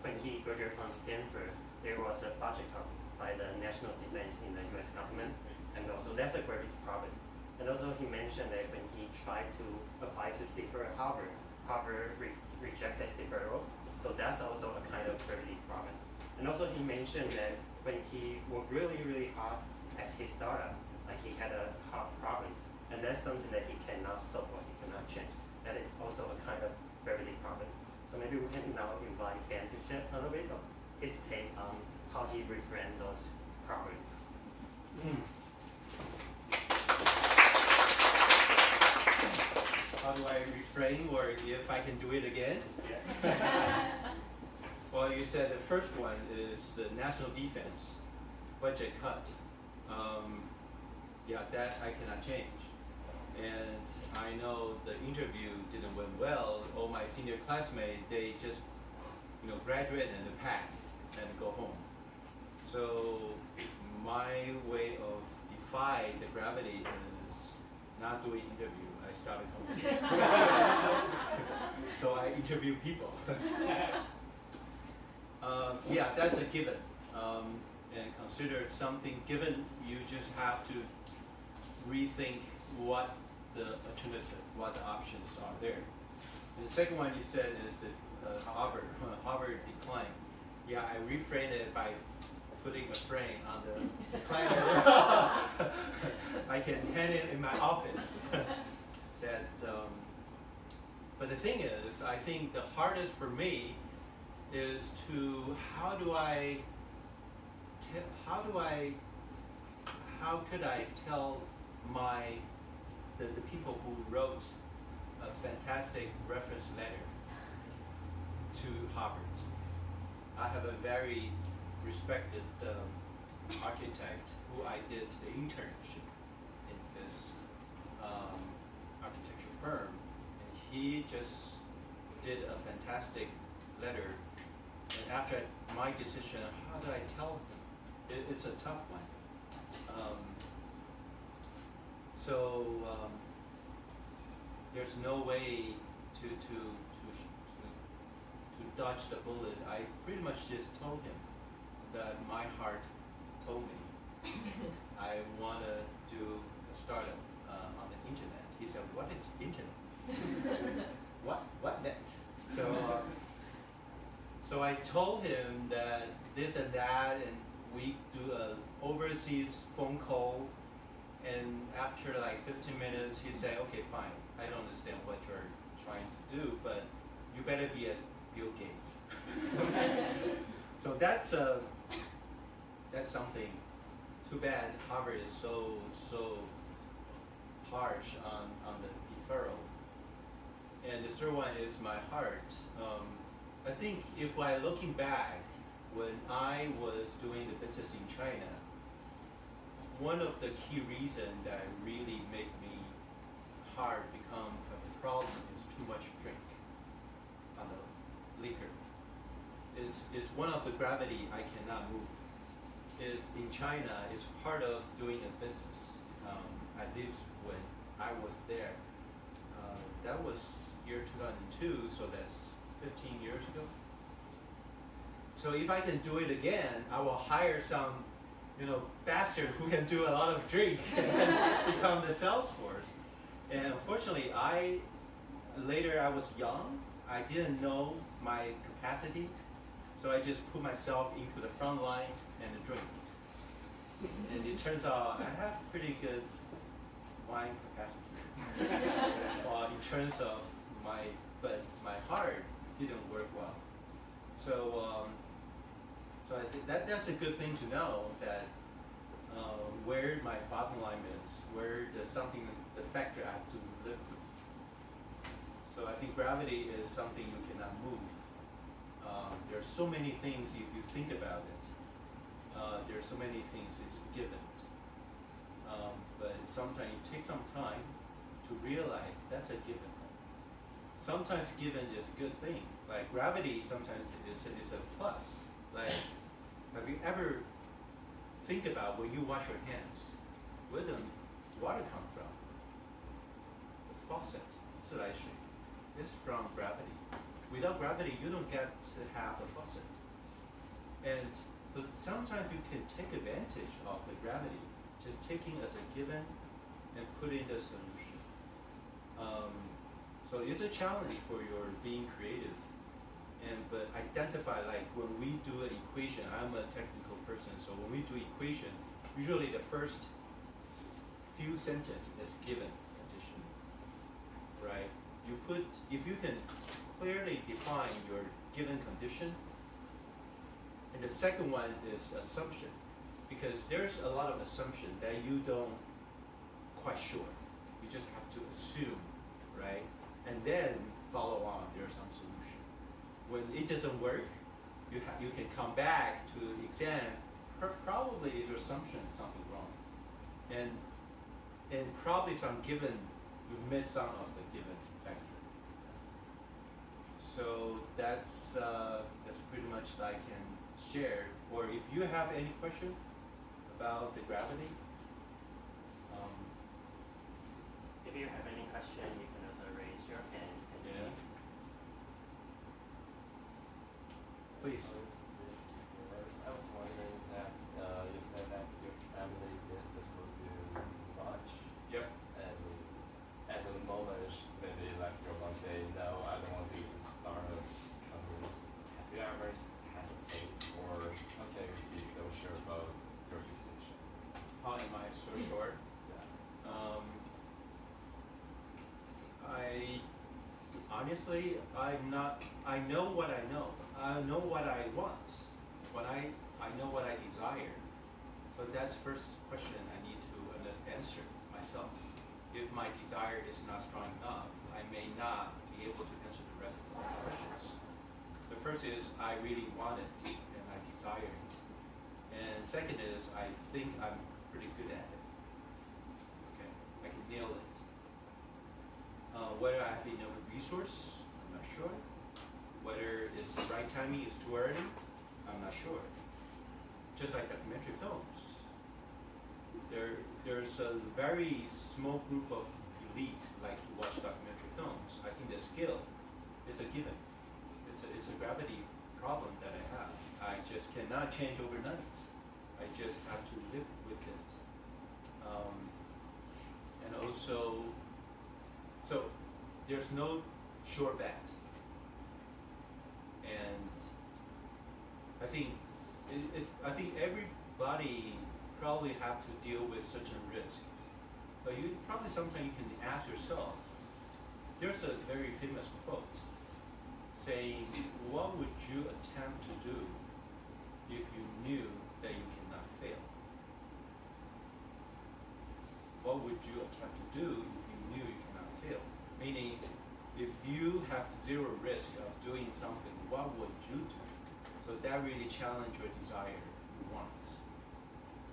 Speaker 14: when he graduated from Stanford, there was a budget cut by the national defense in the U.S. government, and also that's a gravity problem. And also he mentioned that when he tried to apply to defer Harvard rejected deferral, so that's also a kind of gravity problem. And also he mentioned that when he worked really, really hard at his startup, like he had a hard problem, and that's something that he cannot solve or he cannot change. That is also a kind of gravity problem. So maybe we can now invite Ben to share a little bit of his take on how he reframed those problems.
Speaker 8: How do I reframe, or if I can do it again?
Speaker 14: Yeah.
Speaker 8: Well, you said the first one is the national defense budget cut. Yeah, that I cannot change. And I know the interview didn't went well. All my senior classmates, they just, graduate and pack and go home. So my way of defy the gravity is not doing interview. I started home. So I interview people. Yeah, that's a given. And consider something given, you just have to rethink what the alternative, what the options are there. And the second one you said is the Harvard decline. Yeah, I reframed it by putting a frame on the decline letter. I can hang it in my office. But the thing is, I think the hardest for me is to how could I tell the people who wrote a fantastic reference letter to Harvard. I have a very respected architect who I did the internship in this architecture firm, and he just did a fantastic letter. And after my decision, how do I tell him? It's a tough one. There's no way to dodge the bullet. I pretty much just told him that my heart told me I want to do a startup on the internet. He said, "What is internet?" What net? So I told him that this and that, and we do an overseas phone call, and after like 15 minutes, he said, "Okay, fine. I don't understand what you're trying to do, but you better be a Bill Gates." So that's something. Too bad Harvard is so harsh on the deferral. And the third one is my heart. I think if I looking back, when I was doing the business in China, one of the key reasons that really made me heart become a problem is too much drink on the liquor. It's one of the gravity I cannot move. Is in China, it's part of doing a business. At least when I was there, that was year 2002, so that's 15 years ago. So if I can do it again, I will hire some, bastard who can do a lot of drink and become the sales force. And unfortunately, later I was young. I didn't know my capacity, so I just put myself into the front line and drink. And it turns out I have pretty good wine capacity. terms of but my heart didn't work well. So so I think that's a good thing to know, that where my bottom line is, where there's something, the factor I have to live with. So I think gravity is something you cannot move. There are so many things if you think about it. There are so many things it's given. But sometimes it takes some time to realize that's a given. Sometimes given is a good thing. Like gravity, sometimes it's a plus. Like, have you ever think about when you wash your hands, where the water come from? The faucet, 自来水, is from gravity. Without gravity, you don't get to have a faucet. And so sometimes you can take advantage of the gravity, just taking as a given and putting the solution. So it's a challenge for your being creative. But identify, like when we do an equation, I'm a technical person, so when we do equation, usually the first few sentences is given condition, right? If you can clearly define your given condition, and the second one is assumption, because there's a lot of assumption that you don't quite sure. You just have to assume, right? And then follow on, there's some solution. When it doesn't work, you can come back to the exam. Probably is your assumption something wrong, and probably some given, you miss some of the given factor. So that's pretty much that I can share. Or if you have any question about the gravity.
Speaker 14: If you have any question, you can also raise your hand.
Speaker 8: Yeah. Please.
Speaker 6: I was wondering that you said that your family is supposed to launch.
Speaker 8: Yep.
Speaker 6: And at the moment, maybe like your mom say, no, I don't want to start a company. Have you ever hesitate or okay, be so sure about your decision?
Speaker 8: How am I so sure?
Speaker 6: Yeah.
Speaker 8: I honestly, I'm not. I know what I know. I know what I want. I know what I desire. So that's first question I need to answer myself. If my desire is not strong enough, I may not be able to answer the rest of the questions. The first is I really want it and I desire it. And second is I think I'm pretty good at it. Okay, I can nail it. Whether I have enough resource, I'm not sure. Whether it's the right timing, is too early, I'm not sure. Just like documentary films. There's a very small group of elite like to watch documentary films. I think the skill is a given. It's a gravity problem that I have. I just cannot change overnight. I just have to live with it. And also, so there's no sure bet. And I think I think everybody probably have to deal with such a risk. But you probably sometimes you can ask yourself, there's a very famous quote saying, what would you attempt to do if you knew that you cannot fail? What would you attempt to do if you knew you cannot fail? Meaning, if you have zero risk of doing something, what would you do? So that really challenges your desire, your wants.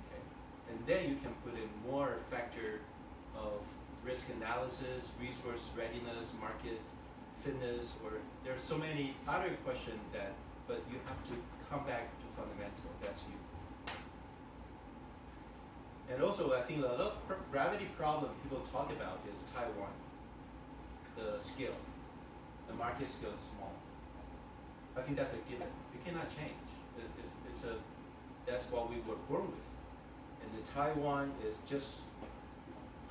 Speaker 8: Okay? And then you can put in more factor of risk analysis, resource readiness, market fitness, or there's so many other questions that, but you have to come back to fundamental, that's you. And also I think a lot of gravity problem people talk about is Taiwan. The scale, the market scale is small. I think that's a given. You cannot change. That's what we were born with. And the Taiwan is just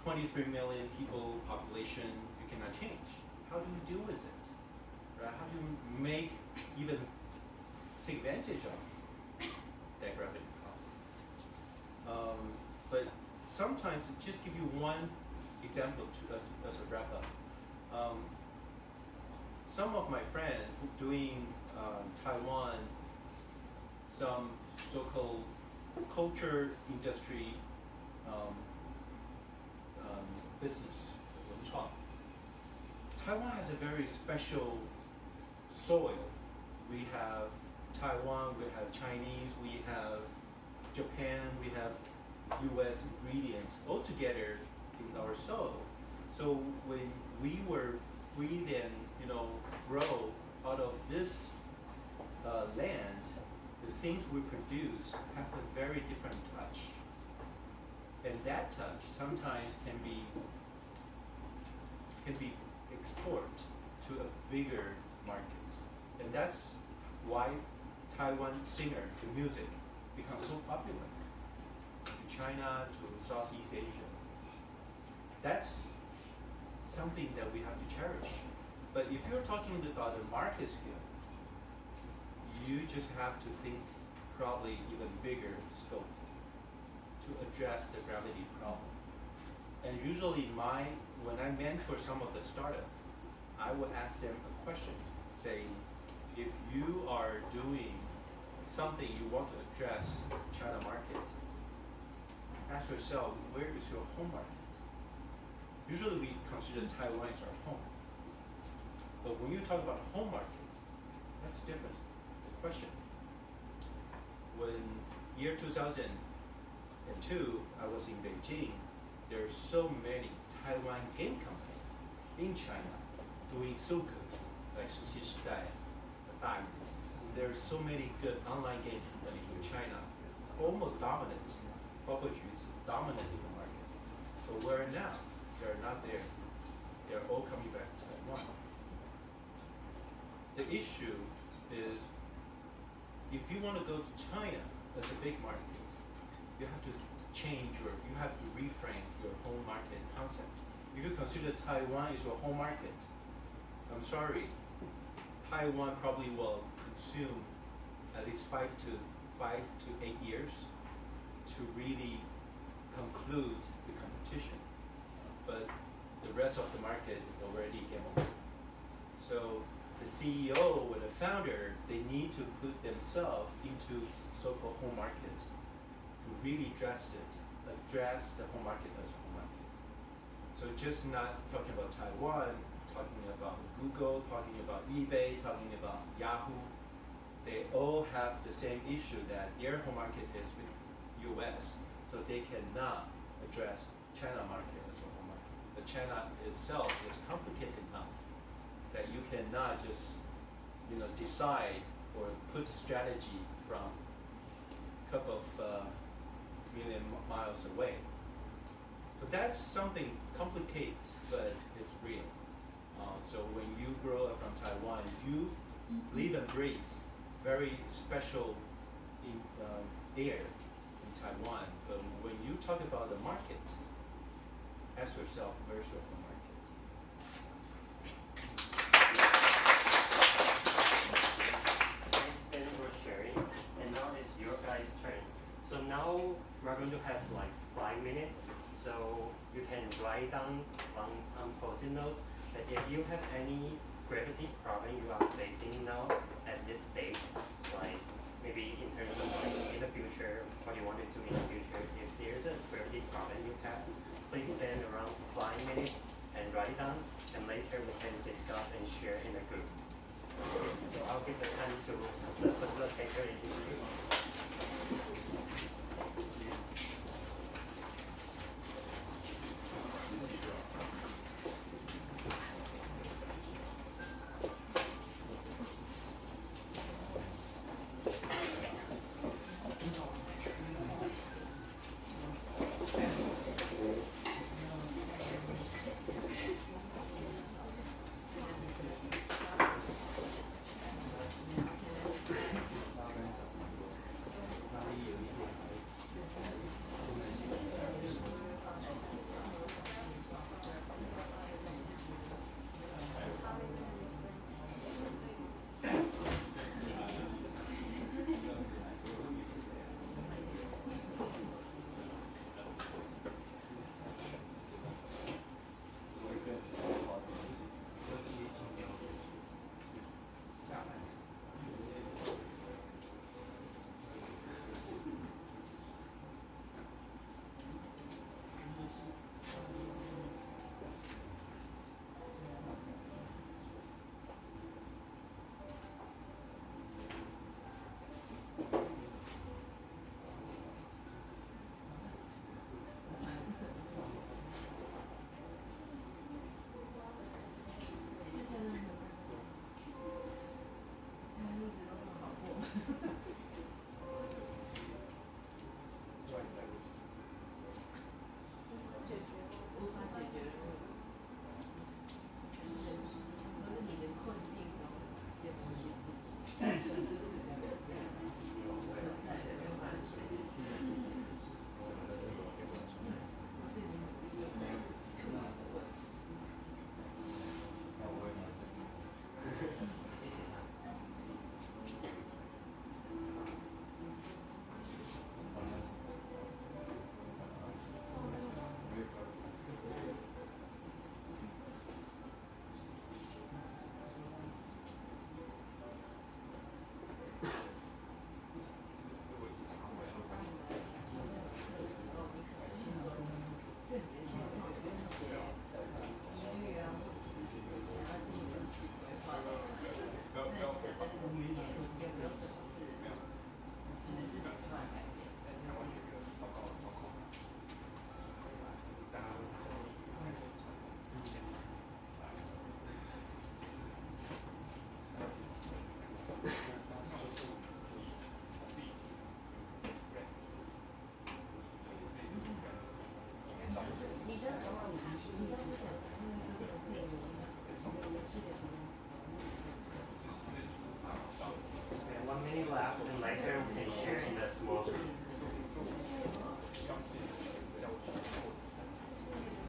Speaker 8: 23 million people population. You cannot change. How do you deal with it? Right? How do you take advantage of that gravity problem? But sometimes just give you one example as a wrap up. Some of my friends doing Taiwan, some so-called culture industry business, 文创. Taiwan has a very special soil. We have Taiwan, we have Chinese, we have Japan, we have US ingredients all together in our soil. So when we were breathed and grow out of this land, the things we produce have a very different touch. And that touch sometimes can be export to a bigger market. And that's why Taiwan singer, the music, becomes so popular to China, to Southeast Asia. That's something that we have to cherish. But if you're talking about the market scale, you just have to think probably even bigger scope to address the gravity problem. And usually when I mentor some of the startup, I will ask them a question saying, if you are doing something you want to address China market, ask yourself, where is your home market? Usually we consider Taiwan as our home. But when you talk about home market, that's different, the question. When year 2002, I was in Beijing, there are so many Taiwan game companies in China doing so good, like 石器时代, there are so many good online game companies in China, almost dominant, 包括橘子, dominant in the market. But where now? They're not there. They're all coming back to Taiwan. The issue is, if you want to go to China as a big market, you have to you have to reframe your home market concept. If you consider Taiwan is your home market, I'm sorry, Taiwan probably will consume at least 5 to 8 years to really conclude the competition. But the rest of the market is already game over. So the CEO or the founder, they need to put themselves into so-called home market to really address the home market as a home market. So just not talking about Taiwan, talking about Google, talking about eBay, talking about Yahoo, they all have the same issue that their home market is with US, so they cannot address China market as a home market. But China itself is complicated enough that you cannot just decide or put a strategy from a couple of million miles away. So that's something complicated, but it's real. So when you grow up from Taiwan, you live and breathe very special air in Taiwan. But when you talk about the market, ask yourself, where's your home market?
Speaker 14: Thanks, Ben, for sharing. And now it's your guys' turn. So now we're going to have like 5 minutes. So you can write down on post-it notes that if you have any gravity problem you are facing now at this stage, like maybe in terms of like in the future, what you want to do in the future, if there's a gravity problem you have, please spend around 5 minutes and write it down, and later we can discuss and share in a group. Okay, so I'll give the time to the facilitator in each group.